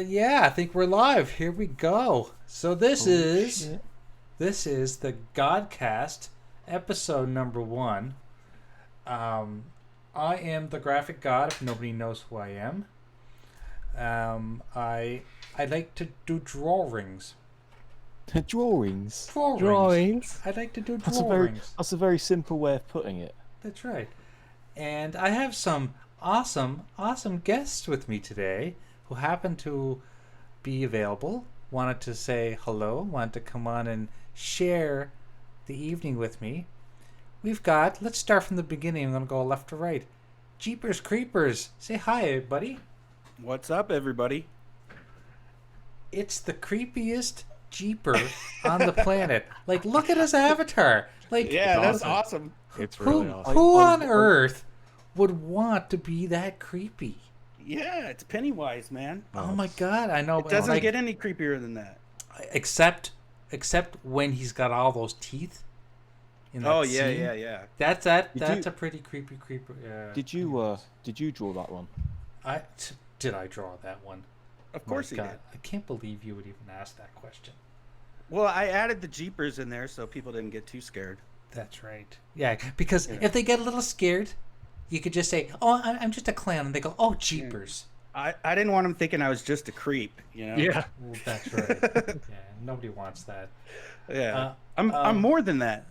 Yeah, I think we're live. Here we go. So this is Shit. the Godcast episode number 1. I am the graphic god. If nobody knows who I am, I like to do drawings. Drawings. Drawings. I like to do That's drawings. a very simple way of putting it. That's right. And I have some awesome guests with me today who happen to be available, wanted to say hello, wanted to come on and share the evening with me. We've got, let's start from the beginning. I'm going to go left to right. Jeepers Creepers. Say hi, buddy. What's up, everybody? It's the creepiest Jeeper on the planet. Like, look at his avatar. Like, Yeah, that's awesome. It's really who, awesome. who on earth would want to be that creepy? Yeah, it's Pennywise, man. Oh my god, I know. It doesn't like, get any creepier than that. except when he's got all those teeth. In that Oh, scene. yeah. That's you- a pretty creepy creeper. Yeah. Did you draw that one? Did I draw that one? Of course My he God, did. I can't believe you would even ask that question. Well, I added the Jeepers in there so people didn't get too scared. That's right. Yeah, because if they get a little scared, you could just say, "Oh, I'm just a clown," and they go, "Oh, jeepers." I didn't want them thinking I was just a creep, you know? Yeah. Well, that's right. Yeah, nobody wants that. Yeah. I'm more than that.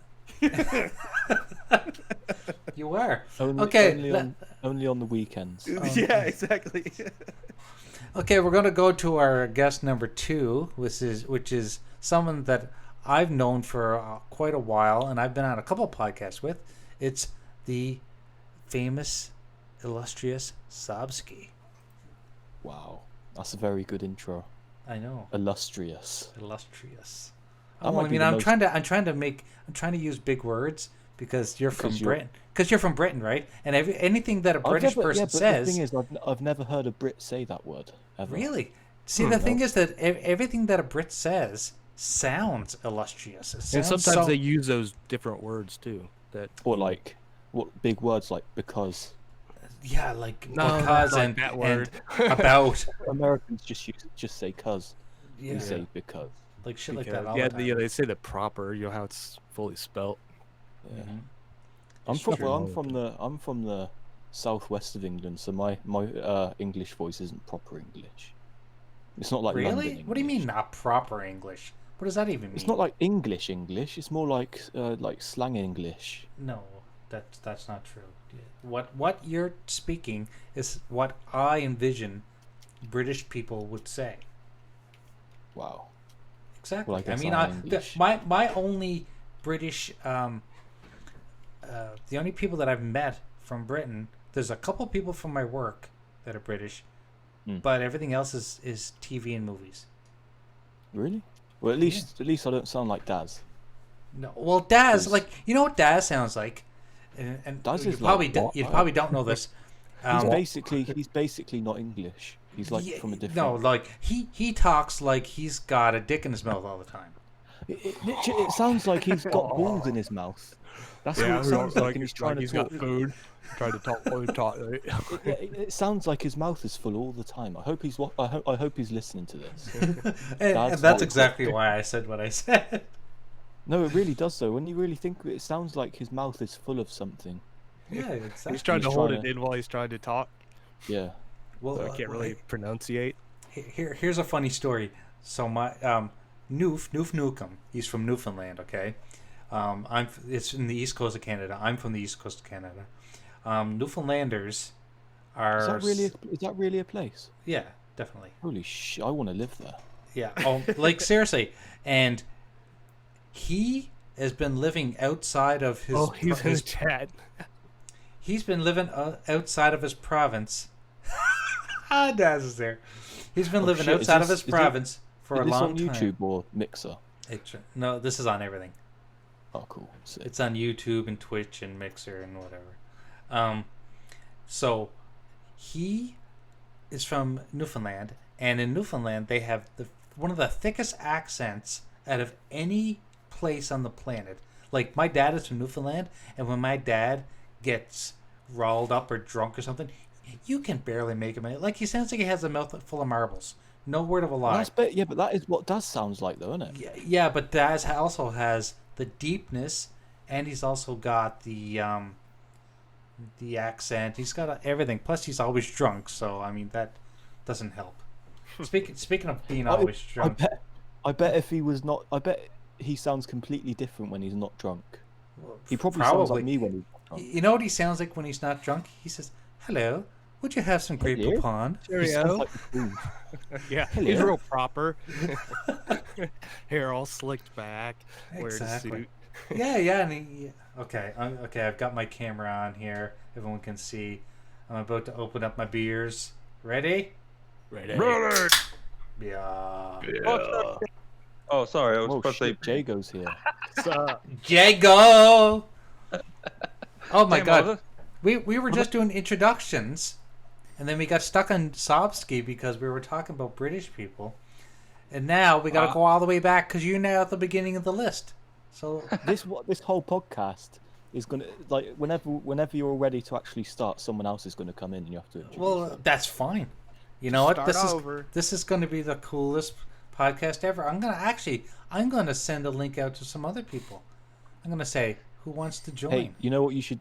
You are. Only, Okay, only on the weekends. Yeah, exactly. Okay, we're going to go to our guest number 2, which is someone that I've known for quite a while, and I've been on a couple of podcasts with. It's the famous, illustrious Sobski. Wow, that's a very good intro. I know, Illustrious. illustrious. That Oh, might I be mean, the I'm most- trying to use big words because you're from Because Britain. Because you're from Britain, right? And anything that a British person but says. the thing is, I've never heard a Brit say that word ever. Really? See, the thing is that everything that a Brit says sounds illustrious. It And sounds sometimes so- they use those different words too. That Or like, what big words like because? yeah, like No, because not and, that and word. about, Americans just say cuz. yeah, We say because. like shit like because, that all yeah, the time. they say the proper. You know how it's fully spelt. Yeah. Mhm. I'm It's from true. well, I'm from the southwest of England, so my English voice isn't proper English. It's not like London Really? What do you mean English. not proper English? What does that even mean? It's not like English. It's more like slang English. No, that's not true. What you're speaking is what I envision British people would say. Wow. Exactly. Well, I guess mean, I'm English. my only British, the only people that I've met from Britain, there's a couple people from my work that are British, but everything else is TV and movies. Really? Well, at least I don't sound like Daz. No, well, Daz, Yes. like you know what Daz sounds like, and Daz you is probably like do, what? you probably don't know this. He's basically not English. He's like yeah, from a different. no, like he talks like he's got a dick in his mouth all the time. It sounds like he's got balls in his mouth. That's what it sounds like, and he's trying to he's talk. got food. Trying to talk. It sounds like his mouth is full all the time. I hope he's listening to this. And that's exactly why I said what I said. No, it really does though. When you really think of it, it sounds like his mouth is full of something. Yeah, exactly. He's trying to He's hold trying it to- in while he's trying to talk. Yeah. Well, So I can't really pronunciate. here's a funny story. So my Noof Nukem, he's from Newfoundland. Okay, it's in the east coast of Canada. I'm from the east coast of Canada. Newfoundlanders are Is that really a place? yeah, definitely. Holy shit! I want to live there. Yeah. Oh, like seriously. And he has been living outside of his. He's in the chat. He's been living outside of his province. Ah, Daz is there. He's been living shit, is outside of this- his is province for a Is this long on time. YouTube or Mixer? No, this is on everything. Oh, cool. Sick. It's on YouTube and Twitch and Mixer and whatever. So he is from Newfoundland, and in Newfoundland they have one of the thickest accents out of any place on the planet. Like my dad is from Newfoundland, and when my dad gets riled up or drunk or something, you can barely make him out. Like he sounds like he has a mouth full of marbles. No word of a lie. Yeah, but that is what Daz sounds like, though, isn't it? Yeah, but Daz also has the deepness, and he's also got the accent. He's got everything. Plus, he's always drunk, so I mean that doesn't help. Speaking of being always drunk, I bet if he was not, I bet he sounds completely different when he's not drunk. He probably sounds like me when he's not drunk. You know what he sounds like when he's not drunk? He says, "Hello, would you have some Grey Poupon?" He sounds like the Queen. Yeah, Hello. he's real proper. Hair all slicked back, wearing a suit. Yeah, and okay, I've got my camera on here. Everyone can see. I'm about to open up my beers. Ready? Ready. Yeah. Oh, sorry. I was Oh supposed to say. shit, Jago's here. Jago! Oh my Damn, god. Moses. We were just doing introductions, and then we got stuck on Sobsky because we were talking about British people. And now we got to go all the way back because you're now at the beginning of the list. So This whole podcast is gonna, like, whenever you're ready to actually start, someone else is gonna come in and you have to introduce well, them. that's fine. You know what? Start over. This is going to be the coolest podcast ever. I'm gonna send a link out to some other people. I'm gonna say who wants to join. Hey, you know what you should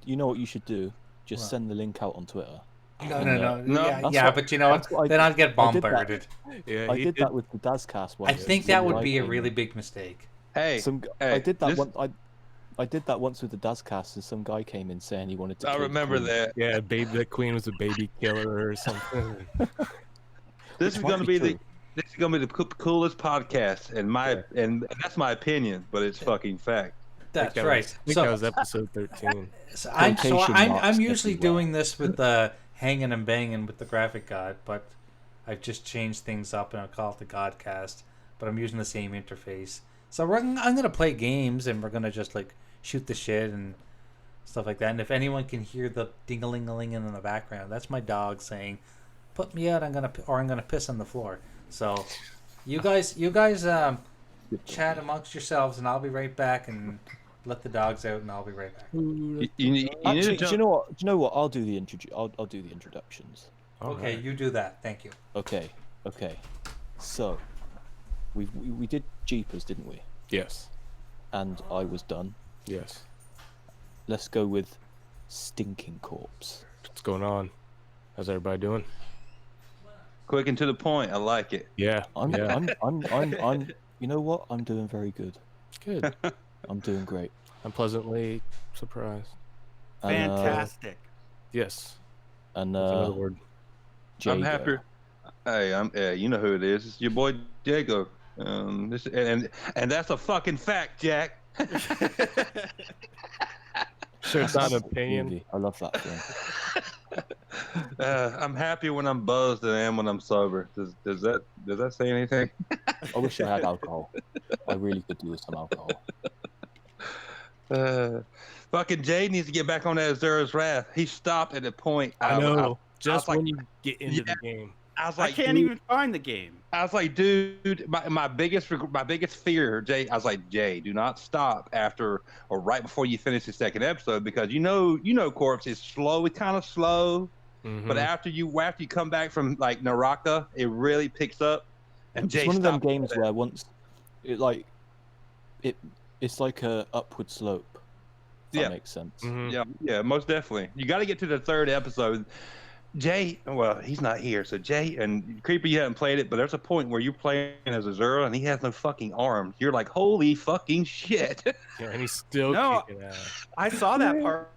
do? Just What? send the link out on Twitter. No. No. Yeah, but you know what? that's what I Then did. I'd get I did that. bombarded. Yeah, I did that with the Dazcast once. I think that would be a really big mistake. Hey, I did that this- once. I did that once with the Dazcast, and some guy came in saying he wanted to. I kill the remember Queen. that. Yeah, the Queen was a baby killer or something. This is might going to be be true. this is going to be the coolest podcast, and that's my opinion, but it's fucking fact. That's that right. Was, I think that was episode 13. I'm Quotation marks I'm usually everywhere. doing this with the hanging and banging with the graphic god, but I've just changed things up and I call it the Godcast. But I'm using the same interface. So I'm gonna play games and we're gonna just like shoot the shit and stuff like that. And if anyone can hear the ding-a-ling-a-ling in the background, that's my dog saying, "Put me out. I'm gonna piss on the floor." So you guys chat amongst yourselves, and I'll be right back and let the dogs out, and I'll be right back. You need Actually, to do you know what? I'll do the I'll do the introductions. Okay, you do that. Thank you. Okay. So, we did Jeepers, didn't we? Yes. And I was done. Yes. Let's go with Stinking Corpse. What's going on? How's everybody doing? quick and to the point. I like it. Yeah. I'm yeah. you know what? I'm doing very good. Good. I'm doing great. I'm pleasantly surprised. And, Fantastic. Yes. And That's another word. I'm Jago. happy. Hey, you know who it is. It's your boy Jago. And that's a fucking fact, Jack. Sure, it's not an That's a opinion. movie. I love that film. I'm happier when I'm buzzed than I am when I'm sober. Does that say anything? I wish I had alcohol. I really could do with some alcohol. Fucking Jay needs to get back on that Dazarus Wrath. He stopped at the point. I know. Just like- when you get into the game. I was I like, can't dude, even find the game. I was like, dude, my biggest fear, Jay. I was like, Jay, do not stop after or right before you finish the second episode because you know, Corpse is slow. It's kind of slow, but after you come back from like Naraka, it really picks up. And Jay It's one of them stopped games at where once it's like a upward slope. If Yeah. that makes sense. Yeah, most definitely. You got to get to the third episode. Jay, well, he's not here, so Jay and Creeper, you haven't played it, but there's a point where you're playing as a Zero and he has no fucking arms. You're like, holy fucking shit. Yeah, and he's still No. kicking ass. I saw that part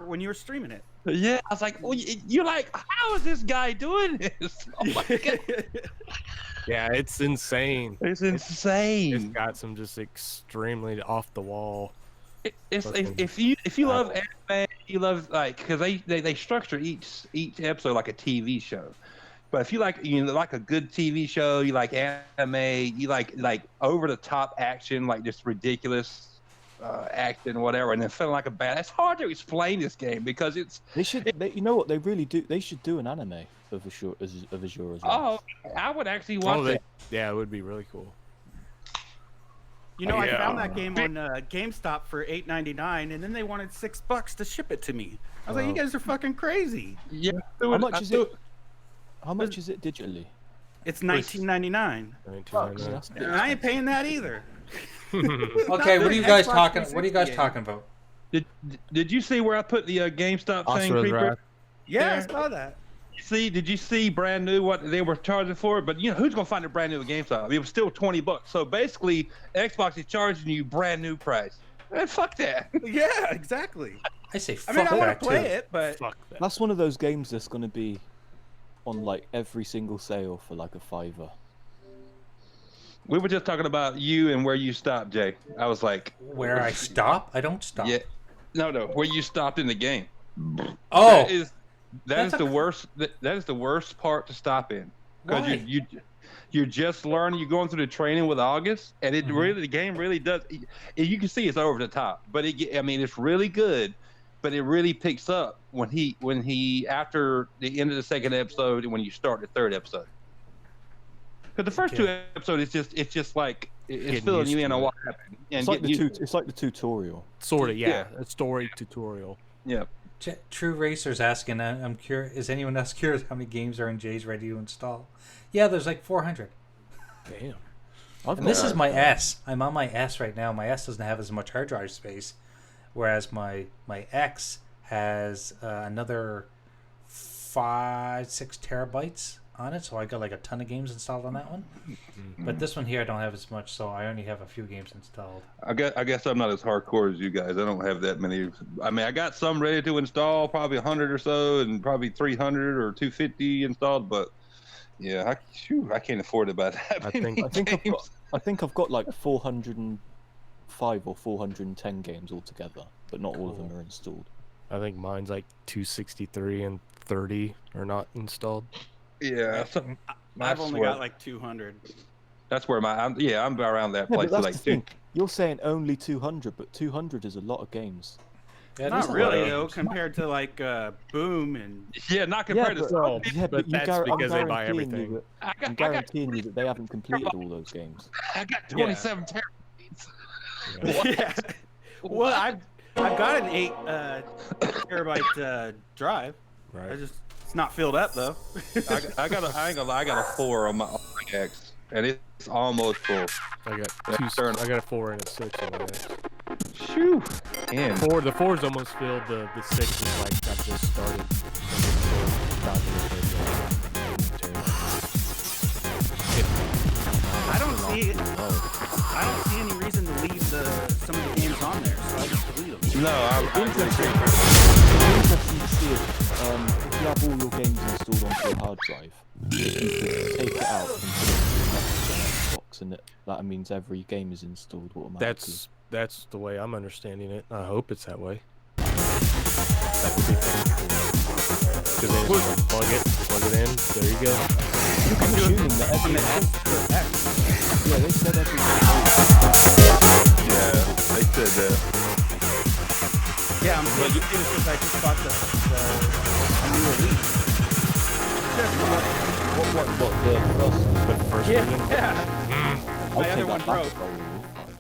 when you were streaming it. Yeah, I was like, well, you're like, how is this guy doing this? Oh my God. Yeah, it's insane. It's It's insane. got some just extremely off the wall. If you love anime, you love like because they structure each episode like a TV show. But if you like like a good TV show, you like anime, you like over the top action, like just ridiculous action, whatever, and then feeling like a bad. It's hard to explain this game because it's. You know what they really do? They should do an anime of Azure as well. Oh, I would actually watch it. Yeah, it would be really cool. You know, I Yeah. found that game on GameStop for $8.99, and then they wanted $6 to ship it to me. I was like, "You guys are fucking crazy." Yeah. How much is it? How much is it digitally? It's $19.99. 1999. And I ain't paying that either. Okay, what are you guys talking? What are you guys talking about? Did you see where I put the GameStop thing, Asura's Creeper? Wrath. Yeah, I saw that. Did you see brand new what they were charging for it? But you know who's gonna find it brand new at GameStop? It was still $20. So basically, Xbox is charging you brand new price. Man, fuck that. Yeah, exactly. I say I fuck mean, I want that to play too. it, but Fuck that. That's one of those games that's going to be on like every single sale for like a $5. We were just talking about you and where you stopped, Jay. I was like, Where I stop? I don't stop. yeah, no, where you stopped in the game. Oh, that is that's the worst. That is the worst part to stop in because Why? you're just learning. You're going through the training with August, and it really the game really does. You can see it's over the top, but I mean it's really good, but it really picks up when he after the end of the second episode and when you start the third episode. Because the first two episodes, it's just like it's Getting filling used you to in on it. what happened. And It's like getting it's like the tutorial. Sort of, yeah. Yeah. A story tutorial. yeah. True Racer's asking. I'm curious. Is anyone else curious how many games are in Jay's ready to install? Yeah, there's like 400. Damn. And this is my S. I'm on my S right now. My S doesn't have as much hard drive space, whereas my X has another 5-6 terabytes on it. So I got like a ton of games installed on that one. But this one here I don't have as much, so I only have a few games installed. I guess I'm not as hardcore as you guys. I don't have that many. I mean, I got some ready to install, probably 100 or so, and probably 300 or 250 installed. But yeah, I can't afford to buy that. I think I've got like 405 or 410 games altogether, but not all of them are installed. I think mine's like 263 and 30 are not installed. Yeah, I've only got like 200. That's where I'm around that Yeah, place. but that's Like, the thing. You're saying only 200, but 200 is a lot of games. Yeah, Not there's a lot really of though, games. compared to like Boom and yeah, not compared to some. But that's because they buy everything. I'm guaranteeing you that they haven't completed all those games. I got 27 terabytes. yeah. Well, I've got an 8 terabyte drive. Right. It's not filled up though. I got a 4 on my X, and it's almost full. I got I got a 4 and a 6 on my X. Shoo. And The 4's almost filled. The 6 is like I just started. I don't see any reason to leave some of the games on there, so I just delete them. no, I Interesting to see if you have all your games installed onto your hard drive, if you could take it out and put it into the next box, and that means every game is installed automatically. That's the way I'm understanding it. I hope it's that way. That would be pretty cool. Because then you just plug it in. There you go. I'm assuming that every yeah, they said every yeah, they said that. Yeah, I'm glad you did it because I just bought the new Elite. the first The first version. Yeah. I'll My take other that one back broke. if I were you.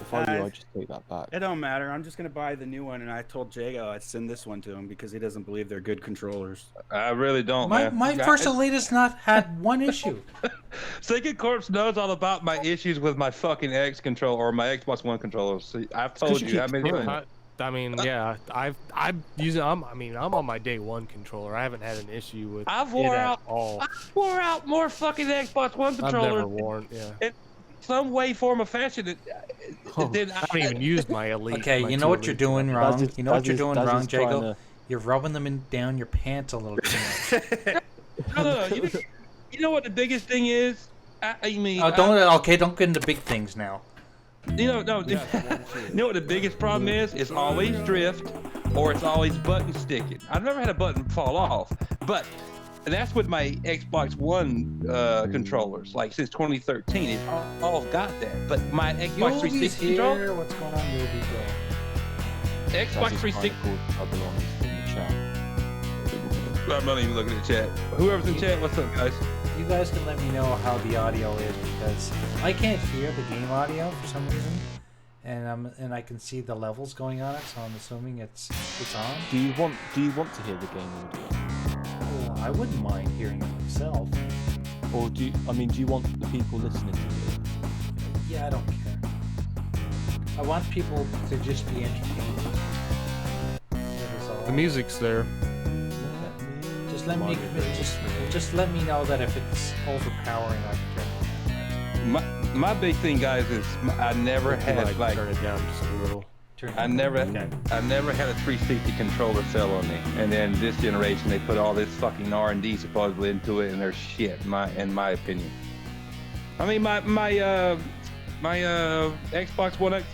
If I were you, I'd just take that back. It don't matter. I'm just gonna buy the new one, and I told Jago I'd send this one to him because he doesn't believe they're good controllers. I really don't, My man. first Elite has not had one issue. Stinking Corpse knows all about my issues with my fucking X controller or my Xbox One controllers. See, I've told 'cause you you how keep many throwing times. I mean, yeah, I'm using. I'm on my day one controller. I haven't had an issue with I've it wore at out. all. I wore out more fucking Xbox One I've controllers. never worn. Yeah, Some way, form, or fashion. Then I haven't even used my Elite. Okay, my you know two what you're Elites. doing wrong. You know what you're doing wrong, trying Jago. to- You're rubbing them down your pants a little too much. No. You know what the biggest thing is? I mean, Don't get into big things now. you know what the biggest problem is? It's always drift, or it's always button sticking. I've never had a button fall off, but that's with my Xbox One controllers. Like since 2013, it's all got that. But my Xbox 360 controller, What's going on, Yobi? Xbox 360. I'm not even looking at chat. Whoever's in chat, what's up, guys? You guys can let me know how the audio is because I can't hear the game audio for some reason, and I can see the levels going on it, so I'm assuming it's on. Do you want to hear the game audio? I wouldn't mind hearing it myself. Or do you want the people listening to it? Yeah, I don't care. I want people to just be entertained. That is all. The music's there. Just let me just let me know that if it's overpowering, I can turn it down. My big thing, guys, is I never had like turn it down just a little. I never had a 360 controller sell on me, and then this generation they put all this fucking R&D supposedly into it, and they're shit. In my opinion. I mean, my Xbox One X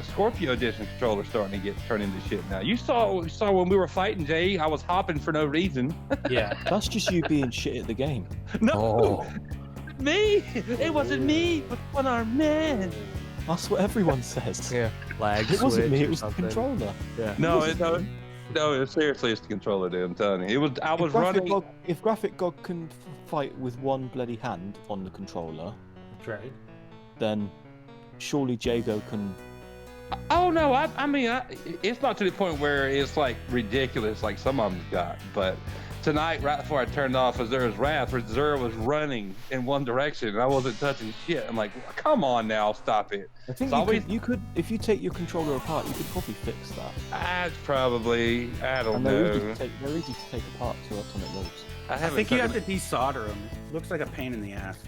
Scorpio Edition controller starting to get turned into shit now. You saw when we were fighting, Jay. I was hopping for no reason. Yeah. That's just you being shit at the game. No, me. It wasn't me. It was one-armed man. That's what everyone says. Yeah. Lag It wasn't me. switch It or was the something. controller. Yeah. No, seriously, it's the controller, dude. I'm telling you, I was running. If Graphic God can fight with one bloody hand on the controller, That's right. then surely Jago can. Oh no, I mean, it's not to the point where it's like ridiculous like some of them got. But tonight, right before I turned off Azura's Wrath, Azura was running in one direction and I wasn't touching shit. I'm like, come on now, stop it. I think you could, if you take your controller apart, you could probably fix that. I don't And know. they're easy to take apart to atomic loads. I think you have to desolder them. It looks like a pain in the ass.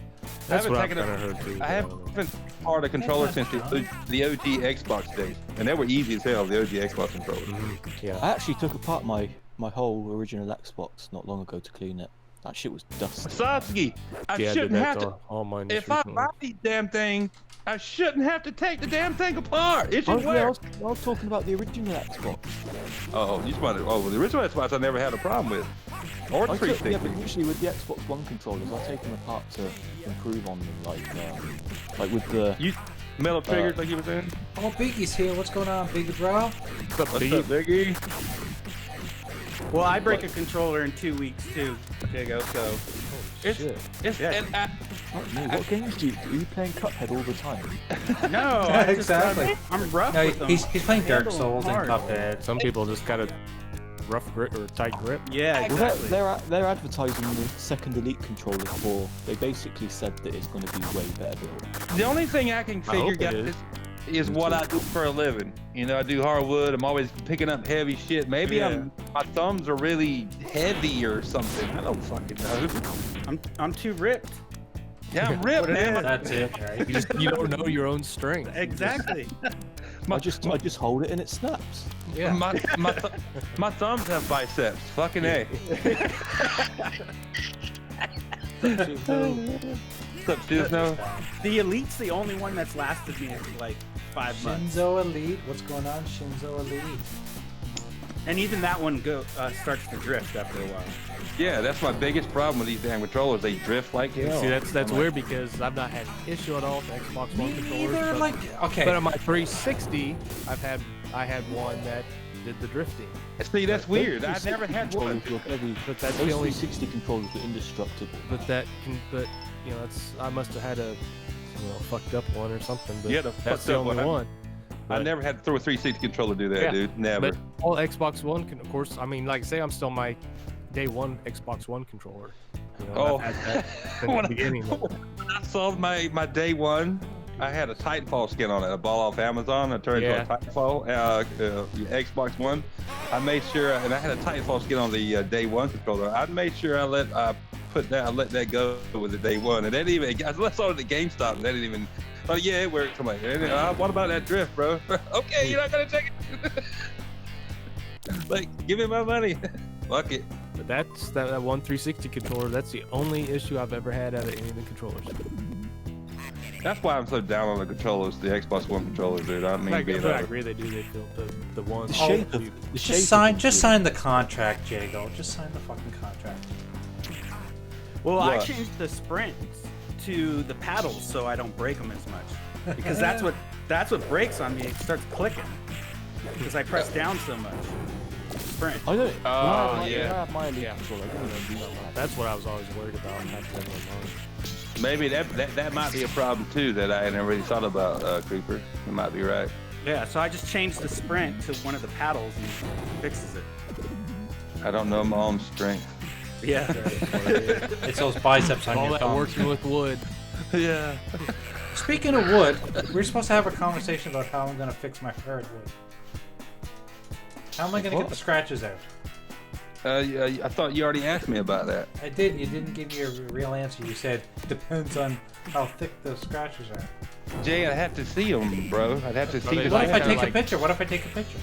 That's what I've taken kind of heard too. I haven't been part of the controller since the OG Xbox days, and they were easy as hell. The OG Xbox controllers. Yeah. I actually took apart my whole original Xbox not long ago to clean it. That shit was dusty. Satsuki, I Yeah, I did shouldn't that have to to. all mine just If I recently. buy these damn thing, I shouldn't have to take the damn thing apart. It Oh, should yeah, work. I was talking about the original Xbox. Oh, the original Xbox I never had a problem with. Or the Yeah, 360. but usually with the Xbox One controllers, I take them apart to improve on them, like with the. You metal triggers, like you were saying. Oh, Biggie's here. What's going on, Biggie bro? What's up, Biggie? Well, I break a controller in 2 weeks too, Jago. So It's Yeah. and Not me. What games do you? Are you playing Cuphead all the time? no, Yeah, I just, exactly. I'm rough No, with them. he's playing Dark Handle Souls and hard. Cuphead. Some people just got a rough grip or tight grip. Yeah, Well, exactly. they're advertising the second Elite controller for. They basically said that it's going to be way better built. the only thing I can I hope figure, it guys, is what I do for a living. You know, I do hardwood. I'm always picking up heavy shit. Maybe Yeah. my thumbs are really heavy or something. I don't fucking know. I'm too ripped. Yeah, I'm ripped, What it man. is. That's it, right? You don't know your own strength. Exactly. I just hold it and it snaps. Yeah. My thumbs have biceps. Fucking A. What's up, Disno? The Elite's the only one that's lasted me like 5 months, Shinzo Elite. What's going on, Shinzo Elite? and even that one starts to drift after a while. Yeah, that's my biggest problem with these damn controllers. They drift like hell. See, that's weird because I've not had an issue at all with the Xbox One controllers. Neither, But, like, okay. but on my 360, I had one that did the drifting. See, that's weird. I never had one. Controllers were very. But that's Those the only. 360 controllers were indestructible. But you know, I must have had a fucked up one or something. But Yeah, the that's fucked the up only one. one. I But- never had to throw a 360 controller do that, Yeah, dude. Never. But all Xbox One can, of course. I mean, like I say, I'm still my day one Xbox One controller. You know, Oh. I've had that from When the I- beginning. When I saw my day one, I had a Titanfall skin on it. I bought off Amazon. I turned Yeah. into a Titanfall Xbox One. I made sure, and I had a Titanfall skin on the day one controller. I made sure I let that go with the day one, and that even I saw it at GameStop. And that didn't even. Oh yeah, it worked. I'm like, what about that drift, bro? Okay, you're not gonna take it. Like, give me my money. Fuck it. But that's that one 360 controller. That's the only issue I've ever had out of any of the controllers. That's why I'm so down on the controllers, the Xbox One controllers, dude. I mean, I being agree they do. They feel the ones. The shape of the shape Just sign the contract, Jago. Just sign the fucking contract. Well, I What? changed the sprints to the paddles so I don't break them as much, because that's what breaks on me. It starts clicking because I press down so much. Sprint. I don't. Oh, when I yeah. have my Elite controller, I don't even do that. That's what I was always worried about. Having one of those. Maybe that might be a problem too that I hadn't really thought about, Creeper. You might be right. Yeah, so I just changed the sprint to one of the paddles and it fixes it. I don't know my own strength. Yeah. It's those biceps on All your that thumb. working with wood. Yeah. Speaking of wood, we're supposed to have a conversation about how I'm going to fix my ferret wood. How am I going to get the scratches out? I thought you already asked me about that. I did. You didn't give me a real answer. You said depends on how thick the scratches are. Jay, I'd have to see them, bro. I'd have to see they the What if I kinda take a like- picture? What if I take a picture?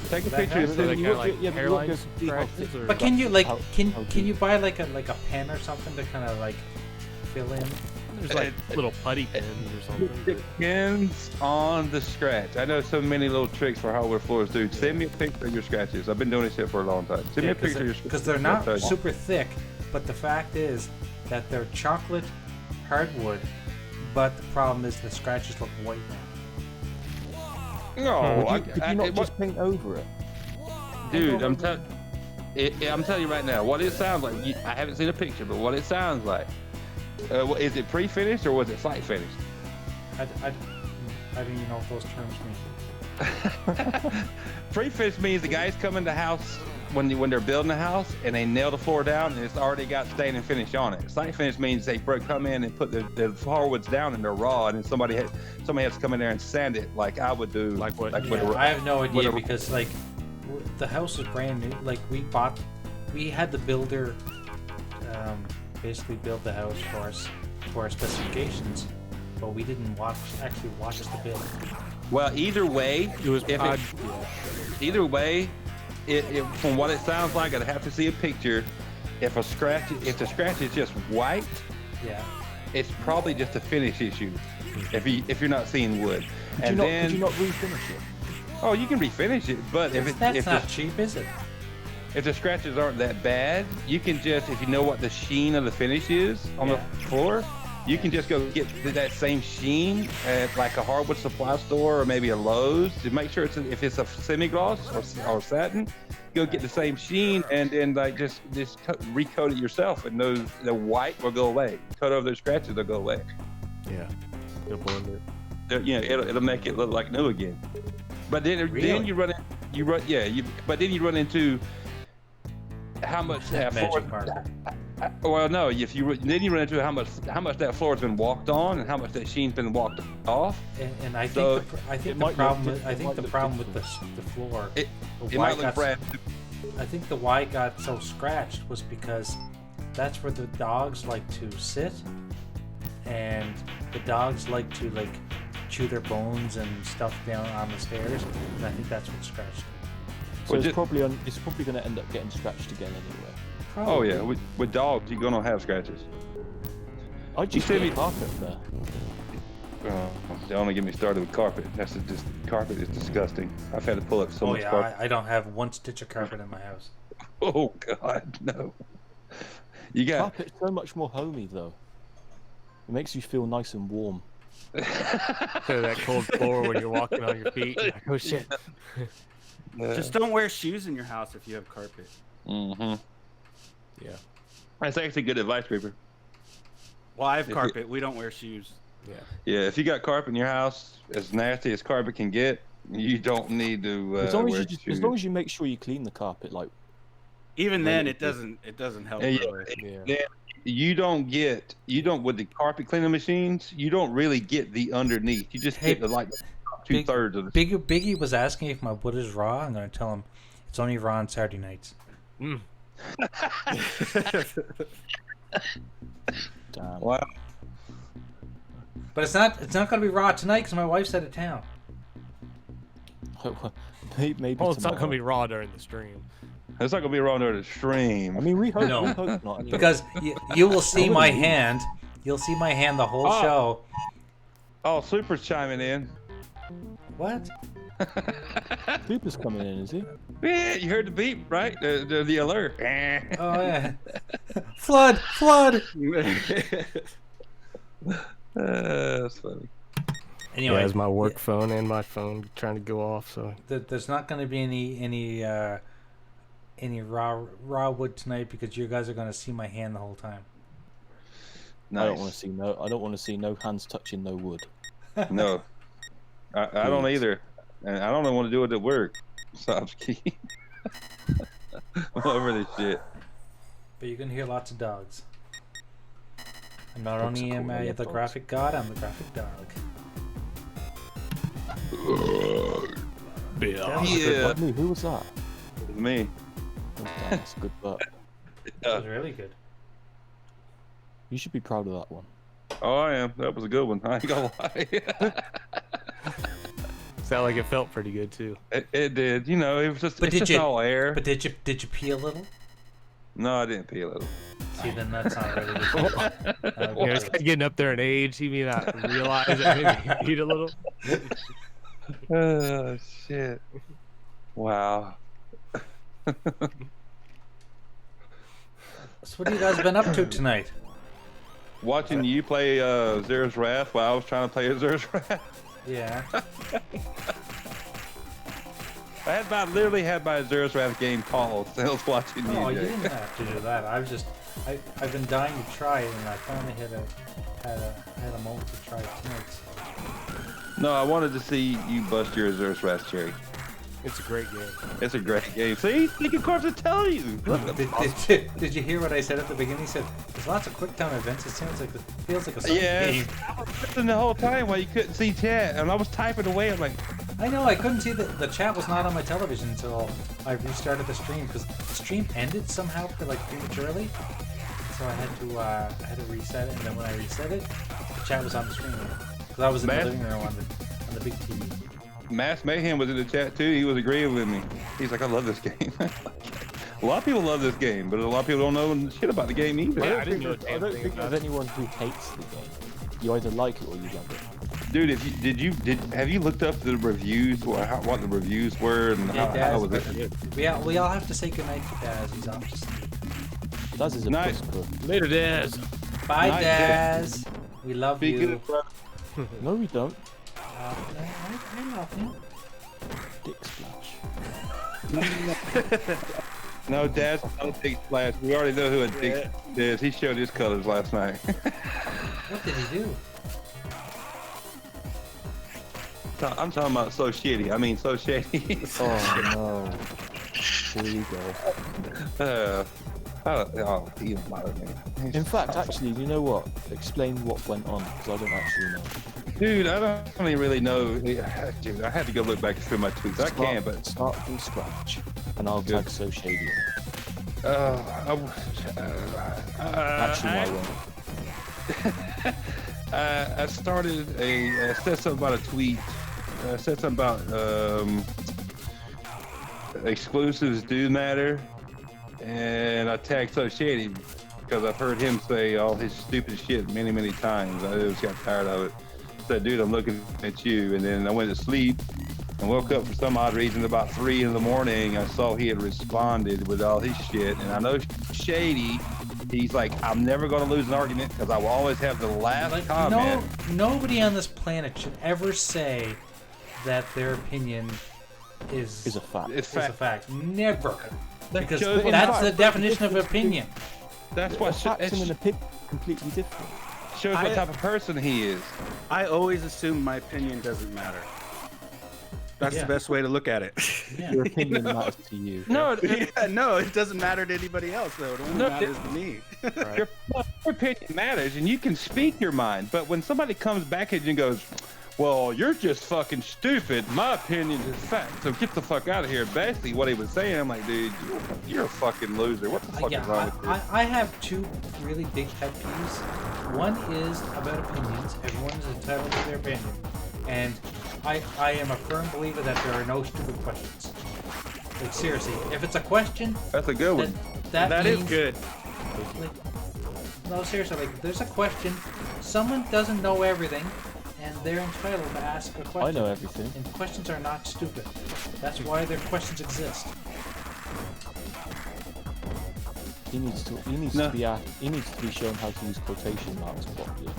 Take a that picture. help? And So they send kinda you. like yeah, but hairline what goes to scratches, or But can you like How can deep? you buy like a pen or something to kind of like fill in? there's like little putty pins or something. Depends on the scratch. I know so many little tricks for hardwood floors, dude. Send me a picture of your scratches. I've been doing this shit for a long time. Send me a picture of your scratches. Because they're I'll not tell you. super thick, but the fact is that they're chocolate hardwood. But the problem is the scratches look white now. No, Could you not just paint over it? dude, I'm telling you right now, what it sounds like. I haven't seen a picture, but what it sounds like. Is it pre-finished or was it site finished? I don't even know what those terms mean. Pre-finished means the guys come in the house when they're building a house and they nail the floor down and it's already got stain and finish on it. Site finish means they come in and put the hardwoods down and they're raw, and then somebody has to come in there and sand it like I would do. Like what? Yeah, I have no idea whatever. because like the house is brand new. Like we had the builder basically build the house for us for our specifications, but we didn't actually watch the build. Well, either way, It was if odd. either way, from what it sounds like, I'd have to see a picture. If the scratch is just white, Yeah. it's probably just a finish issue. If you're not seeing wood, Could and then you not refinish it? oh, you can refinish it, but if That's not cheap, is it? if the scratches aren't that bad, you can just, if you know what the sheen of the finish is on Yeah. the floor, you can just go get that same sheen at like a hardwood supply store or maybe a Lowe's to make sure if it's a semi-gloss or satin, go get the same sheen and then like just recoat it yourself, and the white will go away. Coat over those scratches, they'll go away. Yeah. You'll blend it. It'll make it look like new again. But then Really? you run run into how much that floor. Magic carpet. Well, no. Then you run into how much that floor has been walked on and how much that sheen's been walked off. And I think So, the problem with the floor. It the might why look got brand. I think the why got so scratched was because that's where the dogs like to sit, and the dogs like to chew their bones and stuff down on the stairs, and I think that's what scratched it. So Well, it's just- probably going to end up getting scratched again anyway. Oh yeah, with dogs you're gonna have scratches. I just said put a me- carpet there. Don't only get me started with carpet. Carpet is disgusting. I've had to pull up so Oh much yeah, carpet. I don't have one stitch of carpet in my house. Oh God, no. You got Carpet's so much more homey though. It makes you feel nice and warm. So that cold floor when you're walking on your feet. You're like, oh shit. Just don't wear shoes in your house if you have carpet. Mm-hmm. Yeah. That's actually good advice, Reaper. Well, I have If carpet. We don't wear shoes. Yeah. Yeah, if you got carpet in your house, as nasty as carpet can get, you don't need to As long wear as shoes. you make sure you clean the carpet, like Even Well, then, it- it doesn't help. Yeah, yeah. really. Yeah. Then you don't with the carpet cleaning machines, you don't really get the underneath. You just Hey, get the 2/3 of the. Biggie was asking if my wood is raw. I'm gonna tell him it's only raw on Saturday nights. Mm. damn. Wow. But it's not gonna be raw tonight because my wife's out of town. Maybe Well, it's not tomorrow. gonna be raw during the stream. It's not gonna be around there to stream. I mean, we hope, No. we hope not. Anyway. Because you will see my hand. You'll see my hand the whole Oh. show. Oh, Super's chiming in. What? Cooper's coming in, is he? Yeah, you heard the beep, right? The alert. Oh yeah. Flood! That's funny. Anyway, Yeah, it's my work phone and my phone trying to go off. So there's not going to be any raw wood tonight because you guys are going to see my hand the whole time. Nice. I don't want to see no hands touching no wood. No, I don't either, and I don't want to do it at work. So I'm over this shit. But you can hear lots of dogs. And not Dogs only are am cool, I I love the dogs. graphic god, I'm the graphic dog. Yeah. Lovely, who was that? It's me. Oh, damn, that's a good butt. That was really good. You should be proud of that one. Oh, I am. That was a good one. I ain't gonna lie. Sound like it felt pretty good too. It did. You know, it was just, But it's did just you- all air. But did you pee a little? No, I didn't pee a little. See, then that's not really good. You know, it's getting up there in age. He may not realize that maybe he eat a little. Oh, shit. Wow. So what have you guys been up to tonight? Watching you play Zera's Wrath while I was trying to play Zera's Wrath. Yeah. Literally had my Zera's Wrath game paused. I was watching you. Oh, you Jay. didn't have to do that. I've been dying to try it, and I finally had a moment to try it tonight. No, I wanted to see you bust your Zera's Wrath cherry. It's a great game. It's a great game. See, Stinking Corpse is telling you. Did you hear what I said at the beginning? He said, "There's lots of quick time events. It feels like a Sunday Yeah, game." I was listening the whole time while you couldn't see chat, and I was typing away. I'm like, I know. I couldn't see the chat was not on my television until I restarted the stream because the stream ended somehow prematurely. So I had to reset it, and then when I reset it, the chat was on the screen because I was in the Man. living room on the big TV. Mass Mayhem was in the chat too. He was agreeing with me. He's like, I love this game. A lot of people love this game, but a lot of people don't know shit about the game either. Yeah, I didn't know a I damn don't thing think about there's it. anyone who hates the game. You either like it or you love it. Dude, have you looked up the reviews or what the reviews were and Yeah, how Daz, was it? we all have to say goodnight to Daz. He's off to sleep. Daz is a Nice. puss cook. Later, Daz. Bye, Night, Daz. We love Be you. good, brother. No, we don't. I love you. Dick splash. No, Dad's not a Dick Splash. We already know who a Dick is. He showed his colors last night. What did he do? I'm talking about so shitty. I mean, so shady. Oh no. Here we go. You don't bother me. In fact, actually, you know what? Explain what went on, because I don't actually know. Dude, I don't even really know. Dude, I had to go look back through my tweets. I can, but Start from scratch, and I'll Good. tag So Shady. Actually, I won't. I started said something about a tweet. Said something about exclusives do matter, and I tagged So Shady because I've heard him say all his stupid shit many times. I just got tired of it. Said, dude, I'm looking at you, and then I went to sleep and woke up for some odd reason about 3 in the morning. I saw he had responded with all his shit, and I know Shady. He's like, I'm never going to lose an argument because I will always have the last Like, comment. nobody on this planet should ever say that their opinion is Is a fact. It's is a fact. fact. Never. Because shows what that's fact- the definition of opinion. That's what Fact and an it opinion completely different. shows what I- type of person he is. I always assume my opinion doesn't matter. That's Yeah. the best way to look at it. Yeah. Your opinion matters to you. No, Yeah, no, it doesn't matter to anybody else, though. It only No, matters to me. your opinion matters, and you can speak your mind. But when somebody comes back at you and goes, "Well, you're just fucking stupid. My opinion is fact. So get the fuck out of here." Basically, what he was saying, I'm like, dude, you're a fucking loser. What the fuck is wrong with you? I have two really big pet peeves. One is about opinions. Everyone is entitled to their opinion. And I am a firm believer that there are no stupid questions. Like, seriously, if it's a question, That's a good one. That is means, good. Like, no, seriously, like, if there's a question, someone doesn't know everything, and they're entitled to ask a question. I know everything. And questions are not stupid. That's why their questions exist. He needs to be shown how to use quotation marks properly.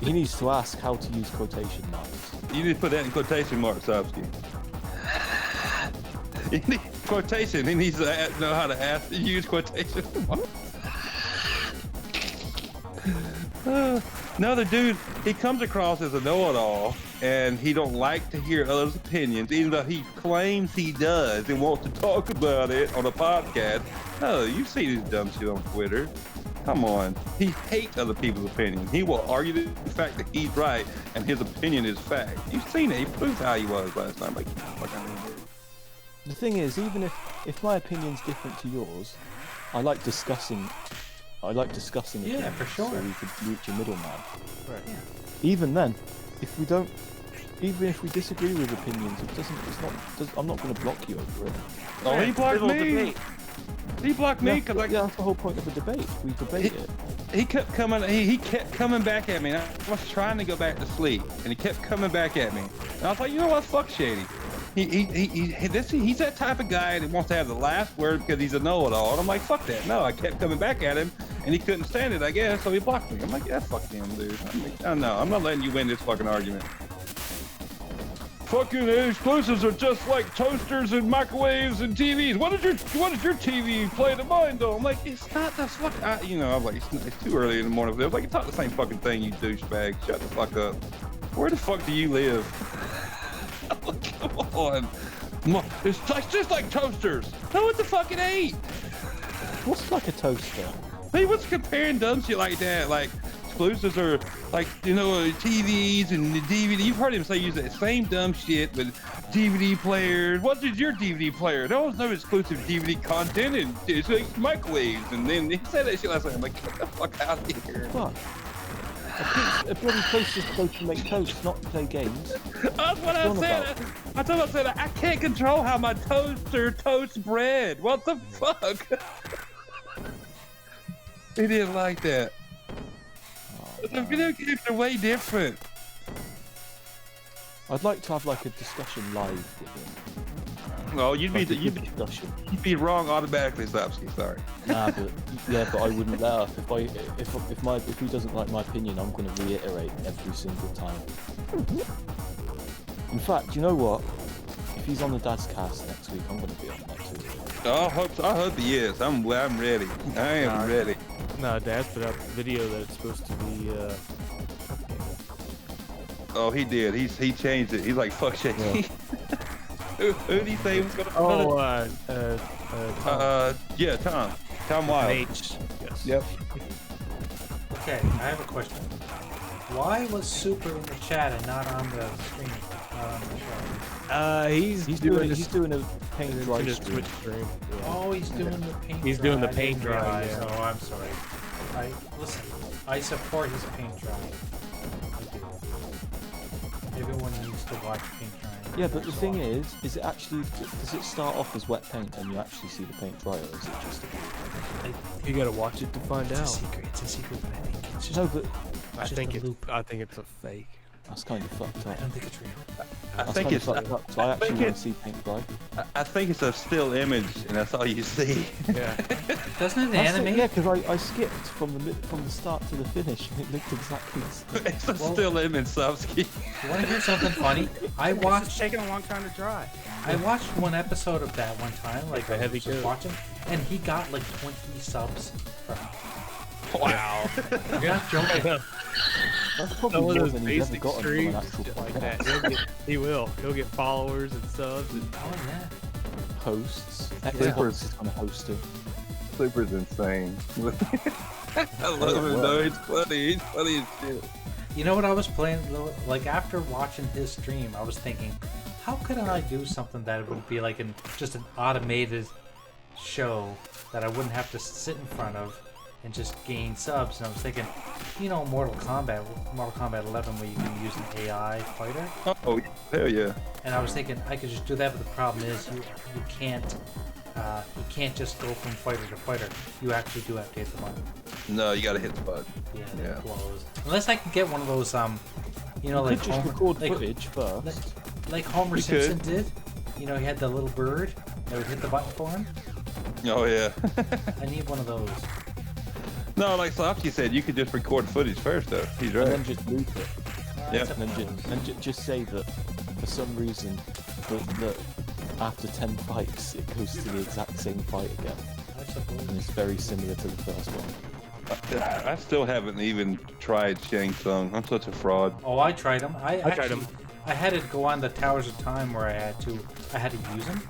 He needs to ask how to use quotation marks. You need to put that in quotation marks, Sobsky. He needs quotation. He needs to know how to use quotation marks. No, the dude, he comes across as a know-it-all, and he don't like to hear others' opinions, even though he claims he does and wants to talk about it on a podcast. Oh, you see this dumb shit on Twitter. Come on. He hates other people's opinions. He will argue the fact that he's right and his opinion is fact. You've seen it. He proved how he was last time. Like, fuck, I mean, The thing is, even if my opinion's different to yours, I like discussing Yeah, opinions for sure. so we could reach a middleman. Right. Yeah. Even then, even if we disagree with opinions, I'm not going to block you over it. oh, he blocked Civil me. debate. He blocked me because Yeah, that's the whole point of a debate. We debate it. he kept coming. He kept coming back at me. And I was trying to go back to sleep, and he kept coming back at me. And I was like, you know what? Fuck Shady. He's that type of guy that wants to have the last word because he's a know-it-all. And I'm like, fuck that. No, I kept coming back at him, and he couldn't stand it, I guess, so he blocked me. I'm like, yeah, fuck him, dude. I'm not letting you win this fucking argument. Fucking exclusives are just like toasters and microwaves and TVs. What does your TV play to mine though? I'm like, it's not the fuck. I'm like, it's too early in the morning. I was like, it's not the same fucking thing, you douchebag. Shut the fuck up. Where the fuck do you live? Come on. It's just like toasters. No, what the fuck it ain't. What's like a toaster? He was comparing dumb shit like that. Like, exclusives are like, TVs and the DVD. You've heard him say use that same dumb shit with DVD players. What is your DVD player? There was no exclusive DVD content, and it's like microwaves. And then he said that shit last night. I'm like, get the fuck out of here. Fuck. A bloody toaster's supposed to make toast, not play games. That's what I said. I said I can't control how my toaster toasts bread. What the fuck? He didn't like that. The video games are way different. I'd like to have like a discussion live with him. No, you'd Discussion. be wrong automatically, Zapsky. Sorry. Nah, but I wouldn't let up. If he doesn't like my opinion, I'm going to reiterate every single time. In fact, you know what? If he's on the Dazcast next week, I'm going to be on next week. I hope he is. I'm ready. I am ready. No, Dad's put out the video that it's supposed to be. Oh, he did. He changed it. He's like, fuck shit. Yeah. Who did he say he was gonna? Yeah, Tom. Tom Wild. H. Yes. Yep. Okay, I have a question. Why was Super in the chat and not on the screen? Not on the show? He's doing a paint dry his stream. Twitch stream. Yeah. Oh, he's doing the paint. He's dry. doing the I paint didn't dry, realize. yeah. Oh, I'm sorry. Listen. I support his paint dry. I do. Everyone needs to watch paint dry. Yeah, but the thing is it actually, does it start off as wet paint and you actually see the paint dry, or is it just You gotta watch it to find It's a out. secret. It's a secret, but I think it's just. No, but I just think a loop. I think it's a fake. that's kind of fucked I up. don't think it's real. I That's think kind it's. of fucked up. So I actually think want it- to see paint dry. I think it's a still image, and that's all you see. Yeah. Doesn't it That's animate? yeah, because I skipped from the start to the finish, and it looked exactly the same. It's a still image, Savsky. You want to hear something funny? I It's watched taking a long time to dry. one episode of that one time, like a I heavy was just coat. watching, and he got like 20 subs from it. Wow. I'm not joking. That's Some probably of more those than he's ever basic gotten from streams an actual like podcast. that. He will. He'll get followers and subs. And Oh yeah. Hosts. Yeah. Xbox is going to host him. Super's insane. I love him though. It's funny. He's funny as shit. You know what I was playing? Like after watching his stream, I was thinking, how could I do something that would be like just an automated show that I wouldn't have to sit in front of and just gain subs? And I was thinking, Mortal Kombat 11, where you can use an AI fighter. Oh, hell yeah. And I was thinking I could just do that, but the problem is you can't just go from fighter to fighter. You actually do have to hit the button. No, you gotta hit the button. Yeah, Yeah. that blows. Unless I can get one of those You like could just Homer, record like, footage first. like Homer You Simpson could. did. He had the little bird that would hit the button for him. Oh yeah. I need one of those. No, like Sofsky said, you could just record footage first though. He's And right. then just loop it. Yeah. That's a And then problem. just say that for some reason that after 10 fights it goes to the exact same fight again. I suppose. And it's very similar to the first one. I still haven't even tried Shang Tsung. I'm such a fraud. Oh, I tried them. I tried actually, 'em. I had to go on the Towers of Time where I had to use him,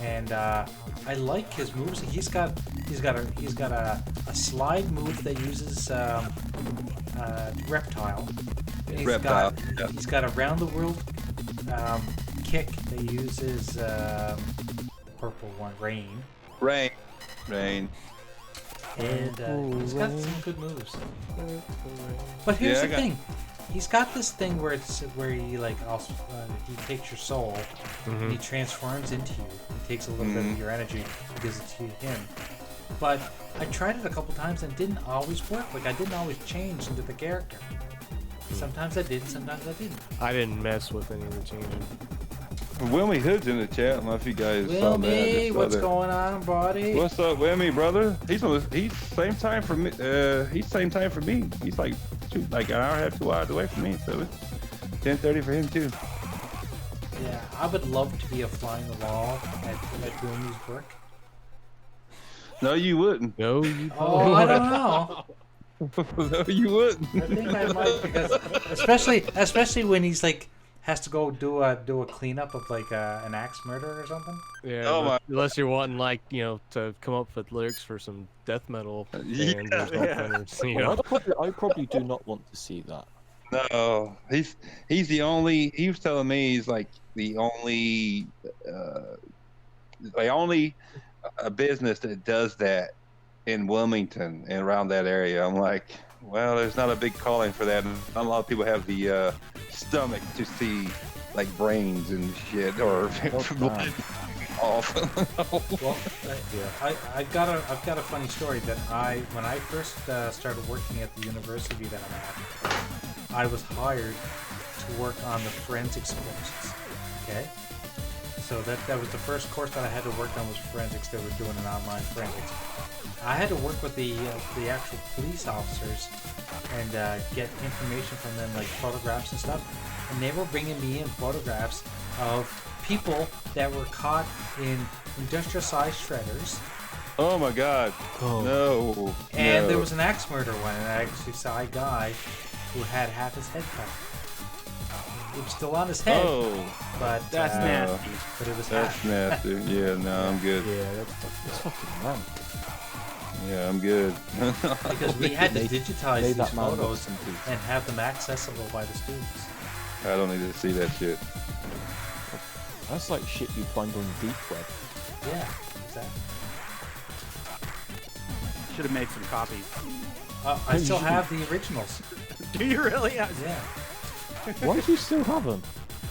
and I like his moves. He's got a slide move that uses reptile. And he's got a round the world kick that uses purple one rain. Rain. And he's got some good moves. But here's the thing. He's got this thing where he like also he takes your soul and he transforms into you. He takes a little bit of your energy and gives it to him. But I tried it a couple times and it didn't always work. Like I didn't always change into the character. Sometimes I did, sometimes I didn't. I didn't mess with any of the changing. Wilmy Hood's in the chat. I don't know if you guys saw that. Wilmy, what's going on, buddy? What's up, Wilmy, brother? He's same time for me. He's same time for me. He's like an hour and a half, 2 hours away from me. So it's 10:30 for him too. Yeah, I would love to be a fly on the wall at Wilmy's work. No, you wouldn't. No, you. Oh, I don't know. No, you wouldn't. I think I might because especially when he's like has to go do a cleanup of like an axe murder or something. Yeah. Oh unless you're wanting like to come up with lyrics for some death metal bands or something. You know? I probably do not want to see that. No, he's the only. He was telling me he's like the only business that does that in Wilmington and around that area. I'm like, well, there's not a big calling for that. Not a lot of people have the stomach to see like brains and shit or blood off. Well, I've got a funny story that when I first started working at the university that I'm at, I was hired to work on the forensics courses. Okay, so that was the first course that I had to work on was forensics. They were doing an online forensics. I had to work with the actual police officers and get information from them, like photographs and stuff. And they were bringing me in photographs of people that were caught in industrial-sized shredders. Oh my God! Oh. No. And no. there was an axe murder one, and I actually saw a guy who had half his head cut. It was still on his head. Oh, But That's nasty. But it was that's half. nasty. Yeah, no, I'm good. Yeah, It's fucking wrong. Yeah, I'm good. Because we had to digitize Made these that man look photos simple. and have them accessible by the students. I don't need to see that shit. That's like shit you find on the deep web. Yeah, exactly. Should have made some copies. I still have the originals. Do you really? Yeah, Why do you still have them?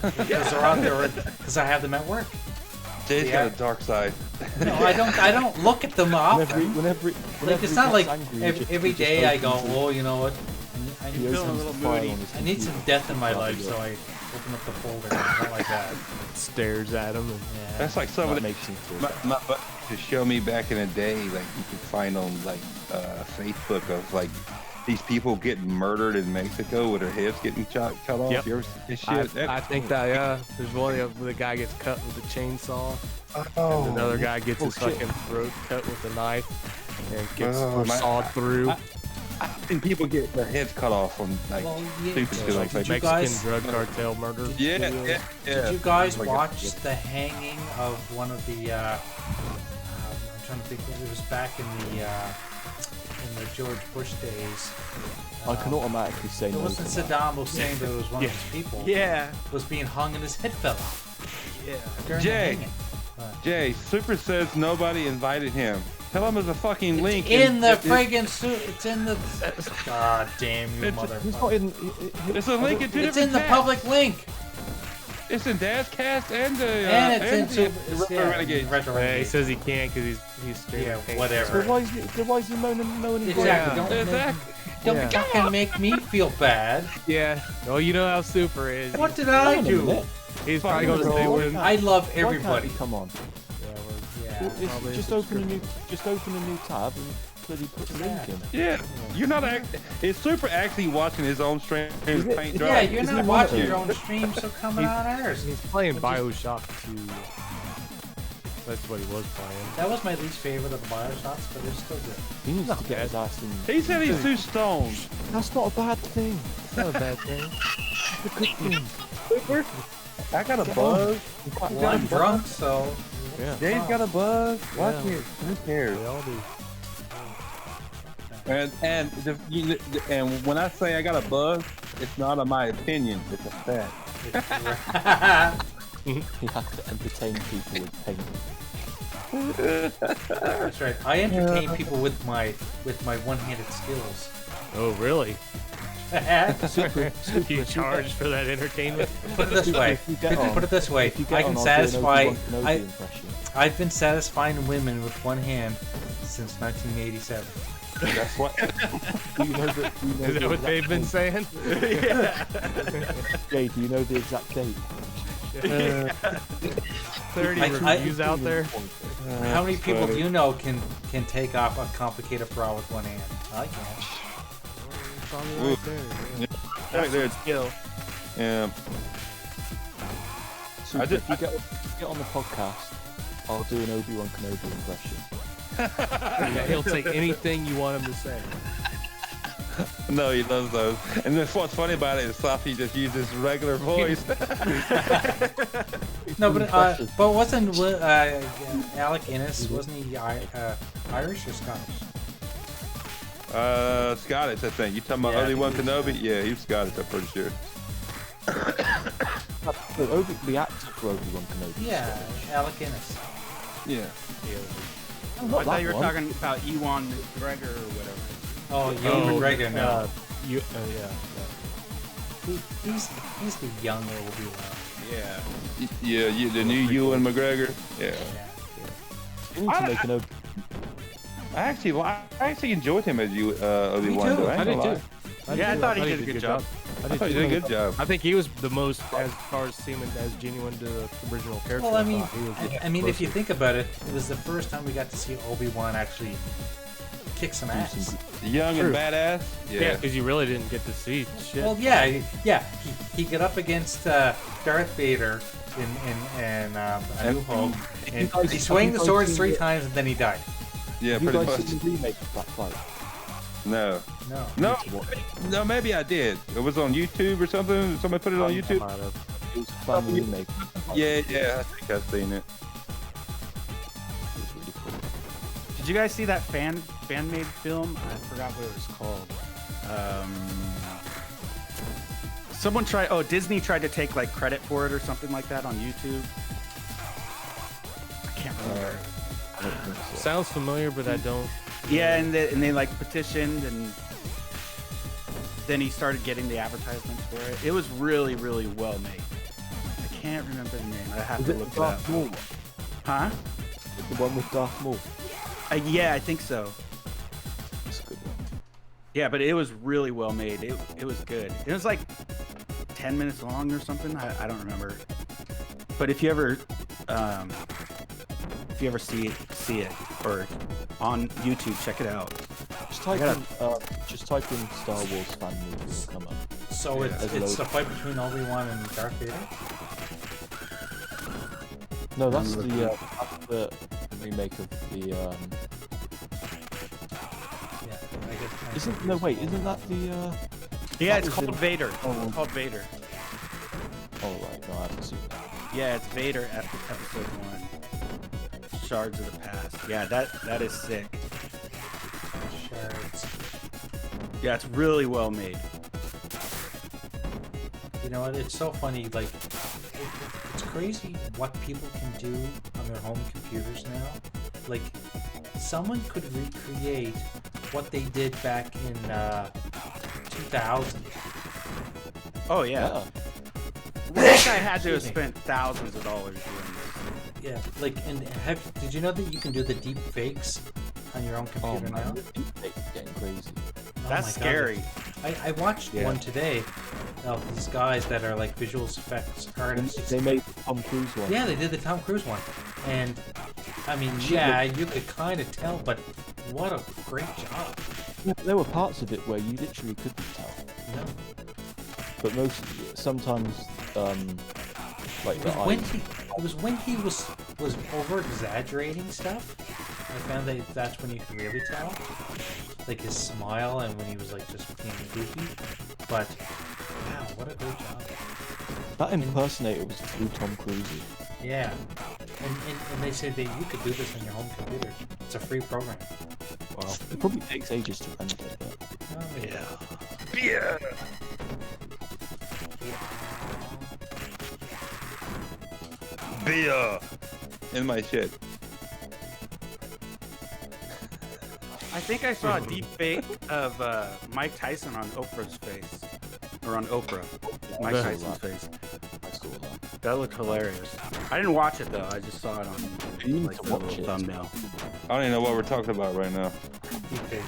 because they're out there. Because I have them at work. Jay's Yeah. got a dark side. No, I don't look at them often. Whenever Like it's he not gets like angry, he every just day I go, opens oh, you know what? I He need, feeling a opens little the file moody. on his I need some computer. death in my Yeah, life, yeah. so I open up the folder. I don't like that. stares at him. And, Yeah. That's like some of That the makes him feel my, bad. my buddy to show me back in the day, like you could find on like Facebook of like these people getting murdered in Mexico with their heads getting cut off. Yep. You ever see this I, shit? I think that there's one of the guy gets cut with a chainsaw, Oh, and another guy gets his shit. fucking throat cut with a knife and gets Oh, my- sawed through. I've seen people get their heads cut off on like Well, yeah. stupid shit like Did that. you Mexican guys- drug cartel murder. Yeah, videos. yeah, yeah. Did you guys Oh my God. watch the hanging of one of the? I'm trying to think. It was back in the George Bush days. I can automatically say It no. wasn't to that. Saddam Hussein, but it was one Yeah. of his people. Yeah. Was being hung and his head fell off Yeah. during Jay. the hanging. Jay, Super says nobody invited him. Tell him there's a fucking link It's in the it- friggin' suit. It's in the. God damn you, He's not motherfucker! in. It's a link in two It's in different the tabs. public link, It's in Dad's cast and the and it's in the Retro Renegades. Retro Yeah, he Renegades. says he can't because he's straight. Yeah, up hate. whatever. So why is he moaning? Exactly. Yeah. Don't Exactly. don't fucking make me feel bad. Yeah. Well, you know how Super is. What did I do? He's probably going to stay with him. I love Why can't everybody. he come on? Yeah. Probably Just open a new tab and bloody put the link in. Yeah, you're not is Super actually watching his own stream paint dry? Yeah, you're Isn't not it one of watching them? your own stream, so come on ours. He's playing Bioshock 2. That's what he was playing. That was my least favorite of the Bioshocks, but it's still good. He needs to get his ass in. He said he's too stoned. That's not a bad thing. It's not a bad thing. It's a good thing. Super? I got a buzz. Well, I'm drunk, so Yeah. Dave's got a buzz. Why Yeah. can't? Who cares? They all do. And when I say I got a buzz, it's not on my opinion. It's a fact. You have to entertain people with pain. that's right. I entertain people with my one-handed skills. Oh, really? Super, You charge for that entertainment? Put it this way. If you get on- Put it this way. if you get I can on, I'll do an satisfy. Obi-Wan Kenobi impression. I've been satisfying women with one hand since 1987. That's what. Do you know the, do you know Is the that what exact they've been date? saying? Jay, do you know the exact date? 30 I- reviews out there. How many people do you know can take off a complicated bra with one hand? I can. Probably right there. Yeah. Right there. Skill. Yeah. So if you get on the podcast, I'll do an Obi-Wan Kenobi impression. Yeah, he'll take anything you want him to say. No, he loves those. And then what's funny about it is Safi just uses regular voice. No, but wasn't Alec Innes? Wasn't he Irish or Scottish? Scottish, I think. You talking about Yeah, I Obi-Wan think he was Kenobi? Yeah, he's Scottish, I'm pretty sure. The actor for Obi-Wan Kenobi. Yeah, Alec Innes. Yeah. Oh, I not thought that you were one. talking about Ewan McGregor or whatever. Oh, Ewan McGregor now. Yeah. He's the young Obi-Wan. Yeah. Yeah, the new Ewan McGregor. Yeah. You need to make an Obi. I actually enjoyed him as Obi-Wan. too. though. I ain't did gonna too. lie. Yeah, I thought he did a good job. I thought he did a good job. I think he was the most, as far as seeming as genuine to the original character. Well, I mean, thought he was the I mean, if you closest. think about it, it was the first time we got to see Obi-Wan actually kick some ass. Young True. and badass. Yeah, Yeah. because you really didn't get to see shit. Well, yeah. He got up against Darth Vader in A New Hope, and guys- he swung have the you swords guys 3 seen times, and then he died. Yeah, Have you pretty guys much. seen the remake of that fight? No. No. No, maybe I did. It was on YouTube or something. Somebody put it on YouTube. It was a family remake. Yeah, I think I've seen it. It was really cool. Did you guys see that fan-made film? I forgot what it was called. Someone tried. Oh, Disney tried to take like credit for it or something like that on YouTube. I can't remember. I don't think so. Sounds familiar, but I don't. Yeah, and they like petitioned, and then he started getting the advertisements for it. It was really, really well made. I can't remember the name. I have Is to it look the it up. Darth Maul one? Huh? The one with Darth Maul? Yeah, I think so. That's a good one. Yeah, but it was really well made. It was good. It was like 10 minutes long or something. I don't remember. But if you ever see it or on YouTube, check it out. Just type in Star Wars fan movie, it'll come up. So There's it's loads. the fight between Obi-Wan and Darth Vader. No, that's the remake of the. Yeah, I guess. Isn't that the? Yeah, That it's was called in- Vader. Oh. It's called Vader. Oh right, no, I haven't seen that. Yeah, it's Vader episode 1. Shards of the Past. Yeah, that is sick. Shards. Yeah, it's really well made. You know what? It's so funny. Like, it's crazy what people can do on their home computers now. Like, someone could recreate what they did back in 2000. Oh yeah. Yeah. This guy had to have Excuse me. spent thousands of dollars doing Yeah, like, and did you know that you can do the deep fakes on your own Oh computer now? man, the deepfake's getting crazy. Oh That's my God, scary. I watched Yeah. one today of these guys that are like visual effects artists. They made the Tom Cruise one. Yeah, they did the Tom Cruise one, and I mean, yeah, you could kind of tell, but what a great job! Yeah, there were parts of it where you literally couldn't tell, You know, but sometimes like it the was when he was over exaggerating stuff. I found that that's when you could really tell, like his smile and when he was like just being goofy. But wow, what a great job! That impersonator was through Tom Cruise. Yeah. And they said that you could do this on your home computer. It's a free program. Wow. It probably takes ages to render, but... Oh, yeah. Beer. Beer. In my shit. I think I saw a deep fake of Mike Tyson on Oprah's face. Or on Oprah. Mike Yeah. Tyson's face. I saw that. That looked hilarious. I didn't watch it though. I just saw it on You need like to the watch little it. thumbnail. I don't even know what we're talking about right now. Deepfakes.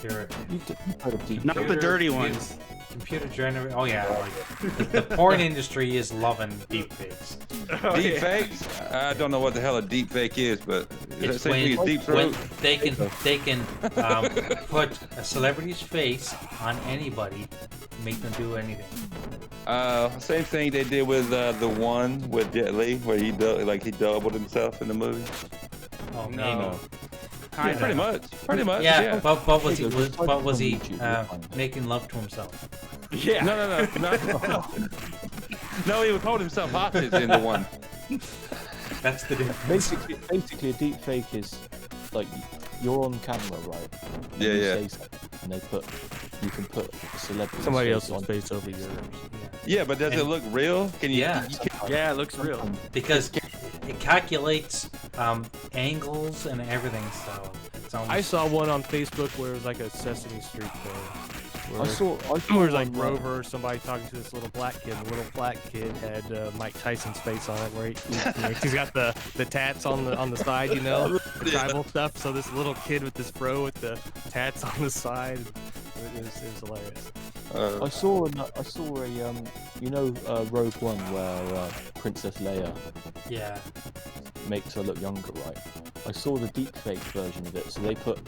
They're You've heard of deep Not the dirty ones. computer generated. Oh yeah, like the porn industry is loving deepfakes. Oh, Deep yeah. fakes? I don't know what the hell a deep fake is, but is It's that same thing as deep when throat? they can put a celebrity's face on anybody, make them do anything. Same thing they did with the one with Jet Li, where he doubled himself in the movie. Oh No. Yeah, Kind pretty much. Pretty much. Yeah, Yeah. but was he Hey, there's a but was type he on YouTube, you'll find it. making love to himself? Yeah. No. No, he would hold himself hostage in the one. That's the difference. Basically, a deep fake is like you're on camera, right? And Yeah, you yeah. say something, and you can put a celebrity Somebody face else's face over yours. Yeah, but does it look real? Can you? Yeah. you can- Yeah, it looks real. Because it calculates angles and everything, so it's almost. I saw one on Facebook where it was like a Sesame Street thing. I saw Where it was like one, Rover, somebody talking to this little black kid. The little black kid had Mike Tyson's face on it, where he's got the tats on the side, you know, the tribal stuff. So this little kid with this fro with the tats on the side, it was hilarious. I saw a you know Rogue One where Princess Leia Yeah. makes her look younger, right? I saw the deepfake version of it, so they put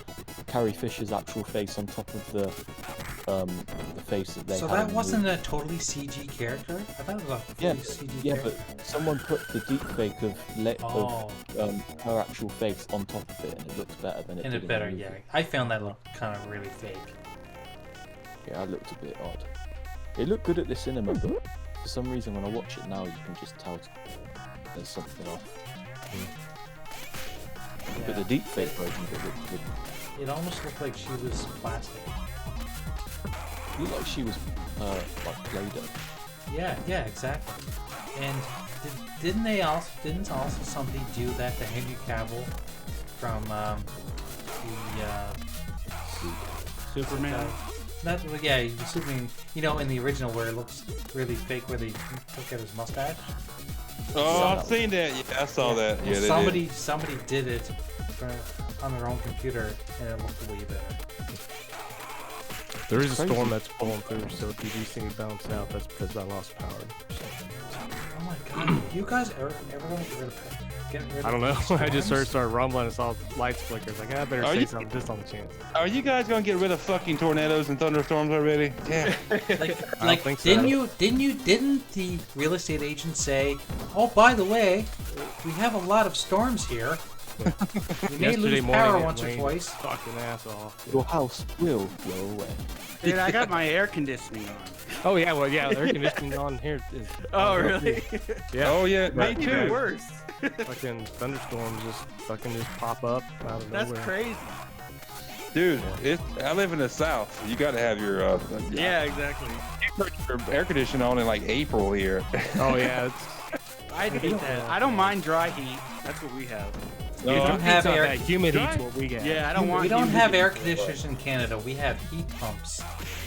Carrie Fisher's actual face on top of the face that they So had that in the wasn't movie. a totally CG character? I thought it was a fully Yeah, CG yeah, character. but someone put the deepfake Oh, of her actual face on top of it, and it looks better than it and did it better, in the yeah. movie. I found that look kind of really fake. Yeah, it looked a bit odd. It looked good at the cinema, but for some reason when I watch it now, you can just tell there's something off. But Yeah. the deepfake version of it looked good. It almost looked like she was plastic. It looked like she was like Play-Doh. Yeah, exactly. And didn't also somebody do that to Henry Cavill from Superman. Superman. You know, in the original where it looks really fake, where they took out his mustache. Oh, I've seen that. Yeah, I saw that. Well, Yeah, they did. somebody did it on their own computer, and it looked way better. There is a Crazy. storm that's pulling through, so if you do see me bounce out, that's because I lost power. Oh my god, you guys ever gonna get rid of I don't know. I just storms? started rumbling and saw lights flicker. It's like, I better Are say you- something just on the chance. Are you guys gonna get rid of fucking tornadoes and thunderstorms already? Damn. Like think so. didn't the real estate agent say, oh, by the way, we have a lot of storms here. You may Yesterday lose morning power it once or rained twice. its fucking ass off. Your house will blow away. Dude, I got my air conditioning on. Oh yeah, well yeah, the air conditioning on here is. Oh, really? Yeah. Oh yeah, me Right. Even too. worse. Fucking thunderstorms just pop up out of That's nowhere. crazy. Dude, I live in the South. You gotta have your Yeah, exactly. your air conditioning on in like April here. Oh yeah, it's, I hate that. I don't mind dry heat. That's what we have. We don't have it's not air. that humid Dry- heat's what we get. Yeah, I don't want. We don't humidity. have air conditioners in Canada. We have heat pumps,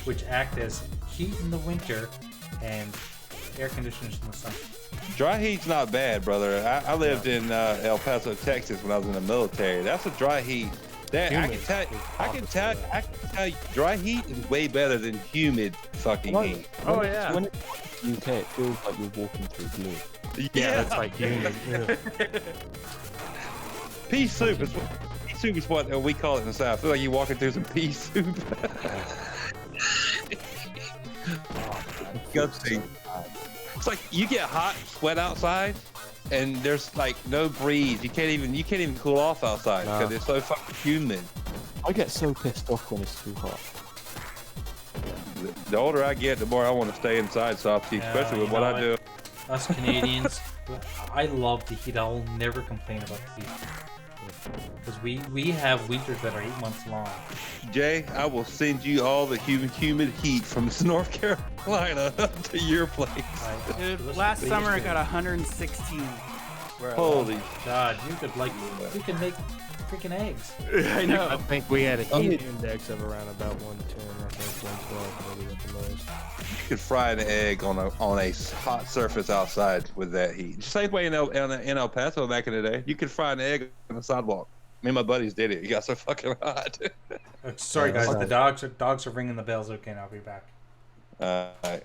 which act as heat in the winter and air conditioners in the summer. Dry heat's not bad, brother. I lived in El Paso, Texas when I was in the military. That's a dry heat. That I Humid can tell you, dry heat is way better than humid fucking heat. Oh yeah. When it's UK, it feels like you're walking through glue. Yeah, that's like humid. Yeah. Pea soup is what we call it in the South. I feel like you're walking through some pea soup. Disgusting. It's like you get hot, sweat outside, and there's like no breeze. You can't even cool off outside No. because it's so fucking humid. I get so pissed off when it's too hot. The older I get, the more I want to stay inside, Softy, especially with what I do. Us Canadians, I love the heat. I'll never complain about the heat. Because we have winters that are 8 months long. Jay, I will send you all the humid heat from North Carolina to your place. Dude, last summer I got 116. Holy God, you could make freaking eggs. I know. I think we had a heat index of around about 110, I think 112 maybe at the most. You could fry an egg on a hot surface outside with that heat. Same way in El Paso back in the day. You could fry an egg on the sidewalk. Me and my buddies did it. It got so fucking hot. Sorry guys, the dogs are ringing the bells. Okay, I'll be back. Alright.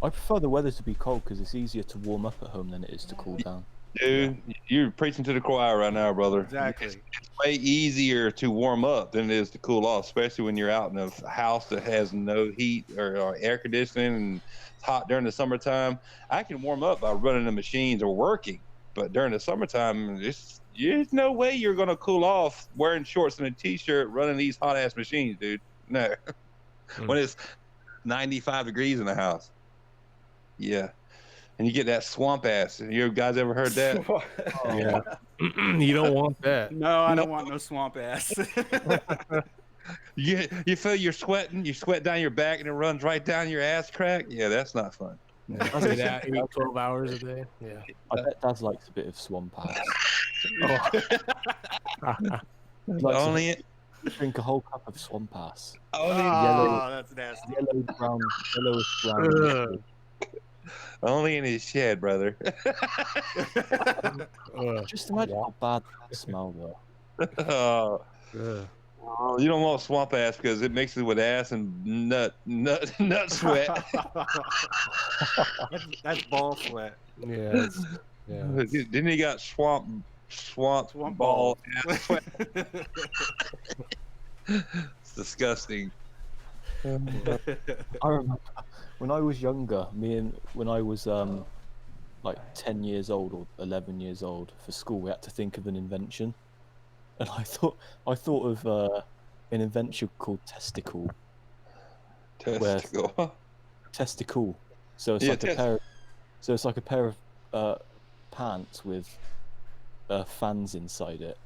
I prefer the weather to be cold because it's easier to warm up at home than it is to cool down. Dude, you're preaching to the choir right now, brother. Exactly. It's way easier to warm up than it is to cool off, especially when you're out in a house that has no heat or air conditioning and it's hot during the summertime. I can warm up by running the machines or working, but during the summertime, there's no way you're going to cool off wearing shorts and a t-shirt running these hot-ass machines, dude. No. When it's 95 degrees in the house. Yeah. And you get that swamp ass. You guys ever heard that? Yeah. You don't want that. No, I don't want no swamp ass. You feel you're sweating, you sweat down your back and it runs right down your ass crack? Yeah, that's not fun. Yeah, 12 hours a day. Yeah. I bet Daz likes a bit of swamp ass. Only Drink a whole cup of swamp ass. Oh, that's nasty. Yellowish brown. only in his shed, brother. Just imagine how bad that smell though. You don't want swamp ass because it mixes with ass and nut sweat. That's ball sweat. Yeah. Didn't he got swamp ball ass sweat? It's disgusting. I remember when I was younger, when I was like 10 years old or 11 years old for school, we had to think of an invention, and I thought of an invention called testicle. Testicle. So it's like a pair of pants with fans inside it.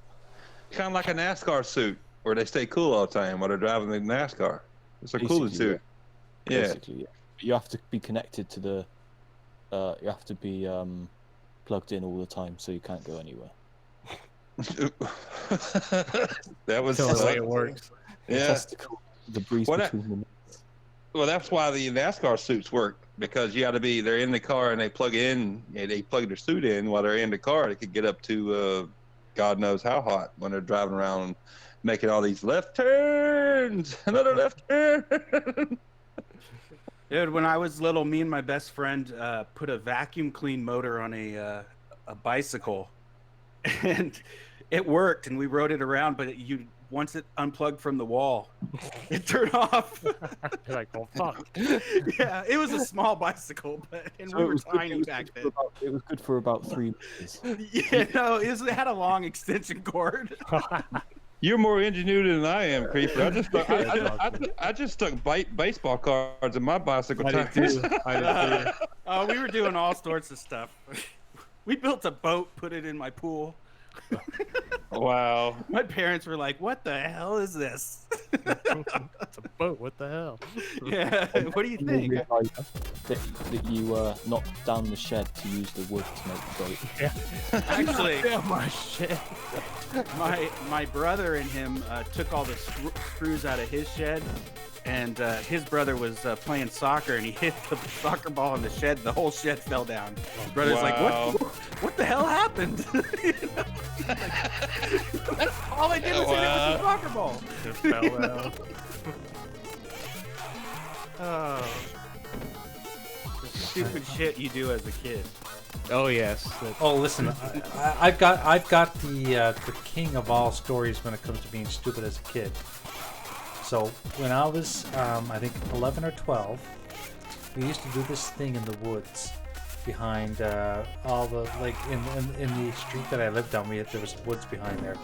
Kind of like a NASCAR suit, where they stay cool all the time while they're driving the NASCAR. It's a cooling suit. Yeah. Basically, yeah. You have to be connected to the. You have to be plugged in all the time, so you can't go anywhere. That was the way it works. Yeah. Testicle, the breeze between the nuts. Well, that's why the NASCAR suits work, because you got to be. They're in the car and they plug their suit in while they're in the car. They could get up to God knows how hot when they're driving around making all these left turns. Another left turn. Dude, when I was little, me and my best friend put a vacuum clean motor on a bicycle, and it worked, and we rode it around. But once it unplugged from the wall, it turned off. You're like, oh fuck. Yeah, it was a small bicycle, and we were tiny back then. It was good for about 3 minutes. Yeah, no, it had a long extension cord. You're more ingenuity than I am, Creeper. I just stuck baseball cards in my bicycle tires. Oh, we were doing all sorts of stuff. We built a boat, put it in my pool. Wow. My parents were like, "What the hell is this?" It's a boat. What the hell? Yeah. What do you think? That you knocked down the shed to use the wood to make the boat. Yeah. Actually, my shit. My brother and him took all the screws out of his shed, and his brother was playing soccer, and he hit the soccer ball in the shed. The whole shed fell down. His brother's like, "What the hell happened?" All I did was hit it with the soccer ball. It fell down. Oh, the stupid shit you do as a kid. Oh yes. Oh, listen, I've got the king of all stories when it comes to being stupid as a kid. So when I was, I think 11 or 12, we used to do this thing in the woods behind all the in the street that I lived on. There was woods behind there,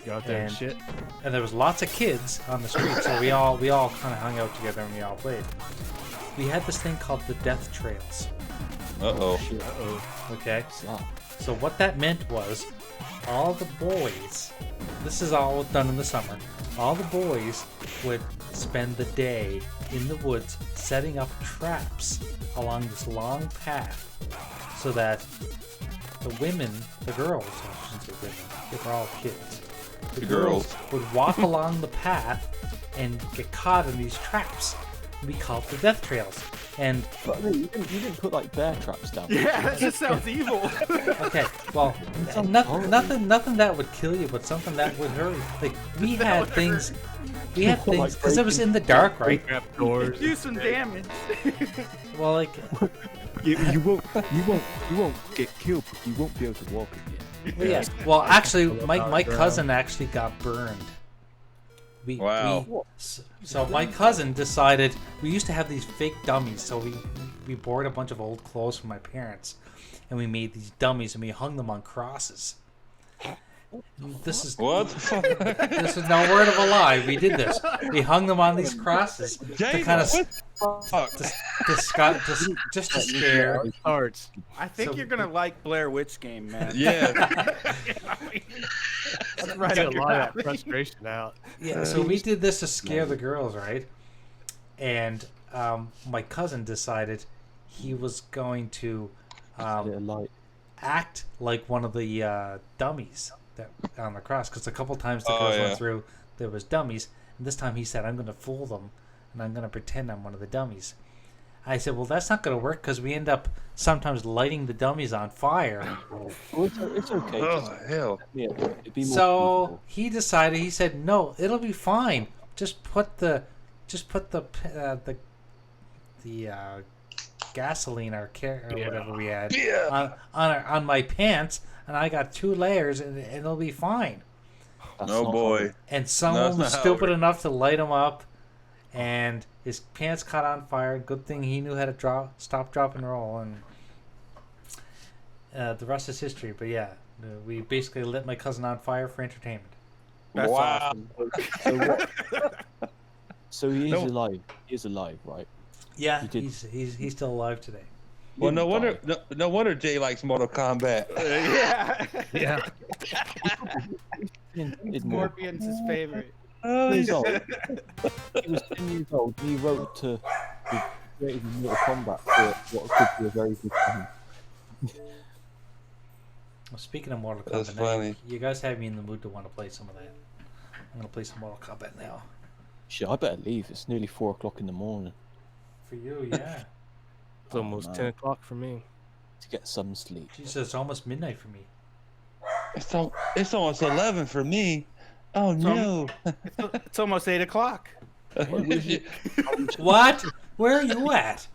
Go out there and And- shit. and there was lots of kids on the street, so we all kind of hung out together and we all played. We had this thing called the Death Trails. Uh-oh. Okay, What's that? so what that meant was all the boys. This is all done in the summer. All the boys would spend the day in the woods setting up traps along this long path, so that the women, the girls, I shouldn't say women, they were all kids. The girls would walk along the path and get caught in these traps. We called the Death Trails. And But no, you didn't put like bear traps down. Yeah, that just sounds evil. okay, well, nothing that would kill you, but something that would hurt. Like we had things, because it was in the dark, right? Trap doors. Do some damage. Well, like You won't get killed, but you won't be able to walk again. yeah. Well, actually, my cousin actually got burned. Wow. So my cousin decided we used to have these fake dummies. So we borrowed a bunch of old clothes from my parents, and we made these dummies and we hung them on crosses. This is What the fuck? this is no word of a lie. We did this. We hung them on these crosses to kind of Fuck. just to scare. Cards. I think So- you're gonna like Blair Witch game, man. Yeah. That's right Get up a your lot of alley. that frustration out. Yeah, so we did this to scare the girls, right? And my cousin decided he was going to Bit of light. act like one of the dummies that on the cross, because a couple times the Oh, girls yeah. went through, there was dummies, and this time he said, "I'm going to fool them, and I'm going to pretend I'm one of the dummies." I said, "Well, that's not going to work because we end up sometimes lighting the dummies on fire." Well, it's okay. Oh, hell. Yeah, it'd be more So he decided. He said, "No, it'll be fine. Just put the gasoline or whatever we had on my pants, and I got 2 layers, and it'll be fine." That's Oh not boy. And No, someone that's was not how it stupid works. enough to light him up, and his pants caught on fire. Good thing he knew how to stop, drop, and roll, and the rest is history. But yeah, we basically lit my cousin on fire for entertainment. That's Wow. awesome. So what? So he is No. alive. He is alive, right? Yeah, You did- he's still alive today. Well, He no didn't wonder, no wonder Jay likes Mortal Kombat. Yeah. Yeah. die. He did more. Scorpion's his favorite. Oh, Years old. He was 10 years old. And he wrote to the creator of Mortal Kombat for what could be a very good game. Well, speaking of Mortal Kombat, That's now funny. you guys have me in the mood to want to play some of that. I'm gonna play some Mortal Kombat now. Shit, I better leave. It's nearly 4 o'clock in the morning For you, yeah. It's almost man. 10 o'clock for me. to get some sleep. Jesus, it's almost midnight for me. it's almost 11 for me. Oh, no. It's almost 8 o'clock. What? Where are you at?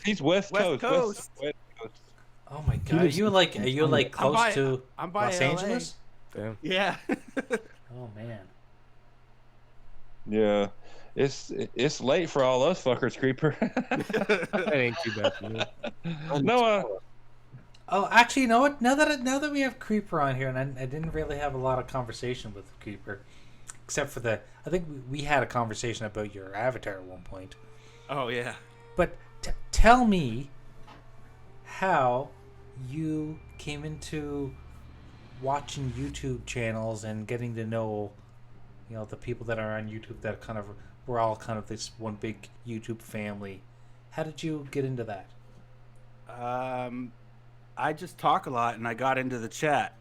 He's West West Coast. Coast. West Coast. Oh my God! Are you like close by- to I'm by Los LA. Angeles? Damn. Yeah. Oh man. Yeah. It's late for all us fuckers, Creeper. That ain't too bad for me. No, Oh, actually, you know what? Now that we have Creeper on here, and I didn't really have a lot of conversation with Creeper, except for I think we had a conversation about your avatar at one point. Oh yeah. But tell me how you came into watching YouTube channels and getting to know, the people that are on YouTube that kind of we're all kind of this one big YouTube family. How did you get into that? I just talk a lot, and I got into the chat.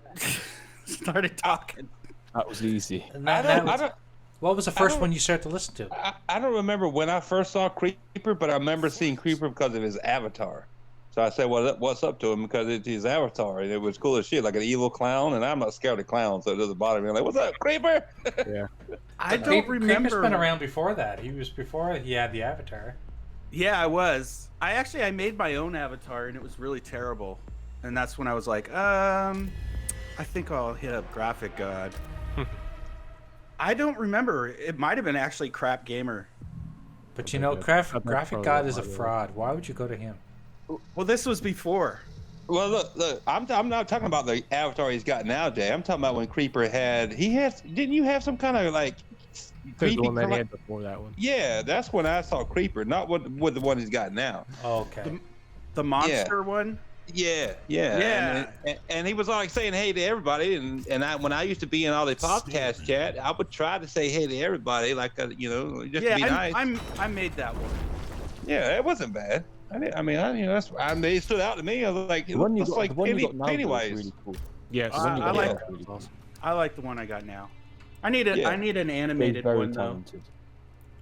Started talking. That was easy. And I don't. what was the first one you started to listen to? I don't remember when I first saw Creeper, but I remember seeing Creeper because of his avatar. So I said, "Well, what's up to him?" Because it's his avatar, and it was cool as shit, like an evil clown. And I'm not scared of clowns, so it doesn't bother me. I'm like, "What's up, Creeper?" Yeah. I don't remember. Creeper's been around before that. He was before he had the avatar. Yeah, I was. I made my own avatar, and it was really terrible. And that's when I was like, I think I'll hit up Graphic God. I don't remember. It might have been actually Crap Gamer. But Okay. Graphic Probably God is a not really. fraud. Why would you go to him? Well, this was before. Well, look. I'm not talking about the avatar he's got now, Jay. I'm talking about when Creeper had. Didn't you have some kind of like There's creepy the one that he color? had before that one. Yeah, that's when I saw Creeper, not with the one he's got now. Okay. The monster one. Yeah. Yeah. And he was like saying hey to everybody, and when I used to be in all the podcast chat, I would try to say hey to everybody, like just to be nice. I made that one. Yeah, it wasn't bad. It stood out to me. I was like, it The one you looks got, like the one you got now is Pennywise. really cool. Yes. The one you I got like- now is really cool. I like the one I got now. I need an Very, animated very one though. talented.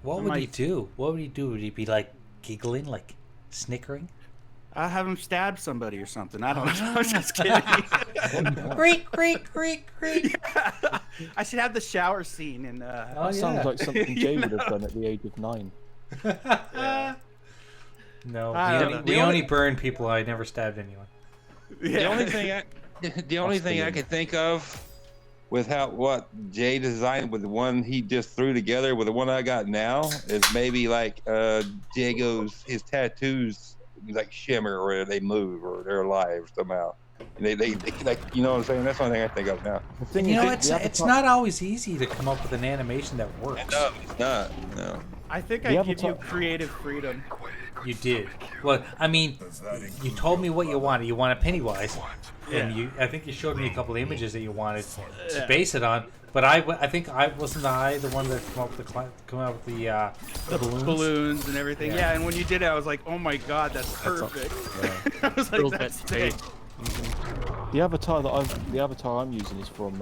What would he do? What would he do? Would he be like giggling, like snickering? I have him stab somebody or something. I don't know. I'm just kidding. Creak, creak, creak, creak. I should have the shower scene and Oh, That sounds yeah. like something Jay You would have know? done at the age of 9. No, I don't know. we only burn people. I never stabbed anyone. The only thing I can think of with what Jay designed with the one he just threw together with the one I got now is maybe like his tattoos like shimmer or they move or they're alive somehow. And they like, you know what I'm saying? That's the only thing I think of now. The thing You is, know, the it's Avatar- not always easy to come up with an animation that works. No, it's not. No. I think The I give you Avatar- creative freedom. You did. Well, I mean, you told me what you wanted. You wanted Pennywise, and I think you showed me a couple of images that you wanted to base it on. But I think I wasn't the one that come up with the Balloons and everything. Yeah. Yeah, and when you did it, I was like, oh my god, that's perfect. I was like, Build that that's stage. sick. The avatar I'm using is from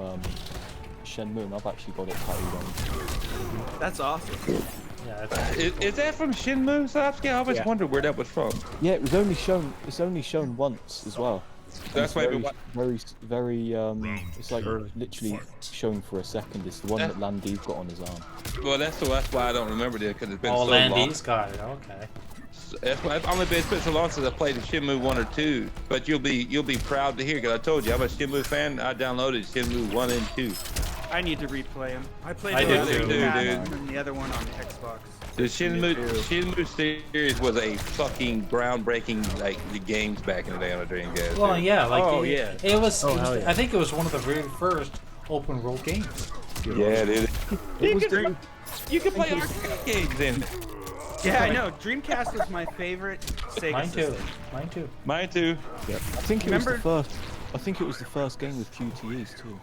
Shenmue, and I've actually got it tattooed on. That's awesome. Yeah, that's Is that from Shinmu Sasuke? I always wondered where that was from. Yeah, it was only shown. It's only shown once as well. That's It's maybe very, very. It's like literally shown for a second. It's the one that Landy's got on his arm. Well, that's why I don't remember it because it's been oh, so Landy's long. got it. Okay. That's why I've only been so long since I played Shenmue 1 or 2. But you'll be proud to hear because I told you I'm a Shenmue fan. I downloaded Shenmue 1 and 2. I need to replay them. I played I the did other too, one dude. and the other one on Xbox. The Shenmue series was a fucking groundbreaking like the games back in the day on the Dreamcast. Well, yeah, like Oh, it, yeah. it was. Oh, hell yeah. I think it was one of the very first open world games. Yeah, dude. It was great. You can play arcade games in. Yeah, I know. Dreamcast was my favorite Sega Mine too. system. Mine too. Mine too. I think it was Remember- the first. I think it was the first game with QTEs too.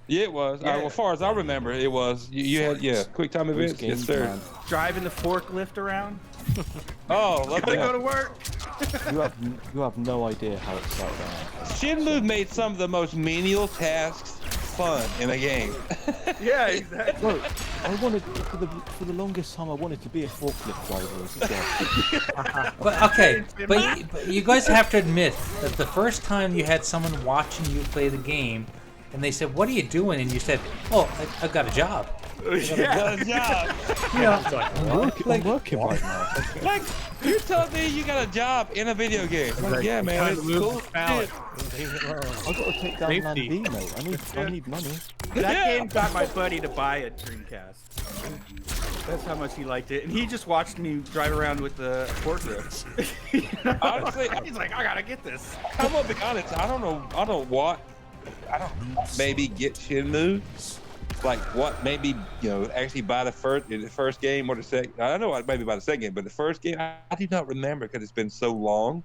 Yeah, it was. Yeah. Well, as far as I remember, it was. You had quick time Those events. Yes, games, sir. man, Driving the forklift around. Oh, love Gotta go that. to work. you have no idea how excited I am. Shenmue made some of the most menial tasks fun in a game. Yeah, exactly. Bro, I wanted for the longest time I wanted to be a forklift driver as a job. But okay, but you guys have to admit that the first time you had someone watching you play the game, and they said, "What are you doing?" and you said, "Oh, I've got a job." Yeah. Good job. You know, I'm working right now. Like, you told me you got a job in a video game. Like, yeah, man, it's cool. Pallet. I got to take down Land Safety. B, mate. I need money. That Yeah. game got my buddy to buy a Dreamcast. That's how much he liked it, and he just watched me drive around with the forklift. You know? Honestly, he's like, I gotta get this. I'm gonna be honest. I don't know. Maybe get Shenmue. Like what? Maybe actually buy the first game or the second. I don't know. Maybe buy the second game, but the first game I do not remember because it's been so long.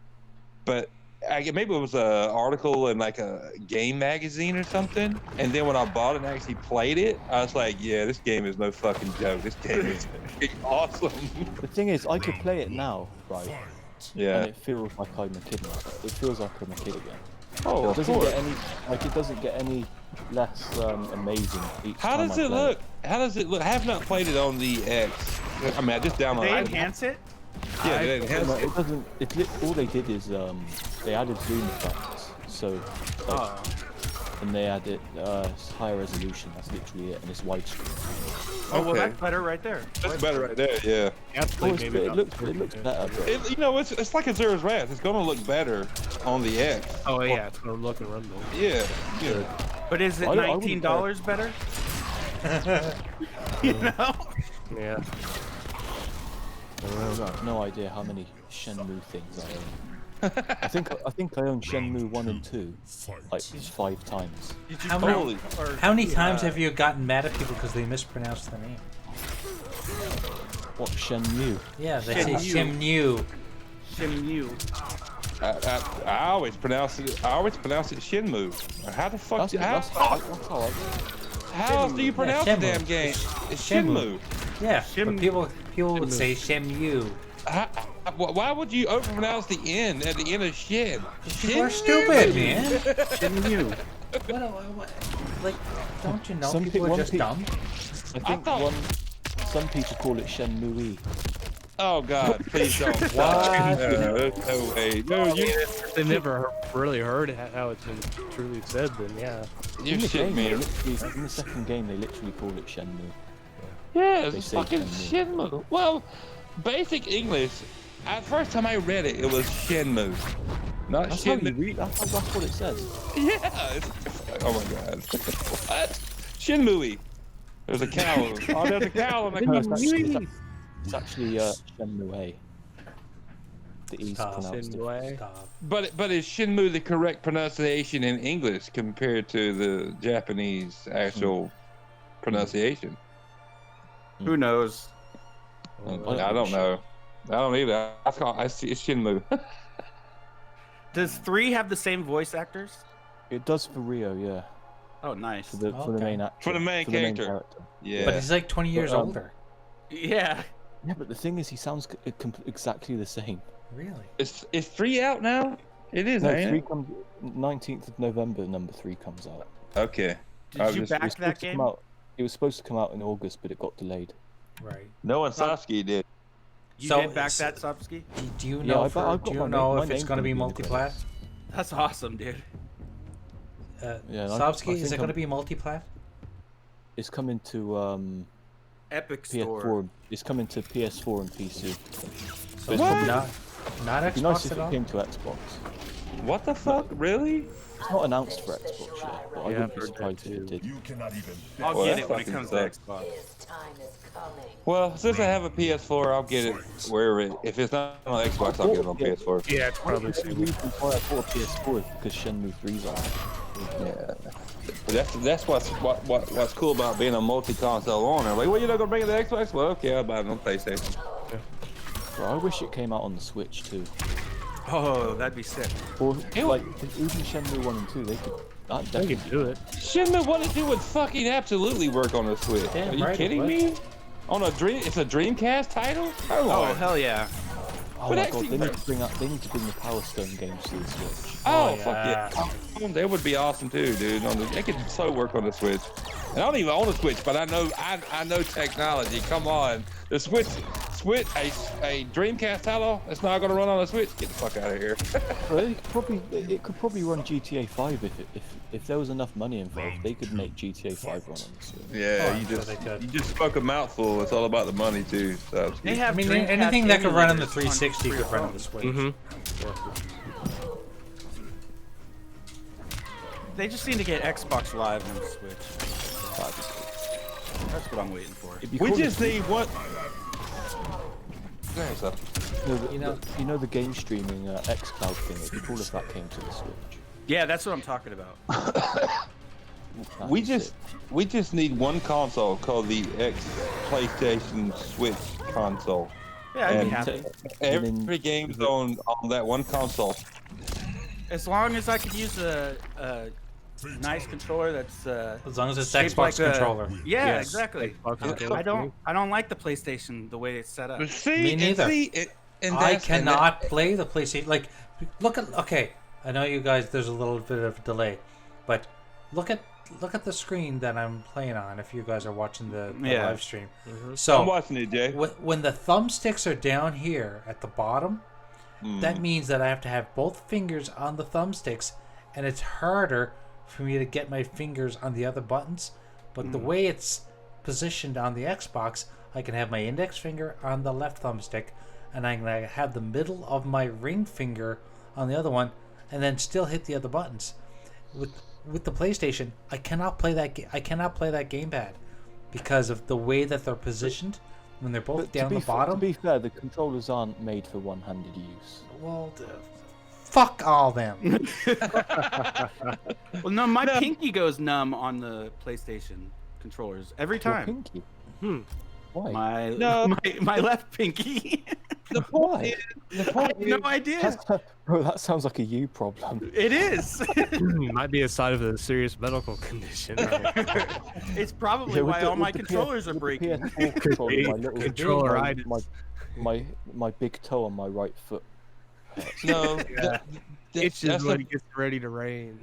But maybe it was an article in like a game magazine or something. And then when I bought it and actually played it, I was like, yeah, this game is no fucking joke. This game is awesome. The thing is, I could play it now, right? Yeah. And it feels like I'm a kid now. It feels like I'm a kid again. Oh, It of doesn't course. get any it doesn't get any less amazing each How time does I it play look? How does it look? I have not played it on the X. I mean, I just They downloaded it. enhance it. Yeah, it has. No, it doesn't. All they did is they added zoom effects. So, and they added higher resolution. That's literally it, and it's widescreen. Oh, well, Okay. that's better right there. That's better right there. Yeah. Absolutely, maybe It looks better. But It's like a Zero's Wrath. It's gonna look better on the X. Oh yeah, it's gonna look and run though. Yeah. Yeah. But is it I wouldn't $19 better? You know? Yeah. I have no idea how many Shenmue things I own. I think I own Shenmue 1 and 2 like 5 times. Did you How Holy. How many times have you gotten mad at people because they mispronounced the name? What, Shenmue? Yeah, they say Shenmue. Shenmue. Shenmue. I always pronounce it. Shinmu. How the fuck? That's how I How else do you pronounce the Shenmue. damn game? It's Shinmu. Yeah, but Shem- people would say Shenmue. Why would you overpronounce the N at the end of Shin? People are stupid, man. Shenmue. What, like, don't you know Some people people- are just dumb? I think thought- some people call it Shenmue. Oh God, please don't. What? No way. No, They never really heard how it's been truly said. Then yeah. you In the shit game, me. in the second game, they literally call it Shenmue. Yeah, They it's say fucking Shinmu. Well, basic English. At first time I read it, it was Shinmu, not That's how you Shinmu. read. That's what it says. Yeah. Oh my God. What? Shinmue. There's a cow. Oh, there's a cow in the No, car. it's actually Shenmue. The E's Stop. pronounced different. Stop. But is Shinmu the correct pronunciation in English compared to the Japanese actual pronunciation? Who knows? I don't know. I don't either. I see it's Shinmu. Does 3 have the same voice actors? It does for Rio, yeah. Oh, nice. For the Okay. main actor. For the main character. But he's like 20 years But, older. Yeah. Yeah, but the thing is, he sounds exactly the same. Really? Is 3 out now? It is, No, ain't 3 it? comes 19th of November. Number 3 comes out. Okay. Did you It back was that supposed to game? come out. It was supposed to come out in August, but it got delayed. Right. No one Sasuke did. You So- did back so- that, Subski? Do you Yeah, know? I've got do you my know name- if my it's name's going to be gonna be in the multi-plat? That's awesome, dude. Yeah, Sobski, I is it think going to be multi-plat? It's coming to Epic Store. PS4. It's coming to PS4 and PC. So It's not It'd be nice Xbox if at it all. came to Xbox. What the fuck? Really? It's not announced for Xbox yet, but I Yeah, wouldn't I've be heard surprised that if it did. I'll Well, get that it when it fucking comes to sucks. Xbox. Well, since I have a PS4, I'll get it wherever it. If it's not on Xbox, I'll get it on PS4. Yeah, it's probably The only reason why I bought a PS4 is because Shenmue 3's on it. Yeah. That's what's cool about being a multi-console owner. Like, well, you're not gonna bring it to Xbox? Well, okay, I'll buy it on PlayStation. Bro, I wish it came out on the Switch too. Oh, that'd be sick. Or like even Shenmue 1 and 2, they could. I'd They definitely could do it. Shinmu, what it would fucking absolutely work on the Switch. Damn Are you right it kidding would. me? On a dream, it's a Dreamcast title? Come Oh, on. hell yeah. Oh But my actually- god, they need to bring the Power Stone games to the Switch. Oh, Oh, fuck yeah. That would be awesome too, dude. They could so work on the Switch. And I don't even own a Switch, but I know technology. Come on. The Switch, a Dreamcast title that's not gonna run on a Switch? Get the fuck out of here. Well, it could probably run GTA 5 if there was enough money involved. They could make GTA 5 run on the Switch. Yeah, Oh, I'm sure they could. you just spoke a mouthful. It's all about the money too. So They I have mean, Dreamcast anything that could run on the emulators 360 for could your run on phone. the Switch. Mm-hmm. They just need to get Xbox Live on the Switch. That'd be cool. That's what I'm waiting for. It'd be we cool just if- need one. There's a. you know the game streaming xCloud thing. It'd be cool if that came to the Switch. Yeah, that's what I'm talking about. That'd We be just sick. we just need one console called the PlayStation Switch console. Yeah, I'd be And happy. Every game's on that one console. As long as I could use a nice controller that's As long as it's shaped Xbox like a- controller. Yeah, Yes. exactly. Okay. I don't like the PlayStation the way it's set up. But see, Me and neither. see, and I that's- and cannot play the PlayStation. Like, look at. Okay, I know you guys. There's a little bit of a delay, but look at the screen that I'm playing on. If you guys are watching the Yeah. live stream, I'm so watching it, Jay. when the thumbsticks are down here at the bottom, that means that I have to have both fingers on the thumbsticks, and it's harder for me to get my fingers on the other buttons. But the way it's positioned on the Xbox, I can have my index finger on the left thumbstick, and I can have the middle of my ring finger on the other one, and then still hit the other buttons. With the PlayStation, I cannot play that. I cannot play that gamepad because of the way that they're positioned when they're both But down the to bottom. be fair, the controllers aren't made for one-handed use. Well, Fuck all them. Well, no, my pinky goes numb on the PlayStation controllers every Your time. pinky. Why? My left pinky. The point is, I have no idea. Bro, that sounds like a you problem. It is. Might be a sign of a serious medical condition. It's probably why all my controllers are breaking. PS4 controller, my little Controlleritis. my big toe on my right foot. no, It's that's just when it gets ready to rain.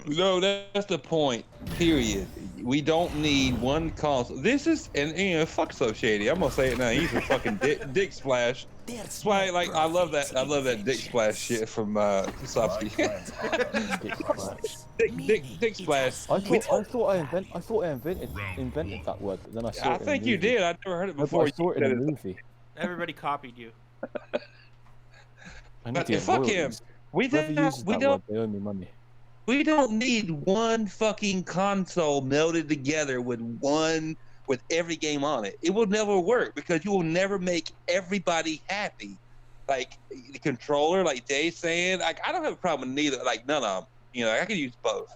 No, that's the point. Period. We don't need one console. This is, and you know, fuck So Shady. I'm gonna say it now. He's a fucking dick splash. That's why, like, I love that. I love that dick splash shit from Kusopsky. dick splash. I thought I invented that word, but then I saw it. I think you did. I never heard it before. I saw it in a movie. Everybody copied you. I need But to get fuck him. royalties. We Whoever don't. uses We that don't. word, they owe me money. We don't need one fucking console melded together with every game on it. It will never work because you will never make everybody happy. Like the controller, like Jay's saying, like I don't have a problem with neither. Like none of them. You know, I can use both.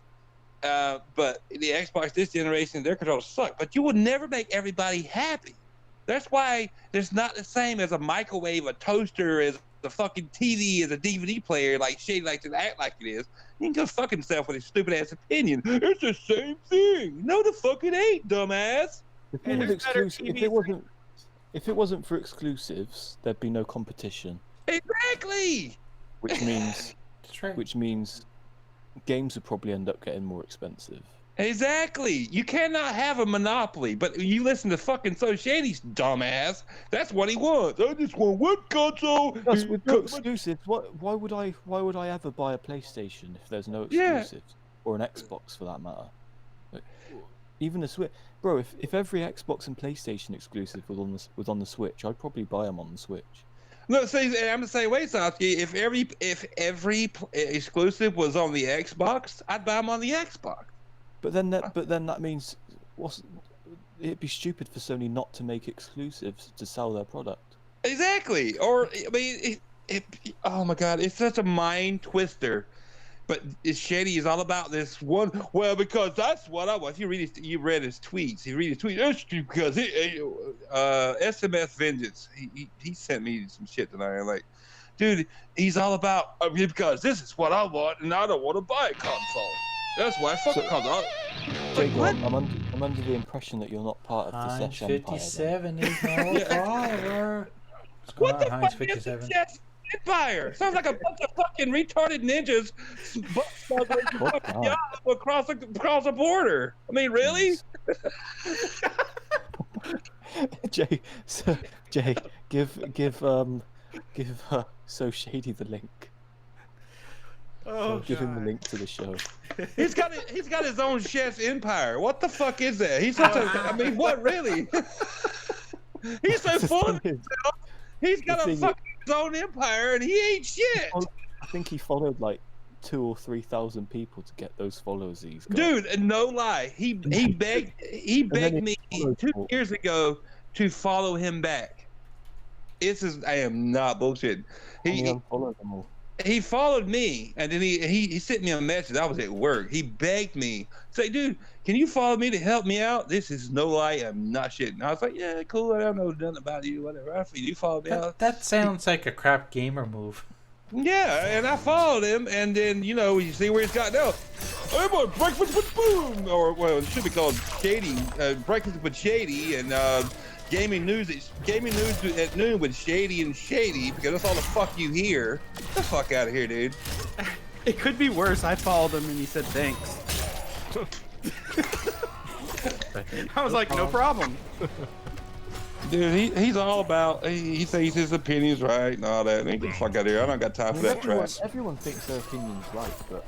But the Xbox this generation, their controllers suck. But you will never make everybody happy. That's why there's not the same as a microwave, a toaster, as the fucking TV, as a DVD player. Like Shady likes to act like it is. You can go fuck himself with his stupid ass opinion. It's the same thing. No, the fuck it ain't, dumbass. The thing with exclusive, if it wasn't for exclusives, there'd be no competition. Exactly. Which means That's right. which means games would probably end up getting more expensive. Exactly. You cannot have a monopoly, but you listen to fucking So Shady's dumbass. That's what he wants. I just want one console. Plus, with no exclusives, why would I ever buy a PlayStation if there's no exclusives, or an Xbox for that matter? Like, even the Switch, bro. If every Xbox and PlayStation exclusive was on the Switch, I'd probably buy them on the Switch. No, see, I'm the same way, Sasuke. If every exclusive was on the Xbox, I'd buy them on the Xbox. But then that means it'd be stupid for Sony not to make exclusives to sell their product. Exactly. Or I mean, oh my God, it's such a mind twister. But Shady is all about this one. Well, because that's what I want. If you read his tweets. He read his tweets. That's because SMS Vengeance. He sent me some shit tonight. I'm like, dude, he's all about because this is what I want, and I don't want to buy a console. That's why I fucking console. Jago, I'm under the impression that you're not part of the Heinz Sesh Empire. 57 is no follower. What's going What the on, Heinz fuck is 57? the Sesh Empire? Sounds like a bunch of fucking retarded ninjas across the border. I mean, really? Jay, give So Shady the link. Oh, Give him the link to the show. He's got his own chef's empire. What the fuck is that? He's such a. I mean, what really? He's so full of himself. He's got a fucking his own empire, and he ain't shit. I think he followed like 2,000 or 3,000 people to get those followers he's got. Dude, no lie. He begged me 2 years ago to follow him back. I am not bullshitting. He unfollowed them all. He followed me, and then he sent me a message. I was at work. He begged me, say, dude, can you follow me to help me out? This is no lie. I'm not shitting. I was like, yeah, cool. I don't know nothing about you, whatever. You follow me out. That sounds like a crap gamer move. Yeah, and I followed him, and then, you know, you see where he's got now. I'm on Breakfast with Boom, or, well, it should be called Shady, Breakfast with Shady, and Gaming News at noon with Shady and Shady, because that's all the fuck you hear. Get the fuck out of here, dude. it could be worse. I followed him and he said thanks. I was like, no problem. Dude, he's all about, he says his opinion's right and all that. Get the fuck out of here. I don't got time for that trash. Everyone thinks their opinion's right, but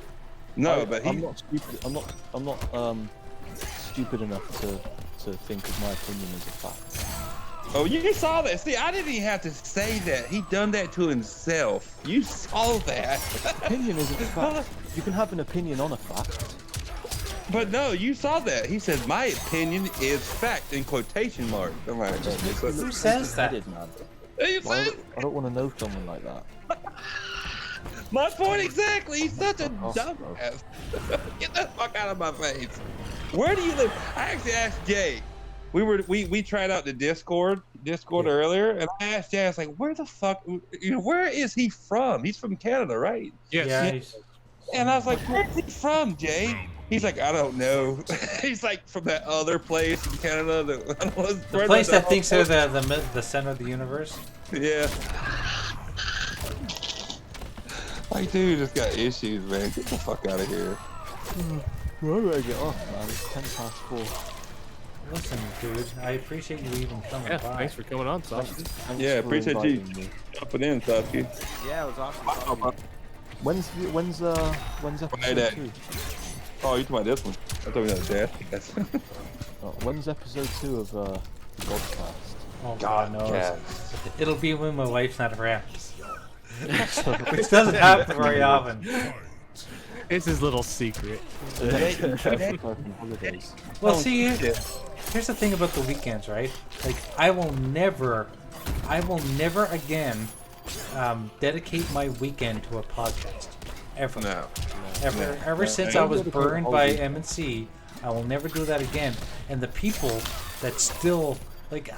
I'm not stupid. I'm not stupid enough to think of my opinion as a fact. Oh, you saw that. See, I didn't even have to say that. He done that to himself. You saw that. Opinion isn't a fact. You can have an opinion on a fact. But no, you saw that. He said, my opinion is fact, in quotation marks. I'm like, Who says that? Man. You I see? don't want to know someone like that. My point exactly. He's such a Oh, dumbass. Get the fuck out of my face. Where do you live? I actually asked Jay. We tried out the Discord earlier, and I asked Jay, I was like, where the fuck, where is he from? He's from Canada, right? Yes. Yeah, he's, And I was like, where's he from, Jay? He's like, I don't know. He's like from that other place in Canada. the place that thinks they're the center of the universe. Yeah. Like, dude, just got issues, man. Get the fuck out of here. We're ready to get off, man. It's 4:10. Listen, dude, I appreciate you even coming Yeah, by. thanks for coming on, Sasha. Thanks Yeah, for appreciate you inviting me. jumping in, Saskia. Yeah, it was awesome talking to you. When's episode Friday. 2? Oh, you talking about this one? I thought we had a dash. Yes. When's episode 2 of the Godcast? Oh, God knows. Godcast. It'll be when my wife's not around. Which doesn't happen very often. It's his little secret. Holidays. Well, see, here's the thing about the weekends, right? Like, I will never again dedicate my weekend to a podcast. Ever. No. Ever. Ever since I was burned by M&C, I will never do that again. And the people that still, like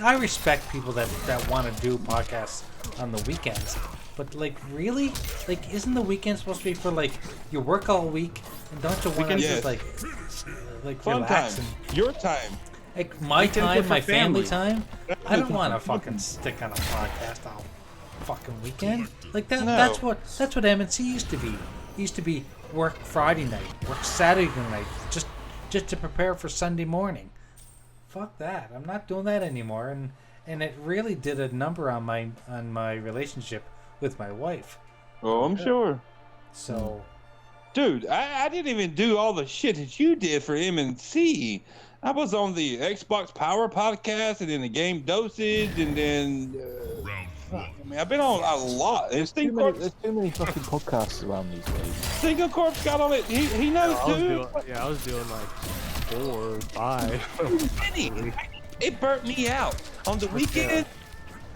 I respect people that want to do podcasts on the weekends. But, like, really? Like, isn't the weekend supposed to be for, like, you work all week and don't you want to Yes. just, like Fun relax time. and, Your time. like, my Weekends are time, for my family family. time? I don't want to fucking stick on a podcast all fucking weekend. Like, that. No. That's what M&C used to be. It used to be work Friday night, work Saturday night, just to prepare for Sunday morning. Fuck that. I'm not doing that anymore, and it really did a number on my relationship with my wife. Oh, I'm sure. So, Dude, I didn't even do all the shit that you did for M&C. I was on the Xbox Power podcast, and then the Game Dosage, and then... fuck, I mean, I've been on a lot. And There's too many fucking podcasts around these days. STINKINCORPSE got on it. He knows, too. I was doing like 4 or 5. It burnt me out. On the weekend,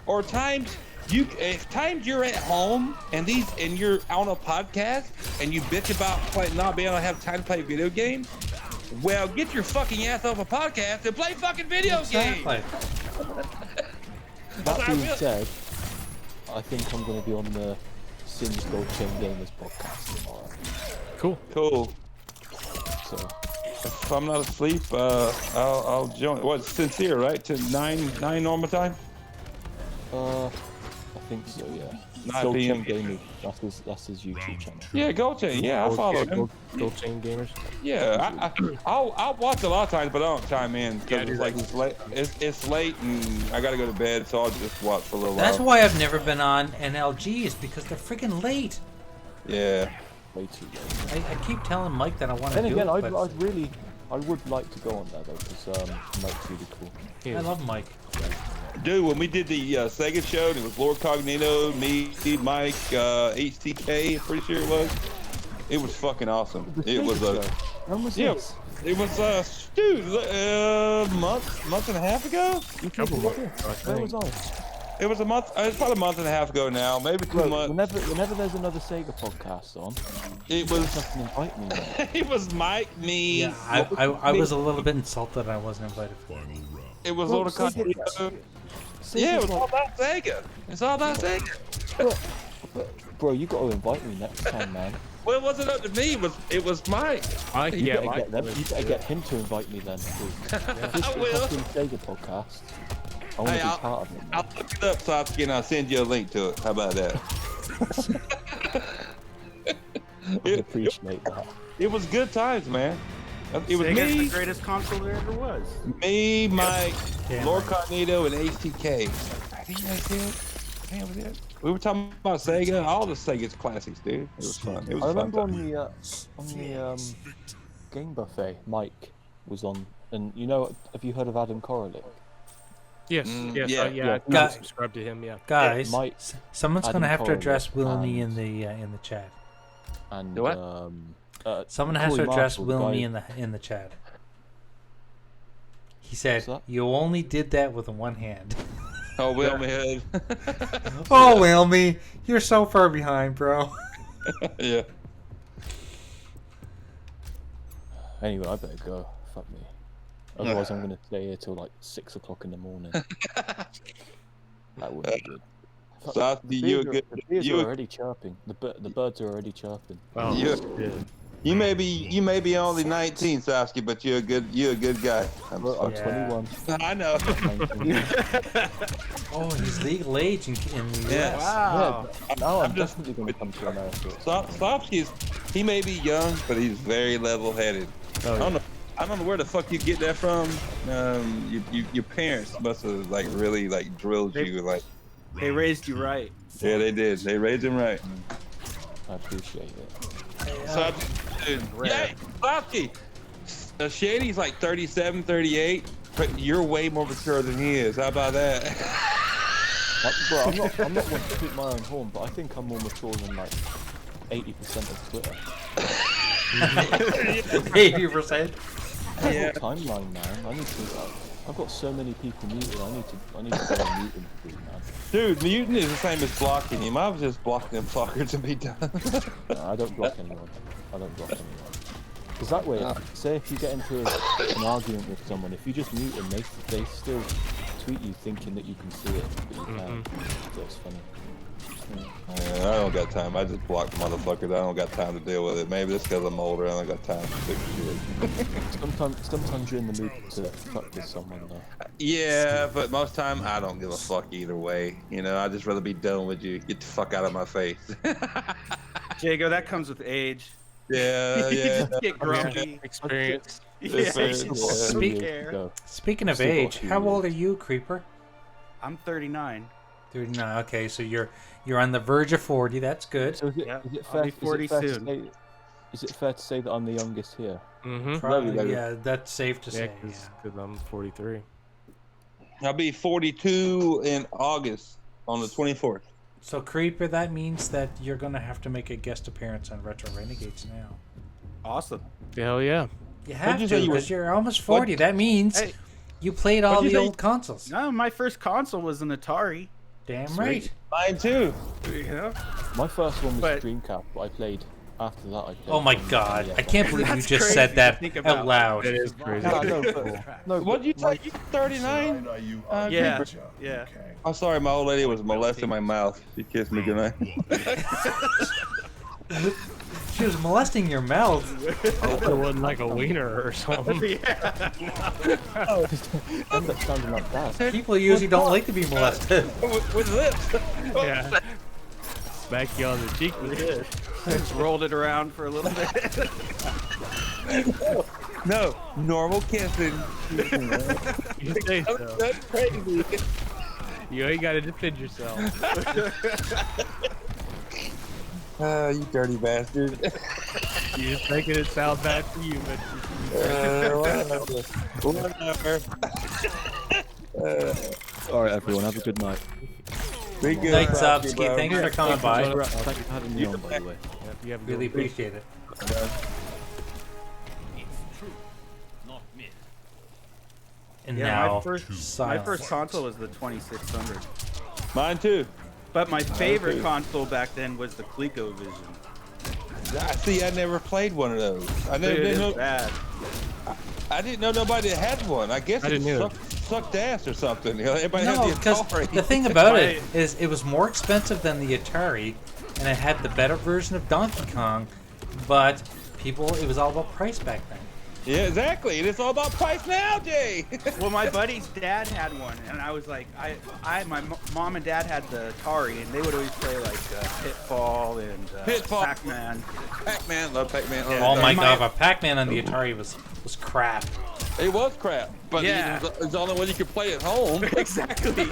or times... If times you're at home and you're on a podcast and you bitch about not being able to have time to play video games, well, get your fucking ass off a podcast and play fucking video games. exactly. That being said, I think I'm going to be on the Sims Gold Chain Gamers podcast tomorrow. Cool. So, If I'm not asleep, I'll join. What's sincere, right? To 9 normal time. I think so, yeah. 9 Gold p.m. Chain Gamers, that's his YouTube channel. Yeah, Gold Chain. Yeah, I follow him. Gold Chain Gamers. Yeah, I'll watch a lot of times, but I don't chime in Yeah, because it's late. It's late, and I gotta go to bed, so I'll just watch for a little while. That's why I've never been on NLG, is because they're freaking late. Yeah. Way too late. I keep telling Mike that I want to Then do again, it, but I would like to go on there though, because Mike's really cool. I love Mike. Dude, when we did the Sega show, and it was Lord Cognito, me, Mike, HTK, pretty sure it was fucking awesome. It was When was yeah, this? it was dude, month and a half ago. Couple months, I Where think. was I? It was a month. It's probably a month and a half ago now, maybe 2 Look, months. whenever there's another Sega podcast on, It you was fucking invite me. Man. it was Mike, me. Yeah, I was a little bit insulted I wasn't invited. It was Well, Lord Cognito. Sega's Yeah, it was like- all about Sega. It's all about Sega. Bro, you got to invite me next time, man. Well, it wasn't up to me. It was Mike. Mike, You yeah, better Mike. get them. You better get him to invite me then. 'Cause if this I is a will. fucking Sega podcast, I want Hey, to be I'll- part of it. Man. I'll look it up, Sasuke, and I'll send you a link to it. How about that? I appreciate that. It was good times, man. It was Sega's the me, greatest console there ever was. Mike, Damn Lord right. Cognito, and HTK. I think that's it. Damn, was it? We were talking about Sega, all the Sega's classics, dude. It was fun. It was I a fun remember time. on the game buffet, Mike was on, and have you heard of Adam Koralik? Yes, yes, yeah. yeah. Yeah. I subscribe to him. Yeah. Guys, Mike, someone's Adam gonna have to Corley address Wilney and- in the chat. And The what? Someone has to Corey address Marshall, the Wilney guy- in the chat. He said, What's that? "You only did that with one hand." Oh, well, man. Oh, Wilmy, you're so far behind, bro. Yeah. Anyway, I better go. Fuck me. Otherwise, I'm gonna stay here till like 6 o'clock in the morning. That wouldn't be good. Fuck, Softy, you a good. The bees You are a- already chirping. The birds are already chirping. Oh, Yeah. shit. You may be only 19, Sofsky, but you're a good guy. I'm Yeah. 21. I know. 19. Oh, he's legal age in the Yeah. US. Wow. Yeah, now I'm I'm just- definitely gonna come to America. Sofsky's, he may be young, but he's very level-headed. Oh, I don't know where the fuck you get that from. Your parents must have like really like drilled you like. They raised you right. Yeah, they did. They raised him right. I appreciate it. So, yeah, Sofsky. Shady's like 37, 38, but you're way more mature than he is. How about that? Bro, I'm not one to toot my own horn, but I think I'm more mature than like 80% of Twitter. 80%. Yeah. I've got a timeline, man. I need to. I've got so many people muted. I need to go and mute them, man. Dude, muting is the same as blocking him. I was just blocking them fuckers and be done. No, I don't block anyone. Because that way, say if you get into an argument with someone, if you just mute them, they still tweet you thinking that you can see it, but you can't. So it's funny. Yeah, I don't got time. I just block motherfuckers. I don't got time to deal with it. Maybe it's because I'm older. I don't got time to fix shit. Sometimes you're in the mood to fuck with someone, though. Yeah, but most time I don't give a fuck either way. You know, I'd just rather be done with you. Get the fuck out of my face. Jago, that comes with age. Yeah, You yeah. just get grumpy. Experience. Yeah. Speak- Speaking of Still got a age, few how years. old are you, Creeper? I'm 39. 39. Okay, so you're on the verge of 40. That's good. So is it, Yeah, is it I'll fair, be 40 is it fair soon. To say, is it fair to say that I'm the youngest here? Mm-hmm. Probably, yeah, that's safe to Yeah, say. because I'm 43. I'll be 42 in August on the 24th. So, Creeper, that means that you're going to have to make a guest appearance on Retro Renegades now. Awesome. Hell yeah. You have you to, say you were- because you're almost 40. That means Hey, you played all what'd the you say? old consoles. no, my first console was an Atari. Damn Sweet. right. Mine too. Yeah. My first one was But- Dreamcast, but I played after that. I played Oh my some god. NES. I can't believe you That's just crazy said to that think out about. loud. That is crazy. No, no, What did you my- say? You 39? Yeah. Creeper? Yeah. I'm sorry, my old lady was molesting my mouth. She kissed me goodnight. She was molesting your mouth. Hope it wasn't like a wiener or something. Yeah. End up sounding like that. People usually don't like to be molested. with lips. Yeah. Smack you on the cheek with it. Just rolled it around for a little bit. No, normal kissing. You say so. That's crazy. You ain't got to defend yourself. You dirty bastard. You're just making it sound bad for you, but Whatever. Alright, everyone, have a good night. Be good. Thanks, Sofsky, Upski. bro. Thanks for coming by. Thank you for having me on, by the way. you have a good Really one. appreciate it. And Yeah, now, my first silence. console was the 2600. Mine too. But my favorite too. console back then was the ColecoVision. See, I never played one of those. I never Dude, didn't it's know. bad. I didn't know nobody had one. I guess I it didn't either. sucked ass or something. You know, everybody No, had the because Atari. the thing about it is it was more expensive than the Atari, and it had the better version of Donkey Kong, but it was all about price back then. Yeah, exactly. And it's all about price now, Jay. Well, my buddy's dad had one, and I was like, my mom and dad had the Atari, and they would always play like Pitfall and Pitfall. Pac-Man. Pac-Man, love Pac-Man. Yeah. Oh my my- god, but Pac-Man on the Atari was crap. It was crap, but Yeah. it's the only one you could play at home. Exactly.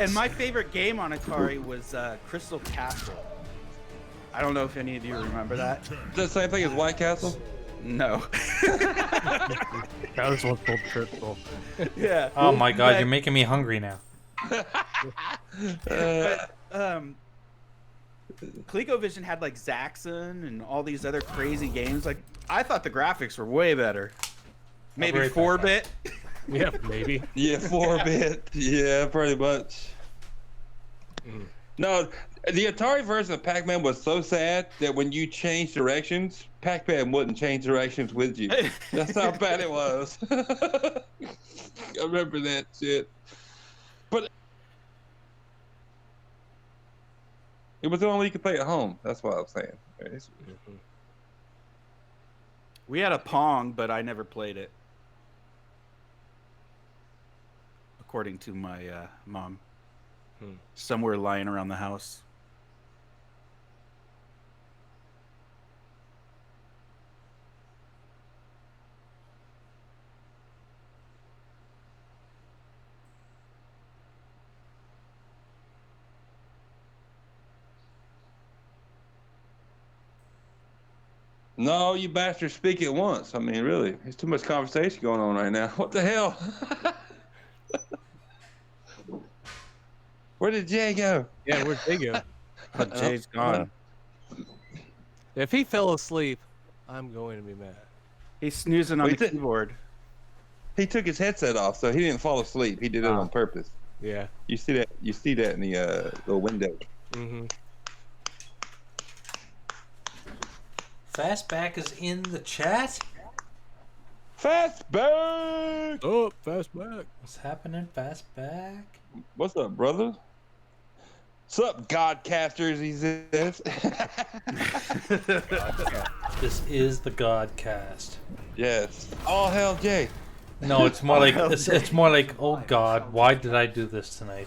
And my favorite game on Atari was Crystal Castle. I don't know if any of you remember that. The same thing as White Castle. No. That was what's called Crystal. Yeah. Oh my god, But- you're making me hungry now. But ColecoVision had like Zaxxon and all these other crazy games. Like I thought the graphics were way better. Maybe right back 4-bit. Yeah, maybe. Yeah, 4-bit. Yeah, pretty much. No, the Atari version of Pac-Man was so sad that when you changed directions, Pac-Man wouldn't change directions with you. That's how bad it was. I remember that shit. But it was the only you could play at home. That's what I'm saying. We had a Pong, but I never played it. According to my mom. Somewhere lying around the house. No, you bastards speak at once. I mean, really, there's too much conversation going on right now. What the hell? Where did Jay go? Yeah, where'd Jay go? But Jay's gone. If he fell asleep, I'm going to be mad. He's snoozing on the keyboard. He took his headset off, so he didn't fall asleep. He did it on purpose. Yeah. You see that? You see that in the window. Mm-hmm. Fastback is in the chat. Fastback! Oh, Fastback. What's happening, Fastback? What's up, brother? What's up, Godcasters? He says. This is the Godcast. Yes. All hell, Jay. No, it's more like it's more like, oh God, why did I do this tonight?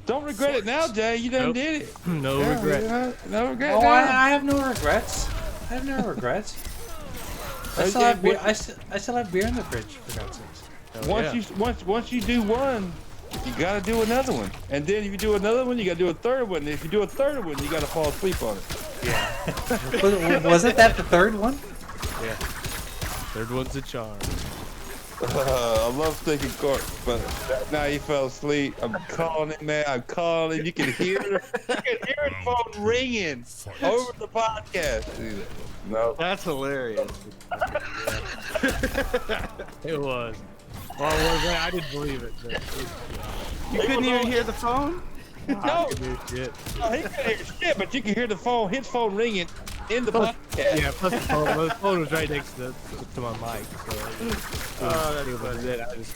Don't regret it now, Jay. You done did it. No regret. No regret. Oh, now. I have no regrets. I have no regrets. I still have beer. I still have beer in the fridge, for God's sakes. Once you do one, you gotta do another one, and then if you do another one, you gotta do a third one. And if you do a third one, you gotta fall asleep on it. Yeah. Wasn't that the third one? Yeah. Third one's a charm. I love Stinking Corpse, but now he fell asleep. I'm calling him, man. I'm calling him. You can hear the phone ringing over the podcast. No, That's hilarious. It was. Well, I didn't believe it. But You couldn't even hear the phone? no, shit. no, he couldn't hear shit, but you can hear the phone, his phone ringing in the podcast. Yeah, plus the phone was right next to my mic. So that's it. I just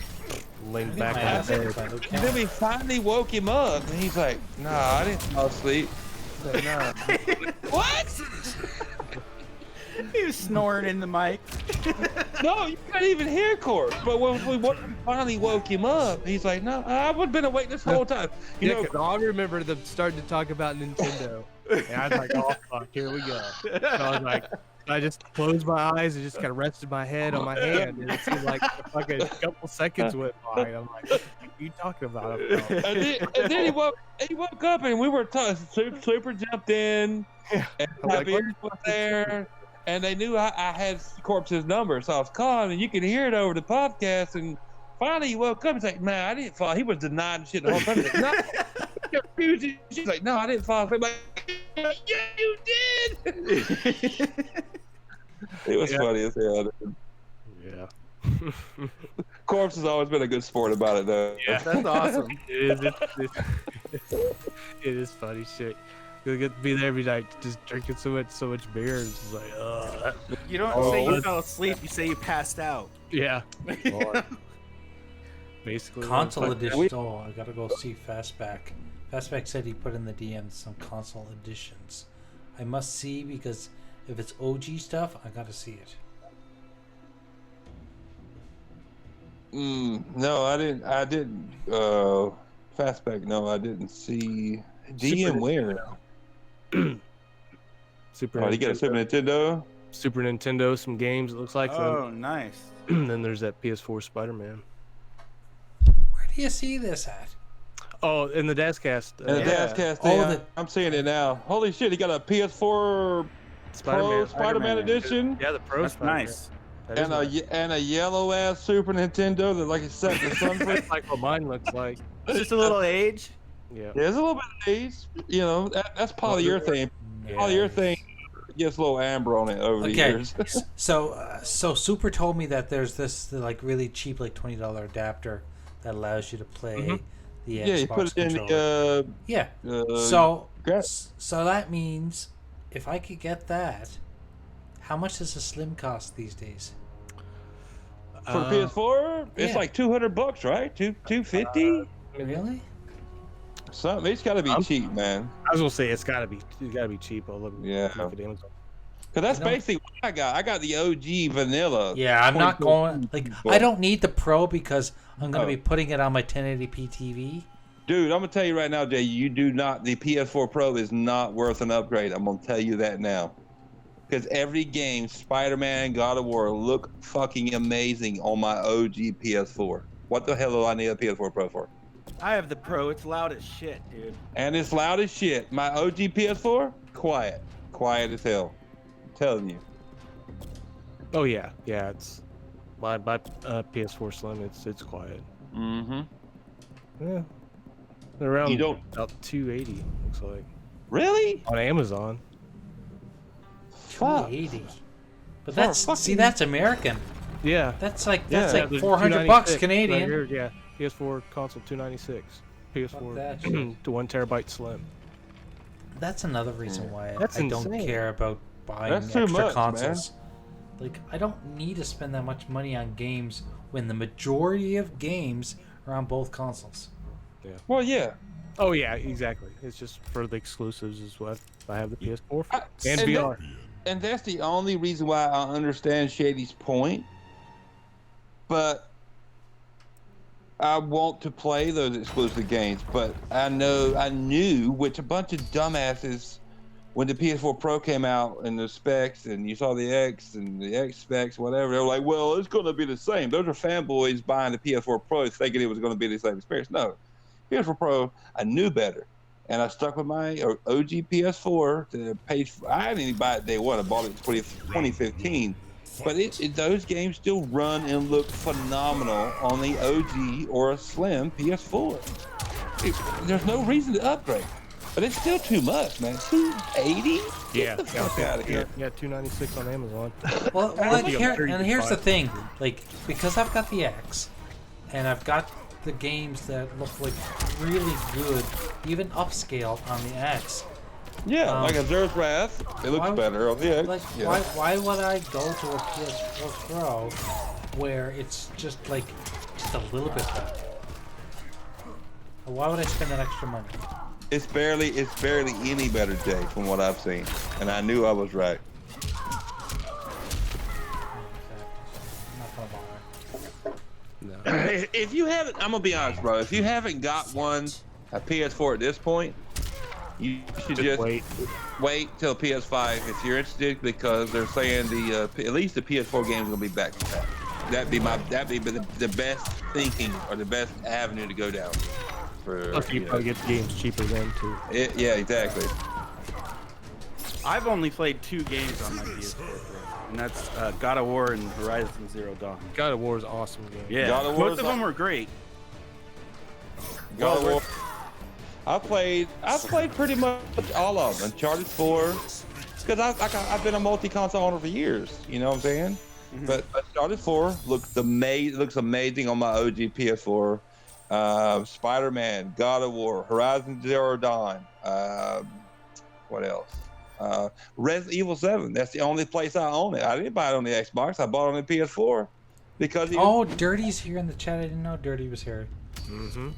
leaned back My on ass the is bed. fine, okay. And then we finally woke him up, and he's like, "Nah, I didn't fall asleep." I was like, nah. What? He was snoring in the mic. No, you couldn't even hear Corpse. But when we finally woke him up, he's like, "No, I've been awake this whole time." You know, 'cause I remember them starting to talk about Nintendo, and I was like, "Oh fuck, here we go." So I was like, I just closed my eyes and just kind of rested my head on my hand, and it seemed like a fucking couple seconds went by. And I'm like, "What are you talking about?" and then he woke up, and we were talking. Super jumped in, and Like, Javier was there, and they knew I had Corpse's number, so I was calling, and you could hear it over the podcast. And finally, he woke up. He's like, "Man, I didn't fall." He was denying shit the whole time. He's like, no, she's like, "No, I didn't fall." I'm like, "Yeah, you did." It was funny as hell. Dude. Yeah. Corpse has always been a good sport about it, though. Yeah. That's awesome. It is funny shit. You'll get to be there every night just drinking so much beer. And it's just like, You don't say you fell asleep, you say you passed out. yeah. Basically. Console like, edition. Oh, I gotta go see Fastback. Fastback said he put in the DMs some console editions. I must see because if it's OG stuff, I gotta see it. No, I didn't. Fastback. No, I didn't see. DM where? Super Oh, you got a Super Nintendo? Super Nintendo, some games. It looks like. Oh, nice. And then there's that PS4 Spider-Man. Where do you see this at? Oh, in the Dazcast. And the Dazcast Oh, thing, I'm seeing it now. Holy shit, he got a PS4 Pro Spider-Man edition, Yeah, the Pro That's Spider-Man. nice. That is nice. and a yellow ass Super Nintendo that like it's set in the sun. That's like what mine looks like. It's just a little age. Yeah. There's a little bit of age, you know. That's polyurethane. Polyurethane gets a little amber on it over the years. So Super told me that there's this like really cheap, like $20 adapter that allows you to play the Yeah, Xbox you put it in controller. the. Yeah. So that means if I could get that, how much does a Slim cost these days? For PS4, it's yeah. like $200, right? 250. Really? Something. It's got to be cheap, man. I was gonna say it's gotta be cheap. I'll look Yeah. at Amazon. Cause that's You know- basically what I got. I got the OG vanilla. Yeah, I'm not going. Like, I don't need the Pro because I'm going to Oh. be putting it on my 1080p TV. Dude, I'm gonna tell you right now, Jay. You do not. The PS4 Pro is not worth an upgrade. I'm gonna tell you that now. Because every game, Spider-Man, God of War, look fucking amazing on my OG PS4. What the hell do I need a PS4 Pro for? I have the Pro. It's loud as shit, dude. And it's loud as shit. My OG PS4, quiet as hell. I'm telling you. Oh yeah, it's my PS4 Slim. It's quiet. Mm-hmm. Yeah, they're around You don't about 280 looks like really? on Amazon. Fuck. 280. But For that's fucking- that's American. Yeah, That's like Yeah, like there's $400 $296 Canadian. Right here, yeah, PS4 console 296. Fuck that PS4 shit. to 1 terabyte Slim. That's another reason why That's I don't insane. care about buying That's too extra much, consoles. Like, I don't need to spend that much money on games when the majority of games are on both consoles. Well, yeah. Oh yeah, exactly. It's just for the exclusives is what I have the PS4 for. I- And and VR. And that's the only reason why I understand Shady's point. But I want to play those exclusive games. But I knew, which a bunch of dumbasses, when the PS4 Pro came out and the specs, and you saw the X and the X specs, whatever, they were like, well, it's going to be the same. Those are fanboys buying the PS4 Pro thinking it was going to be the same experience. No. PS4 Pro, I knew better. And I stuck with my OG PS4 to page. I didn't even buy it day one. I bought it in 2015. But those games still run and look phenomenal on the OG or a slim PS4. There's no reason to upgrade. But it's still too much, man. 280? Yeah, Get the fuck out of here. Yeah, 296 on Amazon. Well, That'd be a here's the 35. thing. Like, because I've got the X, and I've got the games that look like really good, even upscale on the X. Yeah, like a Zer's Wrath. It looks why- better on the X. Like, yeah. why would I go to a PS4 Pro where it's just a little bit better? Why would I spend that extra money? It's barely any better, Jay, from what I've seen. And I knew I was right. I'm not gonna bother. No. If you haven't, I'm gonna be honest, bro. If you haven't got a PS4 at this point, you should just wait till PS5 if you're interested, because they're saying at least the PS4 games are gonna be back to back. That'd be the best thinking or the best avenue to go down. Plus you probably get the games cheaper then too. Yeah, exactly. I've only played 2 games on my PS4 Pro, and that's God of War and Horizon Zero Dawn. God of War is an awesome game. Yeah, God of War both is of them were great. God of War. I played pretty much all of them. Uncharted 4, because I've been a multi-console owner for years. You know what I'm saying? Mm-hmm. But Uncharted 4 looks amazing on my OG PS4. Spider-Man, God of War, Horizon Zero Dawn. What else? Resident Evil 7. That's the only place I own it. I didn't buy it on the Xbox. I bought it on the PS4 because Dirty's here in the chat. I didn't know Dirty was here. Mm-hmm.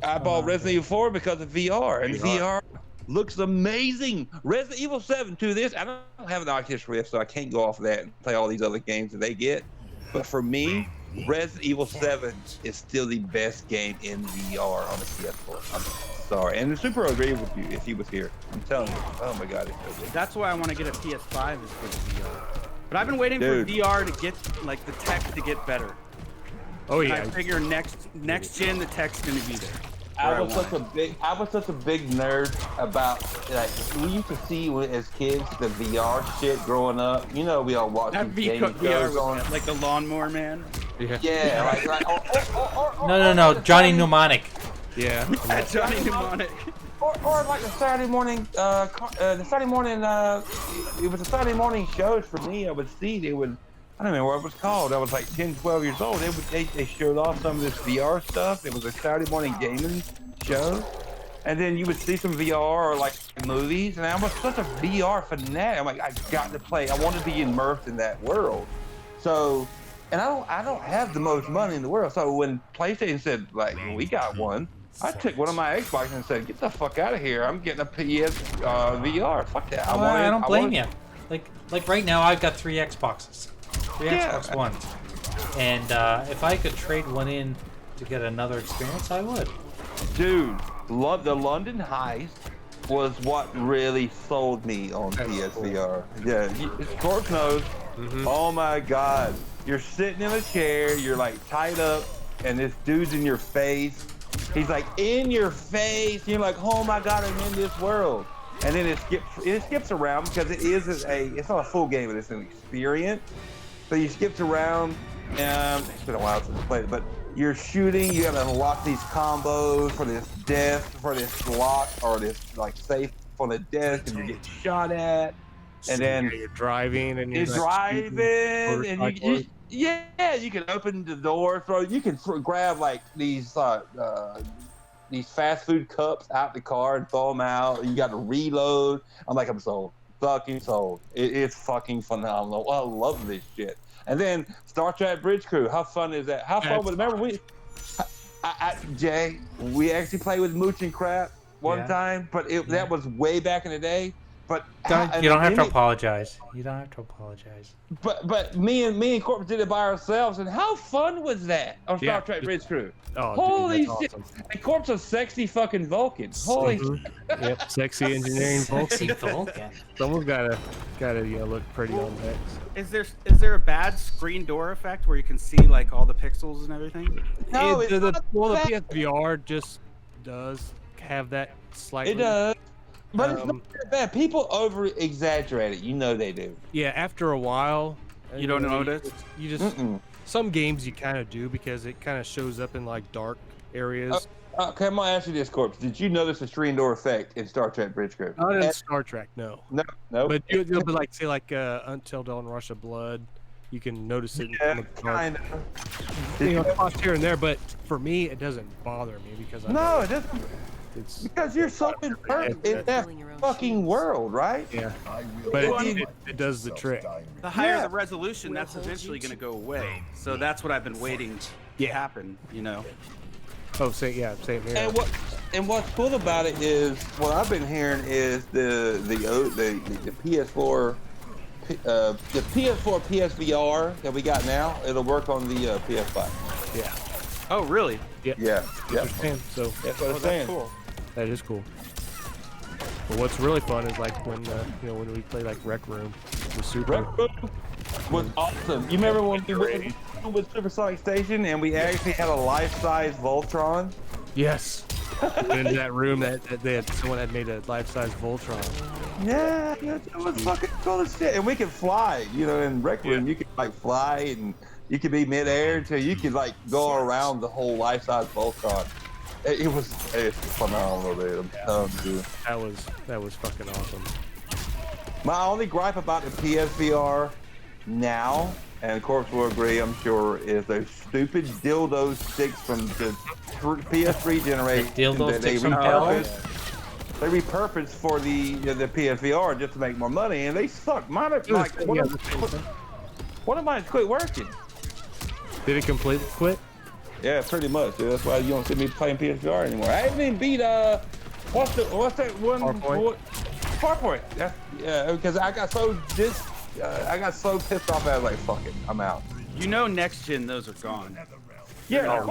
I bought Resident Evil 4 because of VR, and VR looks amazing. Resident Evil 7 to this, I don't have an Oculus Rift, so I can't go off of that and play all these other games that they get. But for me, Resident Evil 7 is still the best game in VR on the PS4. I'm sorry. And the Super agreed with you if he was here. I'm telling you. Oh my God, it's so good. That's why I want to get a PS5 is for the VR. But I've been waiting Dude. for VR to get the tech to get better. Oh And yeah. I figure next gen the tech's gonna be there. I was such a big nerd about, like, we used to see as kids the VR shit growing up. You know, we all watched That these VR gaming shows on. was like the Lawnmower Man. Yeah, like No, Johnny Mnemonic. Yeah. Johnny Mnemonic. or like the Saturday morning, it was the Saturday morning shows for me. I would see they would I don't remember what it was called. I was like 10, 12 years old. They showed off some of this VR stuff. It was a Saturday morning gaming show. And then you would see some VR or like movies. And I was such a VR fanatic. I'm like, I got to play. I want to be immersed in that world. So, and I don't have the most money in the world. So when PlayStation said, like, we got one, I took one of my Xboxes and said, get the fuck out of here. I'm getting a PS VR. Fuck that. I don't blame you. Like right now, I've got 3 Xboxes. 3 Xbox Ones. And if I could trade one in to get another experience, I would. Dude, the London Heist was what really sold me on PSVR. Cool. Yeah, Corpse knows. Oh my God. You're sitting in a chair, you're like tied up, and this dude's in your face. He's like in your face. You're like, oh my God, I'm in this world. And then it skips around because it's not a full game, but it's an experience. So you skipped around. It's been a while since I played it, but you're shooting. You have to unlock these combos for this death, for this lock, or this like safe for the death, and you're getting shot at. And then you're driving, and you're driving, and you can open the door. You can grab like these fast food cups out the car and throw them out. You got to reload. I'm sold, fucking sold. It's fucking phenomenal. I love this shit. And then Star Trek Bridge Crew. How fun is that? How fun was? Remember Jay? We actually played with Mooch and Crap one time, but that was way back in the day. But you don't have to apologize. You don't have to apologize. But me and Corpse did it by ourselves, and how fun was that on Star Trek Bridge Crew? Oh, holy dude, shit! awesome. And Corpse was sexy fucking Vulcan. Holy Yep, sexy engineering Vulcan. Sexy Vulcan. Someone's gotta look pretty on Vex. Is there a bad screen door effect where you can see like all the pixels and everything? No, the PSVR just does have that slightly. It does. But it's not that bad. People over exaggerate it. You know they do. Yeah, after a while. You don't notice? You just some games you kind of do because it kind of shows up in like dark areas. Okay, I'm gonna ask you this, Corpse. Did you notice the screen door effect in Star Trek Bridge Crew? Not in Star Trek, no. No. But you'll be like, say, like Until Dawn, Rush of Blood. You can notice it. Yeah, kind of. Spots here and there, but for me, it doesn't bother me because it doesn't. It's because you're so immersed in that fucking world, right? Yeah. But it does the trick. The higher the resolution, that's eventually going to go away. So that's what I've been waiting to happen, you know. Oh, same here. And what's cool about it is what I've been hearing is the PS4 PSVR that we got now. It'll work on the PS5. Yeah. Oh, really? Yeah. So that's what I'm saying. Cool. That is cool. But what's really fun is like when when we play like Rec Room with Super. Rec Room was awesome. You remember when we went with Supersonic Station and we actually had a life-size Voltron? Yes. In that room that someone had made a life-size Voltron. Yeah, it was fucking cool as shit. And we could fly, in Rec Room. You could like fly and you could be mid-air until you could like go around the whole life-size Voltron. It's phenomenal, dude. That was fucking awesome. My only gripe about the PSVR now, and Corpse will agree, I'm sure, is those stupid dildo sticks from the PS3 generation. Dildo sticks from They repurposed for the PSVR just to make more money, and they suck. Mine are like one of mine quit working. Did it completely quit? Yeah, pretty much. Dude. That's why you don't see me playing PSVR anymore. I haven't even beat what's that one? Farpoint. Because I got so pissed off. I was like, fuck it, I'm out. Next gen those are gone. Yeah,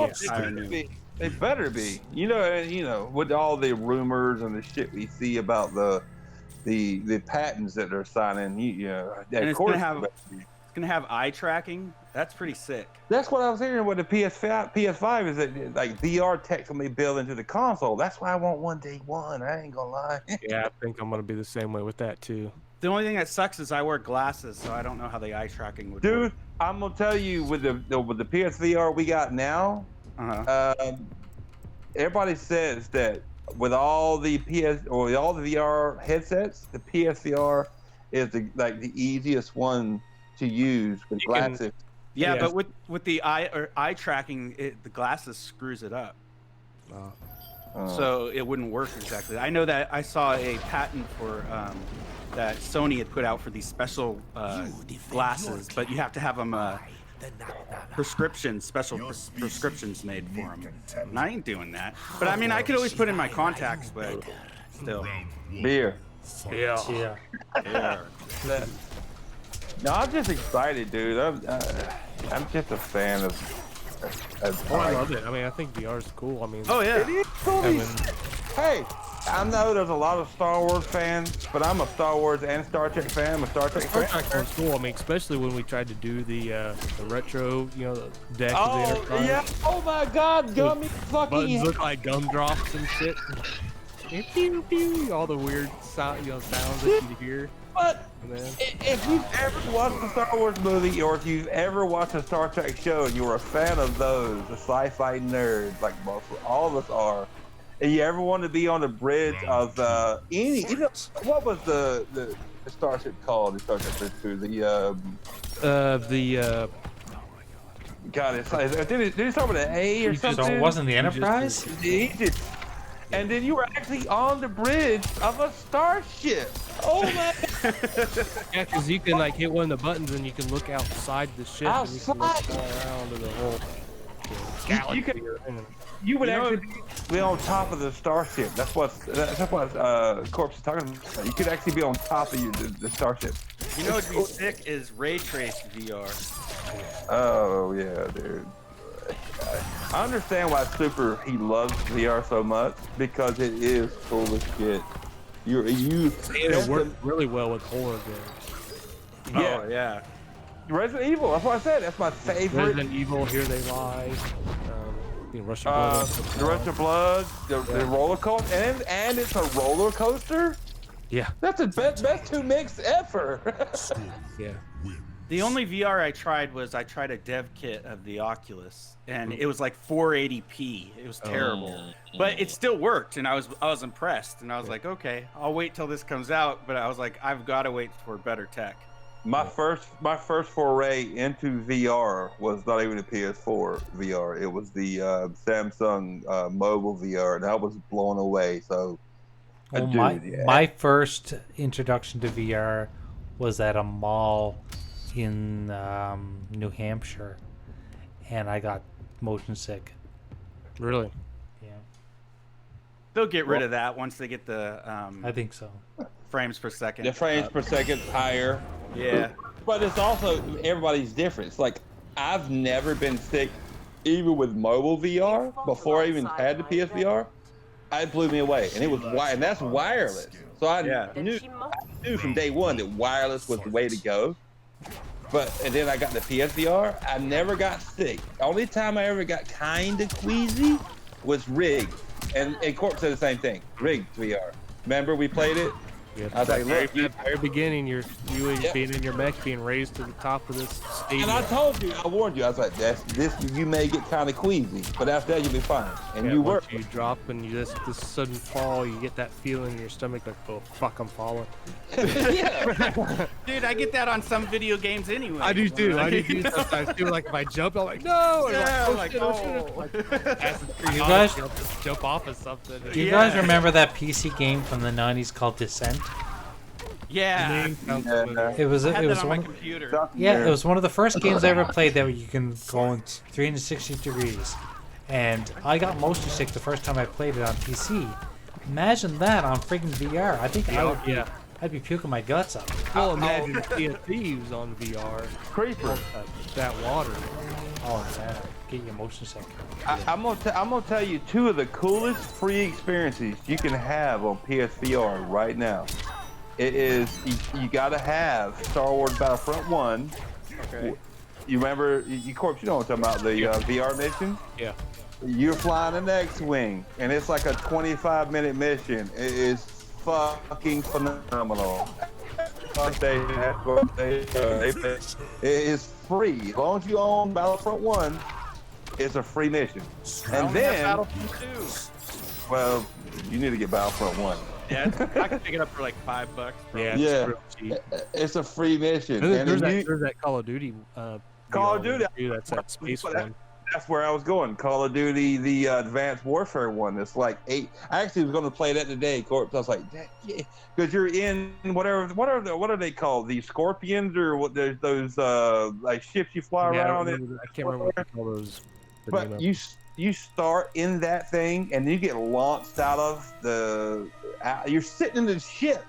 they better be. With all the rumors and the shit we see about the patents that they're signing, and it's gonna have eye tracking. That's pretty sick. That's what I was hearing with the PS5 is that like VR tech can be built into the console. That's why I want one day one. I ain't gonna lie. Yeah, I think I'm gonna be the same way with that too. The only thing that sucks is I wear glasses, so I don't know how the eye tracking would work. Dude, I'm gonna tell you with the PSVR we got now, everybody says that with all the VR headsets, the PSVR is the easiest one to use with You can- glasses. Yeah, Yeah. but with the eye tracking, the glasses screws it up, so it wouldn't work exactly. I know that I saw a patent for that Sony had put out for these special glasses, but you have to have them special prescriptions made for them. And I ain't doing that. But I mean, I could always put in my contacts, but still. Beer. Yeah. Yeah. No, I'm just excited, dude. I'm just a fan of. Oh, I love it. I mean, I think VR is cool. I mean, Oh yeah. It is cool. I mean, Hey, I know there's a lot of Star Wars fans, but I'm a Star Wars and Star Trek fan. I'm a Star Trek Star fan. Trek was cool. I mean, especially when we tried to do the retro, the deck of the Oh Enterprise. yeah! Oh my God, gummy fucking. Buttons look like gumdrops and shit. Pew, pew, all the weird sounds that you hear. But And then, if you've ever watched a Star Wars movie, or if you've ever watched a Star Trek show, and you were a fan of those, the sci-fi nerds, like most all of us are, and you ever want to be on the bridge of any, what was the starship called? The Star Trek 2, God, did it start with an A or something? So it wasn't the Enterprise? Egypt. And then you were actually on the bridge of a starship. Oh my! yeah, because you can like hit one of the buttons and you can look outside the ship and you can look Outside? all around to the whole You galaxy. You would actually be on top of the starship. That's what Corpse is talking about. You could actually be on top of the starship. You know what'd be sick is ray trace VR. Oh yeah, dude. I understand why he loves VR so much, because it is cool as shit. It worked really well with horror games. Yeah, Oh yeah. Resident Evil. That's what I said. That's my favorite. Resident Evil, Here They Lie, Rush of Blood. The Rush of Blood, the roller coaster, and it's a roller coaster. Yeah, That's the best two mix ever. yeah. The only VR I tried a dev kit of the Oculus, and it was like 480p. It was terrible, but it still worked, and I was impressed, and I was like, okay, I'll wait till this comes out. But I was like, I've got to wait for better tech. My first foray into VR was not even a PS4 VR. It was the Samsung mobile VR, and I was blown away. So, Well, dude, my first introduction to VR was at a mall in New Hampshire, and I got motion sick. Really? Yeah, They'll get rid of that once they get the I think so. frames per second. the frames per second higher. Yeah. But it's also, everybody's different. It's like, I've never been sick, even with mobile VR, before I even had the PSVR. It blew me away, and it was and that's wireless. So I knew from day one that wireless was the way to go. And then I got the PSVR. I never got sick. The only time I ever got kind of queasy was Rigged, and Corp said the same thing. Rigged VR. Remember we played it? Yeah. I was like, look, At the very beginning, you being in your mech, being raised to the top of this stadium. and I told you, I warned you. I was like, you may get kind of queasy, but after that you'll be fine. And Yeah, you were. once you drop and you this sudden fall, you get that feeling in your stomach like, oh fuck, I'm falling. Yeah. Dude, I get that on some video games anyway. I do too. I do too. Sometimes feel like if I jump, I'm like, no. And Yeah, I'm like, shit, oh. shit. Like, You guys- jump off of something. Do you guys remember that PC game from the 90s called Descent? Yeah. Name sounds familiar. It was I had it that was on my one. computer. Yeah, it was one of the first games I ever played that you can go in 360 degrees. And I got motion sick the first time I played it on PC. Imagine that on freaking VR. I think I'd be puking my guts up. Well, imagine Sea of Thieves on VR. Creeper. That water. Oh man, get your motion sick. I'm gonna tell you two of the coolest free experiences you can have on PSVR right now. It is you gotta have Star Wars Battlefront 1. Okay. You remember, Corpse, you know what I'm talking about, the VR mission? Yeah. You're flying an X-Wing, and it's like a 25-minute mission. It is fucking phenomenal. It is free. As long as you own Battlefront 1, it's a free mission. And then, Battlefront 2. well, you need to get Battlefront 1. Yeah, I can pick it up for like $5. Bro. Yeah. Yeah. It's real It's a free mission. There's And that Call of Duty. Call of VR Duty. one, too. That's that space one. That's where I was going. Call of Duty, the Advanced Warfare one. It's like 8. I actually was going to play that today, Corpse. I was like, yeah, because you're in whatever. What are they called? The Scorpions or what? There's those like ships you fly around in. I can't remember what they call those. But you start in that thing and you get launched out of the. You're sitting in the ship,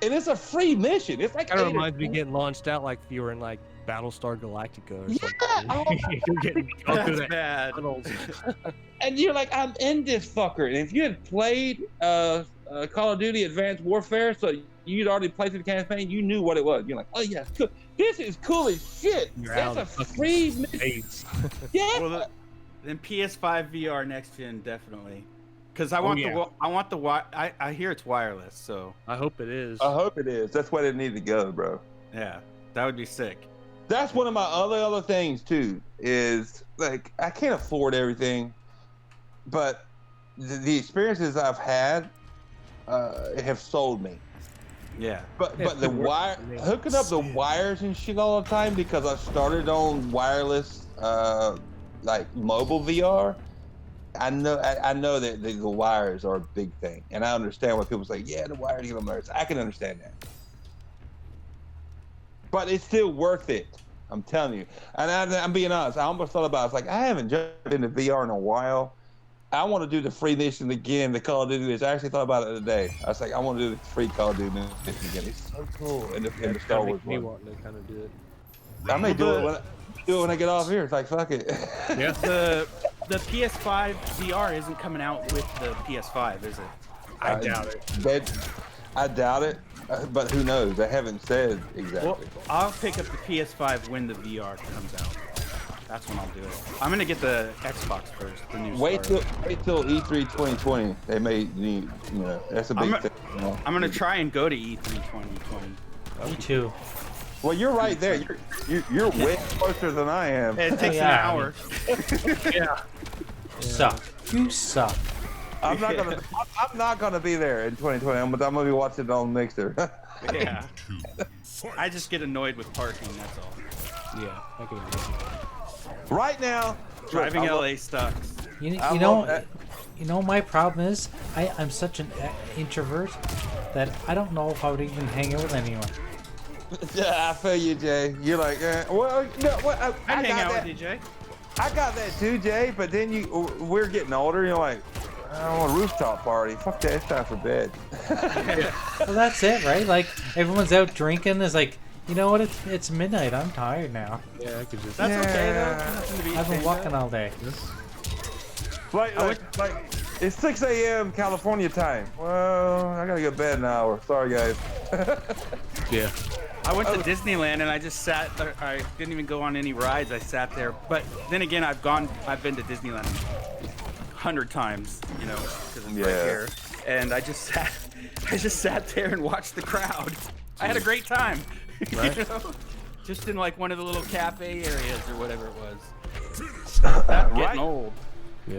and it's a free mission. It's like kind of reminds me of getting launched out like if you were in like Battlestar Galactica or something. You're getting That's bad. And you're like, I'm in this fucker. And if you had played Call of Duty Advanced Warfare, so you'd already played through the campaign, you knew what it was. You're like, oh yeah, cool. This is cool as shit. That's a free mission. Yeah. Well, then PS5 VR next gen definitely, because I want I hear it's wireless, so I hope it is. I hope it is. That's where they need to go, bro. yeah, that would be sick. That's one of my other things too. Is like I can't afford everything, but the experiences I've had have sold me. Yeah. But the wire hooking up the wires and shit all the time because I started on wireless like mobile VR. I know that the wires are a big thing, and I understand why people say, yeah, the wires get on nerves. I can understand that. But it's still worth it. I'm telling you. And I'm being honest. I almost thought about it. It's like, I haven't jumped into VR in a while. I want to do the free mission again, the Call of Duty. I actually thought about it today. I was like, I want to do the free Call of Duty mission again. It's so cool. And the Star Wars me one. wanting to kind of do it. I may do it when I get off here. It's like, fuck it. Yeah. The PS5 VR isn't coming out with the PS5, is it? I doubt it. I doubt it. But who knows? They haven't said exactly. Well, I'll pick up the PS5 when the VR comes out. That's when I'll do it. I'm gonna get the Xbox first. The new. Wait till E3 2020. They may need, that's a big thing. I'm gonna try and go to E3 2020. Me too. Well, you're right there. You're way closer than I am. It takes an hour. Yeah. Suck. You suck. I'm not gonna be there in 2020. I'm gonna be watching it on Mixer. Yeah. I just get annoyed with parking. That's all. Yeah. I can imagine. Right now, Driving LA sucks. You know, my problem is I'm such an introvert that I don't know if I would even hang out with anyone. Yeah, I feel you, Jay. You're like, well, no, I hang out with you, Jay. I got that too, Jay. But then we're getting older. You're like, I want a rooftop party. Fuck that. It's time for bed. Well, that's it, right? Like everyone's out drinking. Is like, you know what? It's midnight. I'm tired now. Yeah, I could just. That's okay though. Nothing to be I've been ashamed walking of. all day. Like it's 6 a.m. California time. Well, I gotta go to bed in an hour. Sorry, guys. Yeah. I went to Disneyland and I just sat there. I didn't even go on any rides. I sat there. But then again, I've been to Disneyland 100 times, because it's right here. And I just sat there and watched the crowd. I had a great time. Right. Just in like one of the little cafe areas or whatever it was. Getting old.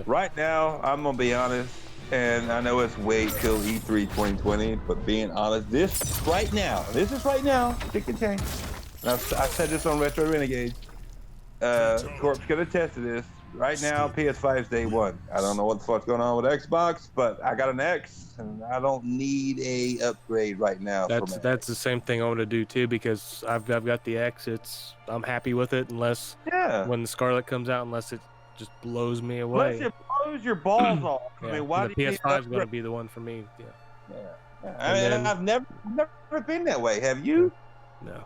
Right now, I'm gonna be honest, and I know it's wait till E3 2020, but being honest, this is right now, it can change. And I said this on Retro Renegades. Corp's gonna test this. Right now, PS5's day one. I don't know what the fuck's going on with Xbox, but I got an X, and I don't need a upgrade right now. That's the same thing I want to do too, because I've got the X. I'm happy with it unless when the Scarlet comes out, unless it just blows me away. Unless it blows your balls off. Yeah. I mean, why the do you PS5 is going to be the one for me. Yeah. Yeah. I've never been that way. Have you? No.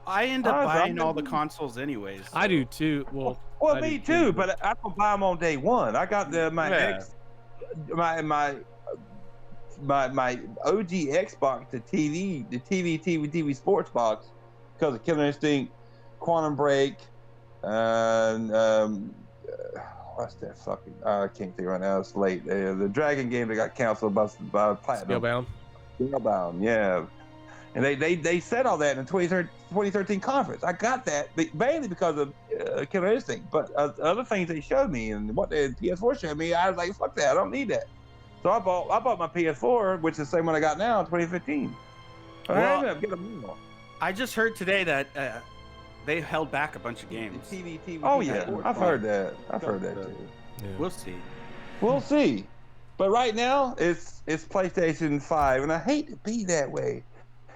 I end up buying all the consoles anyways. So. I do too. Well, me too, but I don't buy them on day one. I got my X, my OG Xbox, the TV sports box, because of Killer Instinct, Quantum Break, and what's that fucking? I can't think right now. It's late. The Dragon game that got canceled by Platinum. Scalebound, yeah. And they said all that in the 2013 conference. I got that mainly because of Killer Instinct. But other things they showed me and what the PS4 showed me, I was like, fuck that, I don't need that. So I bought my PS4, which is the same one I got now in 2015. But I ended up getting them all. I just heard today that they held back a bunch of games. TV. Oh yeah, I've heard that. I've heard that too. Yeah. We'll see. We'll see. But right now, it's PlayStation 5, and I hate to be that way.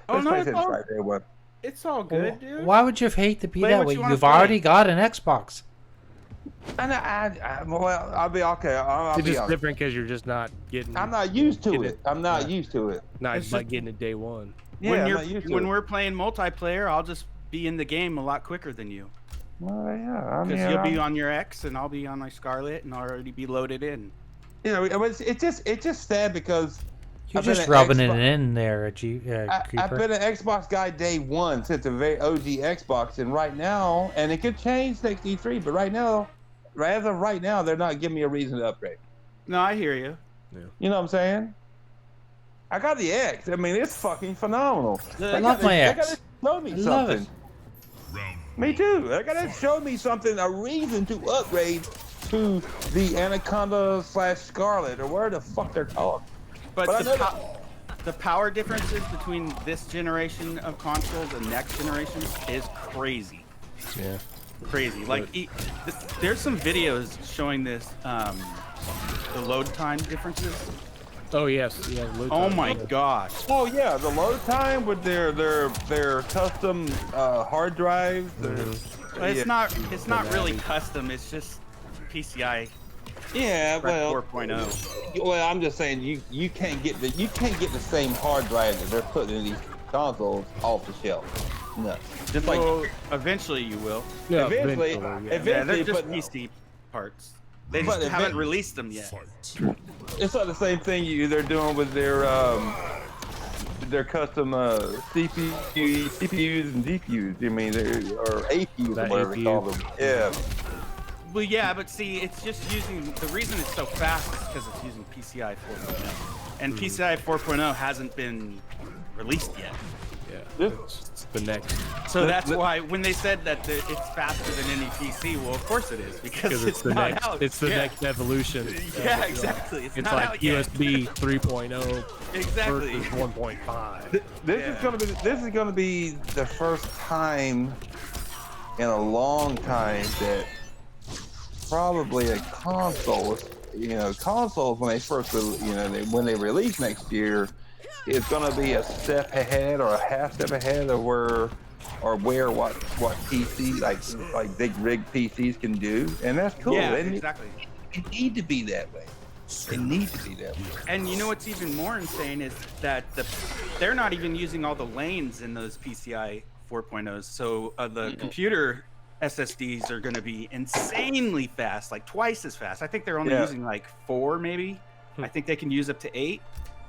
Oh, It's no, it's PlayStation all- 5 day one. It's all good, dude. Why would you hate to be Play that what way? you wanna You've play. already got an Xbox. And well, I'll be okay. I'll It's be just honest. different because you're just not getting. I'm not used to Get it. it. I'm not used to it. Not It's like just- getting it day one. Yeah, when I'm you're not used to when it. we're playing multiplayer, I'll just be in the game a lot quicker than you. Well, yeah, I mean, Because you'll be on your X and I'll be on my Scarlet and I'll already be loaded in. you know, it's just sad because You're I've been just an rubbing it Xbox- in there, I've Creeper. been an Xbox guy day one since the very OG Xbox, and right now, and it could change next E3, but right now, as of right now, they're not giving me a reason to upgrade. No, I hear you. You know what I'm saying? I got the X. I mean, it's fucking phenomenal. I love my They X. gotta show me I love something. Me too. They gotta show me something, a reason to upgrade to the Anaconda / Scarlet, or where the fuck they're called. But I the, know the power differences between this generation of consoles and next generation is crazy. Yeah. Crazy. Like, there's some videos showing this, the load time differences. Oh yes. Yeah. load Oh time. my gosh. Oh yeah, the load time with their custom hard drives. It's not really custom. It's just PCI Yeah, well, 4.0. well, I'm just saying you can't get the same hard drive that they're putting in these consoles off the shelf. No, just like Well, eventually you will. Yeah, eventually, yeah. Yeah, eventually, they're just but PC parts. They But just haven't event- released them yet. it's not the same thing they're doing with their custom CPUs and GPUs. I mean, or APUs or That whatever they APU. call them. Yeah. Well, yeah, but see, it's just using the reason it's so fast is because it's using PCI 4.0, and PCI 4.0 hasn't been released yet. Yeah. It's the next. So that's why when they said that it's faster than any PC, well, of course it is because Because it's the not next. out. It's the Yeah. next evolution. Yeah, exactly. It's It's not like out yet. USB 3.0 Exactly. versus 1.5. This is gonna be the first time in a long time that probably a console, consoles when they first, when they release next year, it's gonna be a step ahead or a half step ahead of where what PC like big rig PCs can do, and that's cool. Yeah, It exactly. need to be that way. It needs to be that way. And you know what's even more insane is that they're not even using all the lanes in those PCI 4.0s. So the computer SSDs are going to be insanely fast, like twice as fast. I think they're only Yeah. using like 4, maybe. I think they can use up to 8.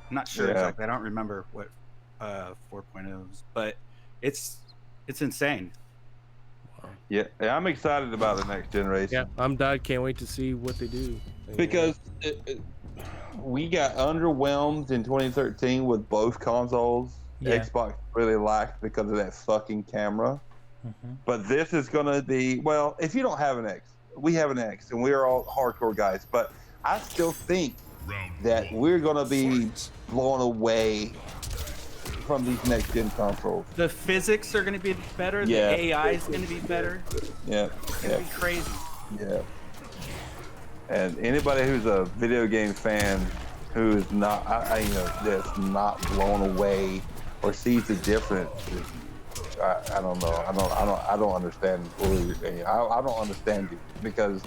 I'm not sure Yeah. exactly. I don't remember what 4.0s, but it's insane. Yeah, I'm excited about the next generation. Yeah, I'm died. Can't wait to see what they do. Because we got underwhelmed in 2013 with both consoles. Yeah. Xbox really lacked because of that fucking camera. Mhm. But this is going to be, well, if you don't have an X, we have an X, and we're all hardcore guys. But I still think that we're going to be blown away from these next gen consoles. The physics are going to be better. Yeah. The AI is going to be better. Yeah, It's going yeah, to be crazy. yeah. And anybody who's a video game fan who is not, that's not blown away or sees the difference, I don't know. I don't understand. I don't understand you, because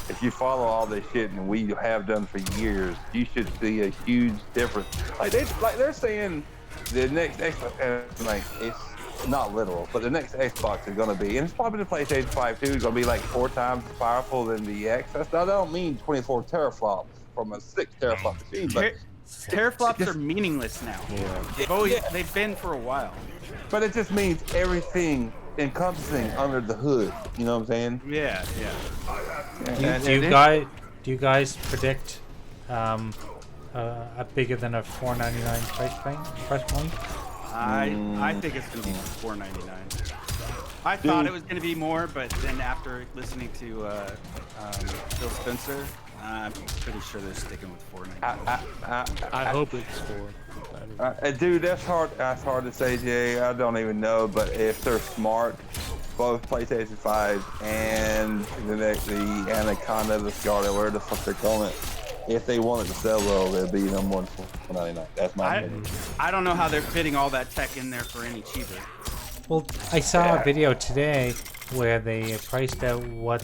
if you follow all this shit, and we have done for years, you should see a huge difference. They're saying the next Xbox, like, it's not literal, but the next Xbox is gonna be, and it's probably the PlayStation 5 too, is gonna be like 4 times as powerful than the X. That don't mean 24 teraflops from a 6 teraflop machine, but Teraflops are meaningless now. Yeah. They've been for a while. but it just means everything encompassing under the hood. You know what I'm saying? Yeah, yeah. Do you guys predict a bigger than a $4.99 price point? I think it's gonna be $4.99. I thought it was gonna be more, but then after listening to Phil Spencer, I'm pretty sure they're sticking with I hope it's 4. Dude, that's hard. That's hard to say, Jay. I don't even know. But if they're smart, both PlayStation 5 and the Anaconda, the Scarlet, whatever the fuck they're calling it, if they wanted to sell well, they'd be no more than $4.99. That's my opinion. I don't know how they're fitting all that tech in there for any cheaper. Well, I saw a video today where they priced out what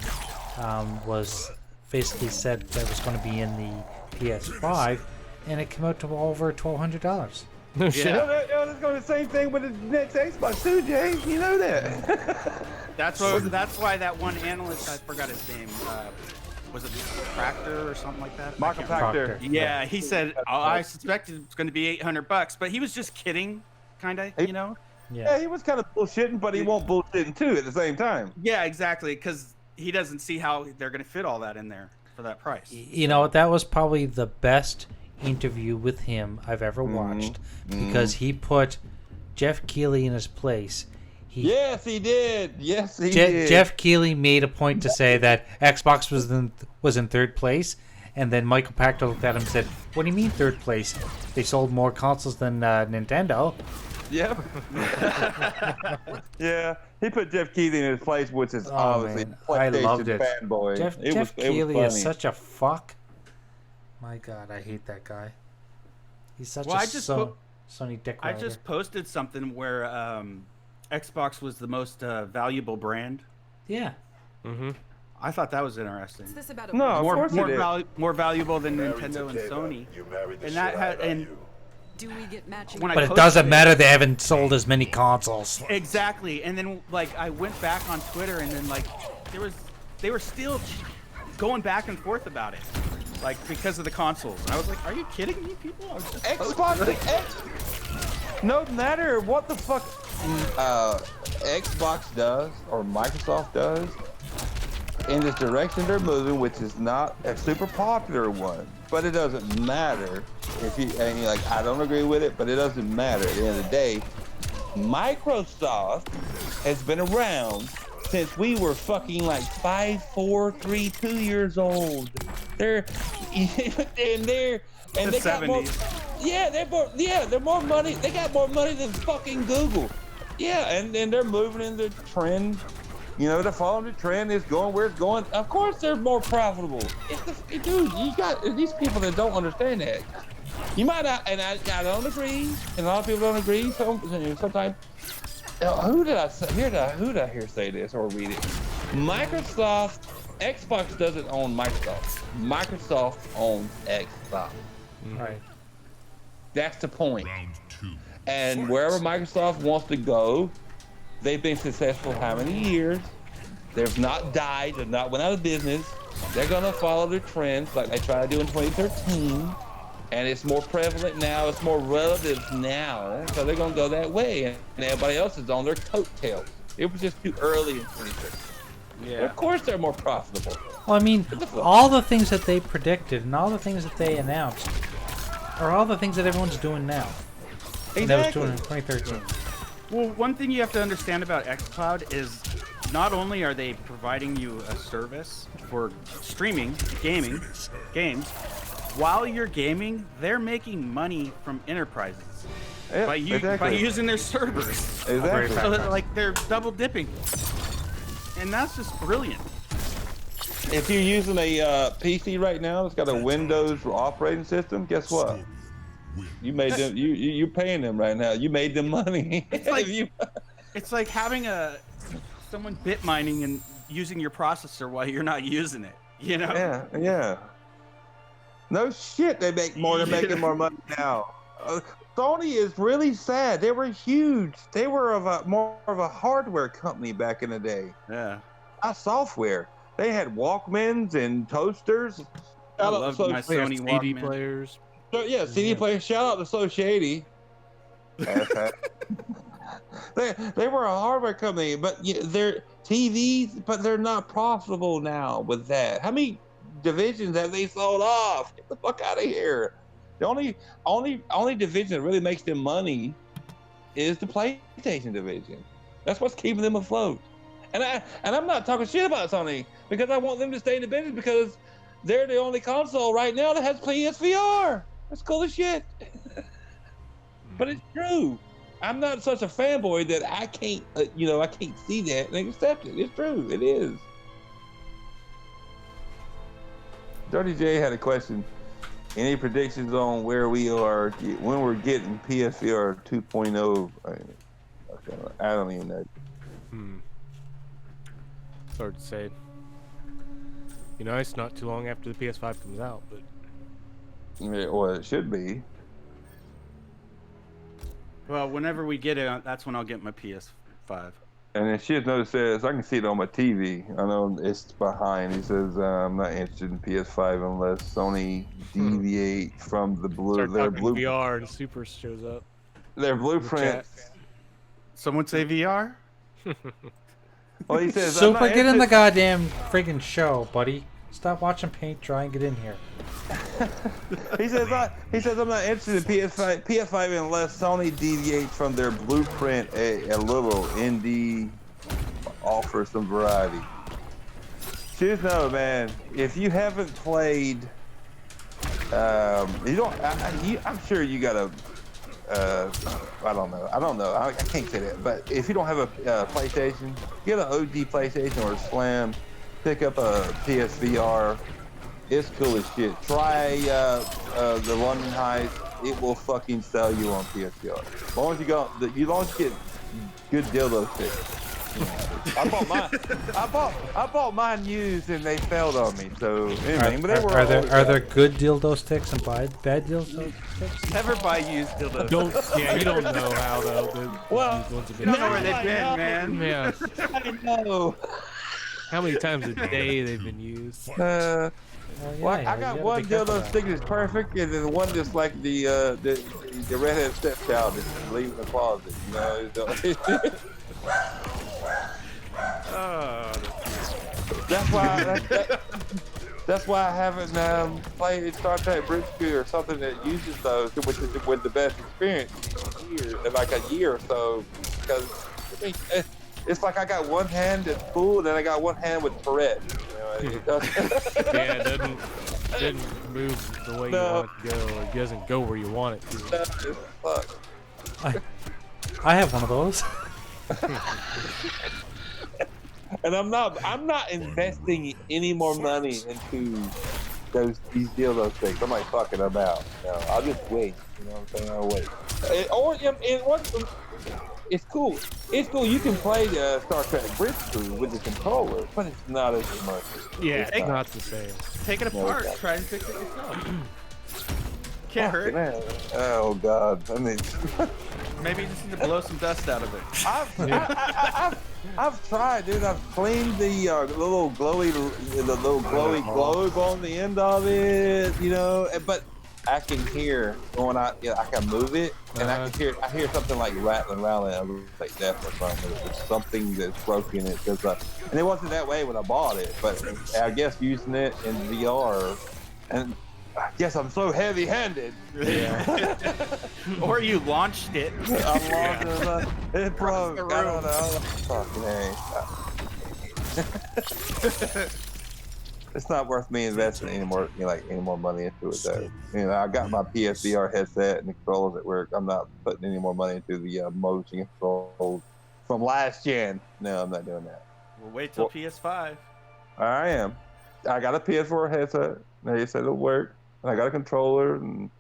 was basically said that was going to be in the PS5, and it came out to over $1,200. No shit. Yeah, that's going to be the same thing with the next Xbox too, Jay. You know that. That's why that one analyst, I forgot his name, was it Proctor or something like that? Michael Proctor. Yeah, he said, I suspected it's going to be $800, but he was just kidding, kind of, you know? Yeah, he was kind of bullshitting, but he won't bullshitting too at the same time. Yeah, exactly, because he doesn't see how they're going to fit all that in there for that price. You know, that was probably the best interview with him I've ever watched, because he put Jeff Keighley in his place. Yes, he did. Yes, he did. Jeff Keighley made a point to say that Xbox was in third place, and then Michael Pachter looked at him and said, "What do you mean third place? They sold more consoles than Nintendo." Yep. Yeah, he put Jeff Keighley in his place, which is obviously I loved it. fanboy. Jeff Keighley is such a fuck. My God, I hate that guy. He's such a Sony dick rider. I just posted something where Xbox was the most valuable brand. Yeah. Mm-hmm. I thought that was interesting. What's this about More valuable than Nintendo and Sony. And that had do we get matching? But it doesn't matter. They haven't sold as many consoles. Exactly. And then like I went back on Twitter, and then like they were still going back and forth about it, like because of the consoles. And I was like, are you kidding me, people? I was just Xbox. No matter what the fuck Xbox does or Microsoft does, in this direction they're moving, which is not a super popular one, but it doesn't matter if you, and you're like, I don't agree with it, but it doesn't matter. At the end of the day, Microsoft has been around since we were fucking like 5, 4, 3, 2 years old. They're and they got more. Yeah, they're more money. They got more money than fucking Google. Yeah, and they're moving in the trend. You know, they're following the trend. It's going where it's going. Of course, they're more profitable. Dude, you got these people that don't understand that. You might not, and I don't agree, and a lot of people don't agree. Sometimes, who did I hear say this or read it? Xbox doesn't own Microsoft. Microsoft owns Xbox. Right. That's the point. And wherever Microsoft wants to go, they've been successful how many years? They've not died. They've not went out of business. They're gonna follow the trends like they tried to do in 2013. And it's more prevalent now. It's more relative now. So they're gonna go that way. And everybody else is on their coattails. It was just too early in 2013. Yeah. Of course they're more profitable. Well, I mean, all the things that they predicted and all the things that they announced are all the things that everyone's doing now. Exactly. And that was doing in 2013. Well, one thing you have to understand about xCloud is not only are they providing you a service for streaming, games, while you're gaming, they're making money from enterprises by using their servers. Exactly. So like they're double dipping. And that's just brilliant. If you're using a PC right now that's got a Windows operating system, guess what? You made them. You're paying them right now. You made them money. It's like having someone bit mining and using your processor while you're not using it. You know? Yeah. No shit. They're making more money now. Sony is really sad. They were huge. They were more of a hardware company back in the day. Yeah. Not software. They had Walkmans and toasters. I loved my Sony CD Walkman. players. So, yeah, CD players. Shout out to So Shady. They were a hardware company, but they're TVs, but they're not profitable now with that. How many divisions have they sold off? Get the fuck out of here. The only division that really makes them money is the PlayStation division. That's what's keeping them afloat. And I'm not talking shit about Sony because I want them to stay in the business because they're the only console right now that has PSVR. That's cool as shit. But it's true. I'm not such a fanboy that I can't, I can't see that and accept it. It's true. It is. Dirty J had a question. Any predictions on where we are when we're getting PSVR 2.0? I don't even know. It's hard to say. It's not too long after the PS5 comes out, but Well, it should be. Well, whenever we get it, that's when I'll get my PS5. And then shit notice says, I can see it on my TV. I know it's behind. He says, I'm not interested in PS5 unless Sony deviate from the their VR and Super shows up. Their blueprint. Someone say VR? Well, he says, Super, get in the goddamn friggin' show, buddy. Stop watching paint dry and get in here. He says, I'm not interested in PS5 unless Sony deviates from their blueprint a little. Indie offers some variety. Just know, man, if you haven't played, you don't. I'm sure you got a. I don't know. I can't say that. But if you don't have a PlayStation, get an OG PlayStation or a Slim. Pick up a PSVR. It's cool as shit. Try the London Heist. It will fucking sell you on PSVR. As long as you get good dildo sticks. I bought mine used and they failed on me. So anyway, are there good dildo sticks and bad dildo sticks? Never buy used dildos. You don't know how though. You don't know where they've been, man. Yeah. I know. How many times a day they've been used? I got one dildo stick that's perfect, and then one that's like the redhead stepchild that's leaving the closet. That's why I haven't played Star Trek Bridge Crew or something that uses those, which is with the best experience in like a year or so, because it's like I got one hand that's full, and then I got one hand with Tourette. It doesn't move the way you want it to go. It doesn't go where you want it to. I have one of those. And I'm not investing any more money into these dildo things. I'm like, fuck it, I'm out. I'll just wait. You know what I'm saying? I'll wait. It's cool. It's cool. You can play the Star Trek Bridge Crew with the controller, but it's not as immersive. Yeah, it's not the same. Take it apart. Try and fix it yourself. Can't hurt. Man. Oh God. I mean, maybe you just need to blow some dust out of it. I've tried, dude. I've cleaned the little glowy globe on the end of it, but I can hear when I can move it, and I hear something like rattling around, and I was like, that's it's something that's broken. It because and it wasn't that way when I bought it, but I guess using it in VR, and I guess I'm so heavy-handed. Yeah. Or you launched it. I launched it. It broke. I don't know. Fucking hey. It's not worth me investing any more money into it though. I got my PSVR headset and the controllers at work. I'm not putting any more money into the motion controls from last gen. No, I'm not doing that. We'll wait till PS5. I am. I got a PS4 headset. They said it'll work. And I got a controller, and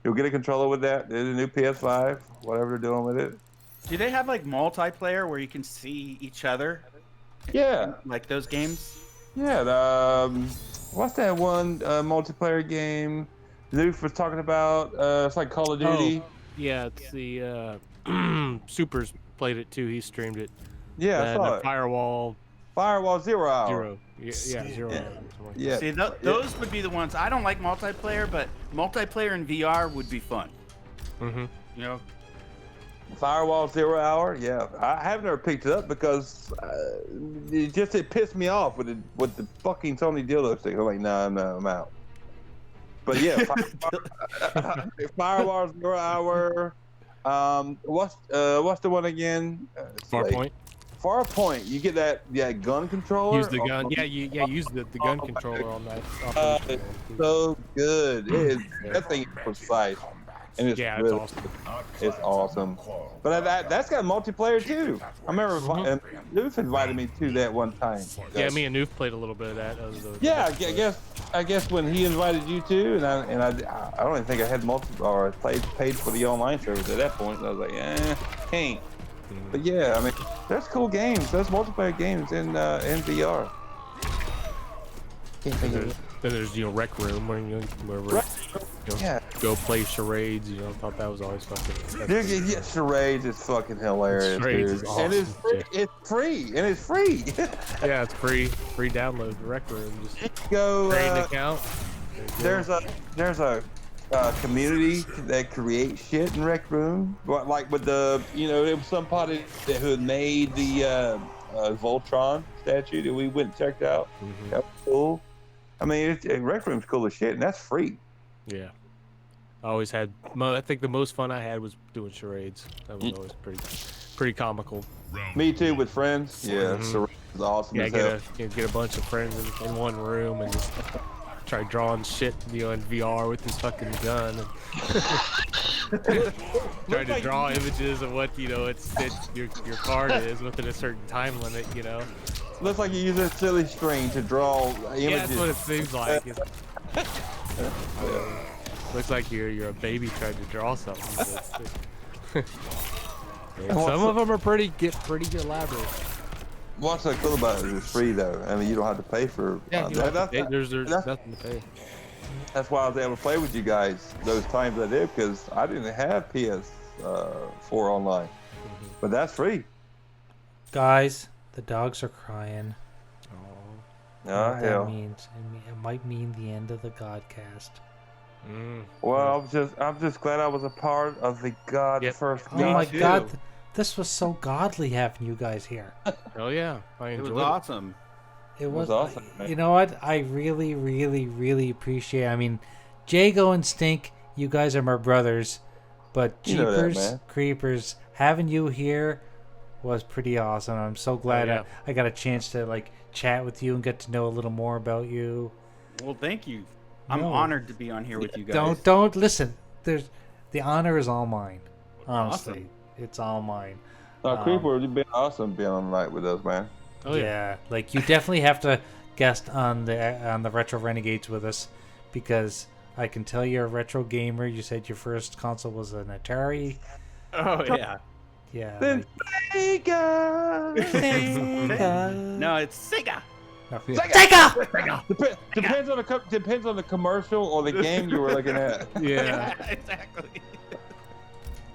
you'll get a controller with that. There's a new PS5, whatever they're doing with it. Do they have like multiplayer where you can see each other? Yeah. Like those games? Yeah, what's that one multiplayer game Luke was talking about? It's like Call of Duty. Oh, yeah, it's the Supers played it too. He streamed it. Yeah, I saw it. Firewall 0 Hour. Zero. Yeah, 0 Hour. Yeah. See, those would be the ones. I don't like multiplayer, but multiplayer in VR would be fun. Mm-hmm. Firewall 0 Hour, yeah. I haven't ever picked it up because it pissed me off with the fucking Sony dildo stick. I'm like, no, I'm out. But yeah, Firewall 0 Hour. What's the one again? Farpoint. for a point, you get that gun controller. Use the gun. Yeah, use the gun controller on that. It's so good. It is, that thing is precise. And it's Yeah, it's really, awesome. It's awesome. But that's got multiplayer too. I remember Noof invited me to that one time. Yeah, me and Noof played a little bit of that. Yeah, I guess when he invited you to, and I don't even think I had paid for the online service at that point. I was like, can't. But yeah, I mean, that's cool games. That's multiplayer games in VR. Can't think of it. Then there's Rec Room where go play charades. Thought that was always fucking. Dude, yeah, charades is fucking hilarious. Charades dude. is awesome. And it's free. Yeah, it's free download. Rec Room. Just go create an account. There's a community that creates shit in Rec Room, but like with the there was some party who had made the Voltron statue that we went and checked out. That was cool. I mean, Rec Room's cool as shit, and that's free. Yeah. I always had. I think the most fun I had was doing charades. That was always pretty comical. Me too, with friends. Yeah, charades is awesome. Yeah, as hell. get a bunch of friends in one room and just try drawing shit, in VR with this fucking gun. And try to draw images of what your card is within a certain time limit. Looks like you use a silly string to draw images. Yeah, that's what it seems like. Looks like you're a baby trying to draw something. Some of them are pretty elaborate. What's so cool about it is it's free though. I mean, you don't have to pay for. There's nothing to pay. That's why I was able to play with you guys those times I did, because I didn't have PS4 online. But that's free. Guys, the dogs are crying. Oh, hell. That means it might mean the end of the Godcast. Well, I'm just glad I was a part of the first. Oh my God, this was so godly having you guys here. Oh yeah, it was awesome. It was awesome. You know what? I really, really, really appreciate it. I mean, Jago and Stink, you guys are my brothers, but Jeepers Creepers, having you here was pretty awesome. I'm so glad I got a chance to chat with you and get to know a little more about you. Well, thank you. I'm honored to be on here with you guys. Don't listen. The honor is all mine. Honestly, it's all mine. Creeper, you've been awesome being on the night with us, man. Oh yeah, you definitely have to guest on the Retro Renegades with us, because I can tell you're a retro gamer. You said your first console was an Atari. Oh yeah. Yeah. Then Sega. No, it's Sega. Sega. Depends on the commercial or the game you were looking at. Yeah, exactly.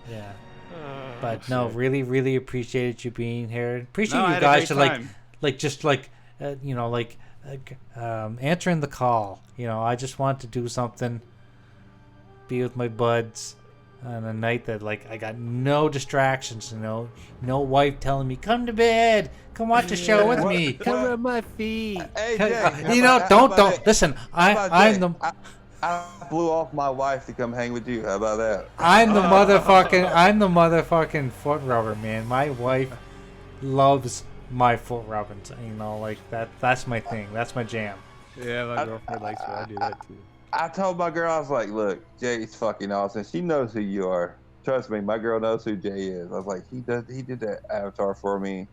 Yeah. But no, really, really appreciated you being here. Appreciate I you had a guys great to answering the call. I just want to do something, be with my buds on a night that I got no distractions. No wife telling me come to bed, come watch a show with me. Come on my feet. Hey, Jay, don't listen. I blew off my wife to come hang with you. How about that? I'm the motherfucking foot rubber, man. My wife loves my foot rubbings. That's my thing. That's my jam. Yeah, my girlfriend likes when I do that too. I told my girl, I was like, look, Jay's fucking awesome. She knows who you are. Trust me, my girl knows who Jay is. I was like, he did that avatar for me.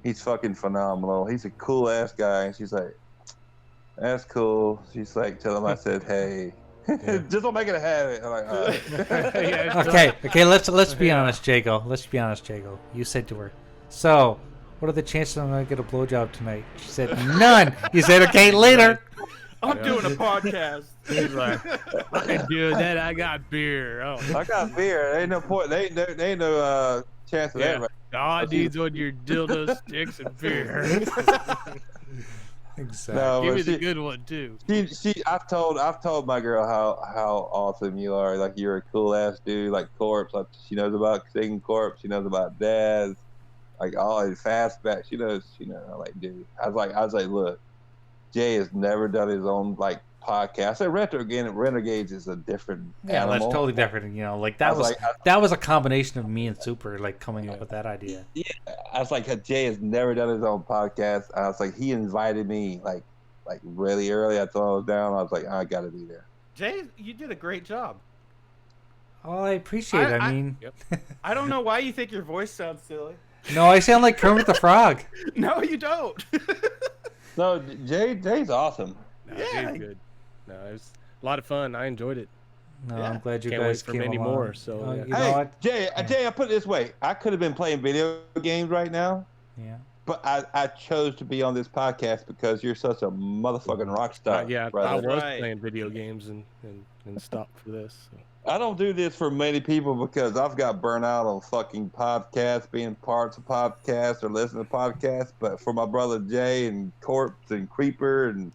He's fucking phenomenal. He's a cool ass guy. And she's like, that's cool. She's like, tell him I said, hey. Just don't make it a habit. I'm like, all right. Okay. Let's be honest, Jago. Let's be honest, Jago. You said to her, so what are the chances I'm gonna get a blowjob tonight? She said none. You said okay later. I'm doing a podcast. He's like, I can do that. I got beer. Oh. I got beer. There ain't no point. They ain't no chance of that. Right? All I need's on your dildo sticks and beer. Exactly. No, give me the good one too. I've told my girl how awesome you are. Like, you're a cool ass dude. Like Corpse, she knows about STINKINCORPSE. She knows about Daz. Like all Fastback. She knows. I'm like, dude. I was like, look, Jay has never done his own podcast. I said Retro Renegades is a different Yeah, animal. that's totally different. You know, like that I was was that was a combination of me and Super like coming up with that idea. I was like, Jay has never done his own podcast. I was like, he invited me like really early. I thought I was down. I was like, I got to be there. Jay, you did a great job. Oh, I appreciate it. I mean, I don't know why you think your voice sounds silly. no, I sound like Kermit the Frog. No, you don't. No, Jay's awesome. No, Yeah. Jay's good. No, it was a lot of fun. I enjoyed it. No, Yeah. I'm glad you Can't guys wait for came many along. more, so, Oh, yeah. you know Hey, what? Jay, I put it this way. I could have been playing video games right now, Yeah. but I chose to be on this podcast because you're such a motherfucking rock star. Yeah, I brother. was Right. playing video games and stopped for this. So. I don't do this for many people because I've got burnt out on fucking podcasts, being parts of podcasts or listening to podcasts. But for my brother Jay and Corpse and Creeper and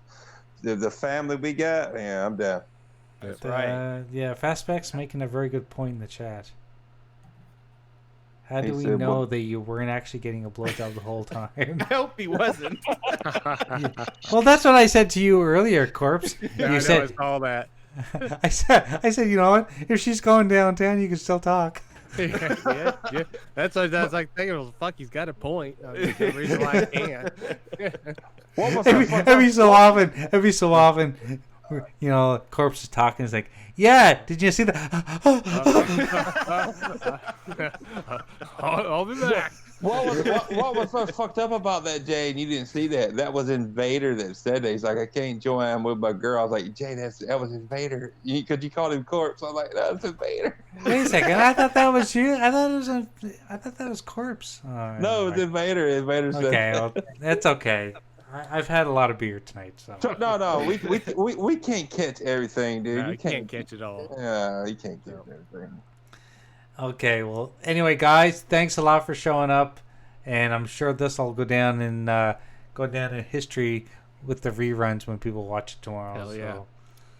the family we got, yeah, I'm down. That's right. Yeah, Fastback's making a very good point in the chat. How do He we said, know well- that you weren't actually getting a blowjob the whole time? I hope he wasn't. Well, that's what I said to you earlier, Corpse. Yeah, You I said, saw that. I said, you know what? If she's going downtown, you can still talk. yeah. That's what I was like thinking. Well, fuck, he's got a point. There's no reason why I can't. What was Every so often, you know, Corpse is talking. It's like, yeah, did you see that? I'll be back. What was so fucked up about that, Jay? And you didn't see that? That was Invader that said that. He's like, I can't join. I'm with my girl. I was like, Jay, that was Invader. Because you called him Corpse. I was like, that's Invader. Wait a second. I thought that was you. I thought that was Corpse. Oh, No, it's Invader. Invader said. okay. Well, that's okay. I've had a lot of beer tonight, so. No, we can't catch everything, dude. No, you you can't catch it all. Yeah, you can't catch everything. Okay, well, anyway, guys, thanks a lot for showing up, and I'm sure this will go down in history with the reruns when people watch it tomorrow. Hell yeah. So.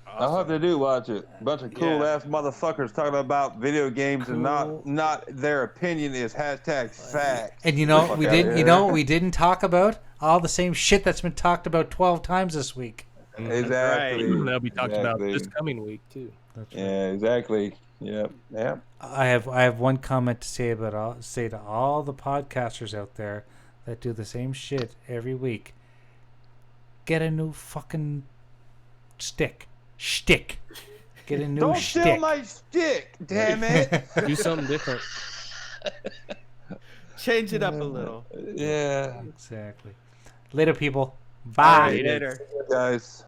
I hope they do watch it. Bunch of cool ass motherfuckers talking about video games and not their opinion is #fact. And you know Fuck we outta didn't. You here. know what we didn't talk about all the same shit that's been talked about 12 times this week. Exactly. They'll be talked about Exactly. this coming week too. That's right. Yeah, exactly. Yep. Yep. I have one comment to say to all the podcasters out there that do the same shit every week. Get a new fucking shtick. Get a new Don't shtick. steal my stick, damn it. Do something different. Change it up a little. Yeah. Exactly. Later, people. All Bye. right, later. Guys.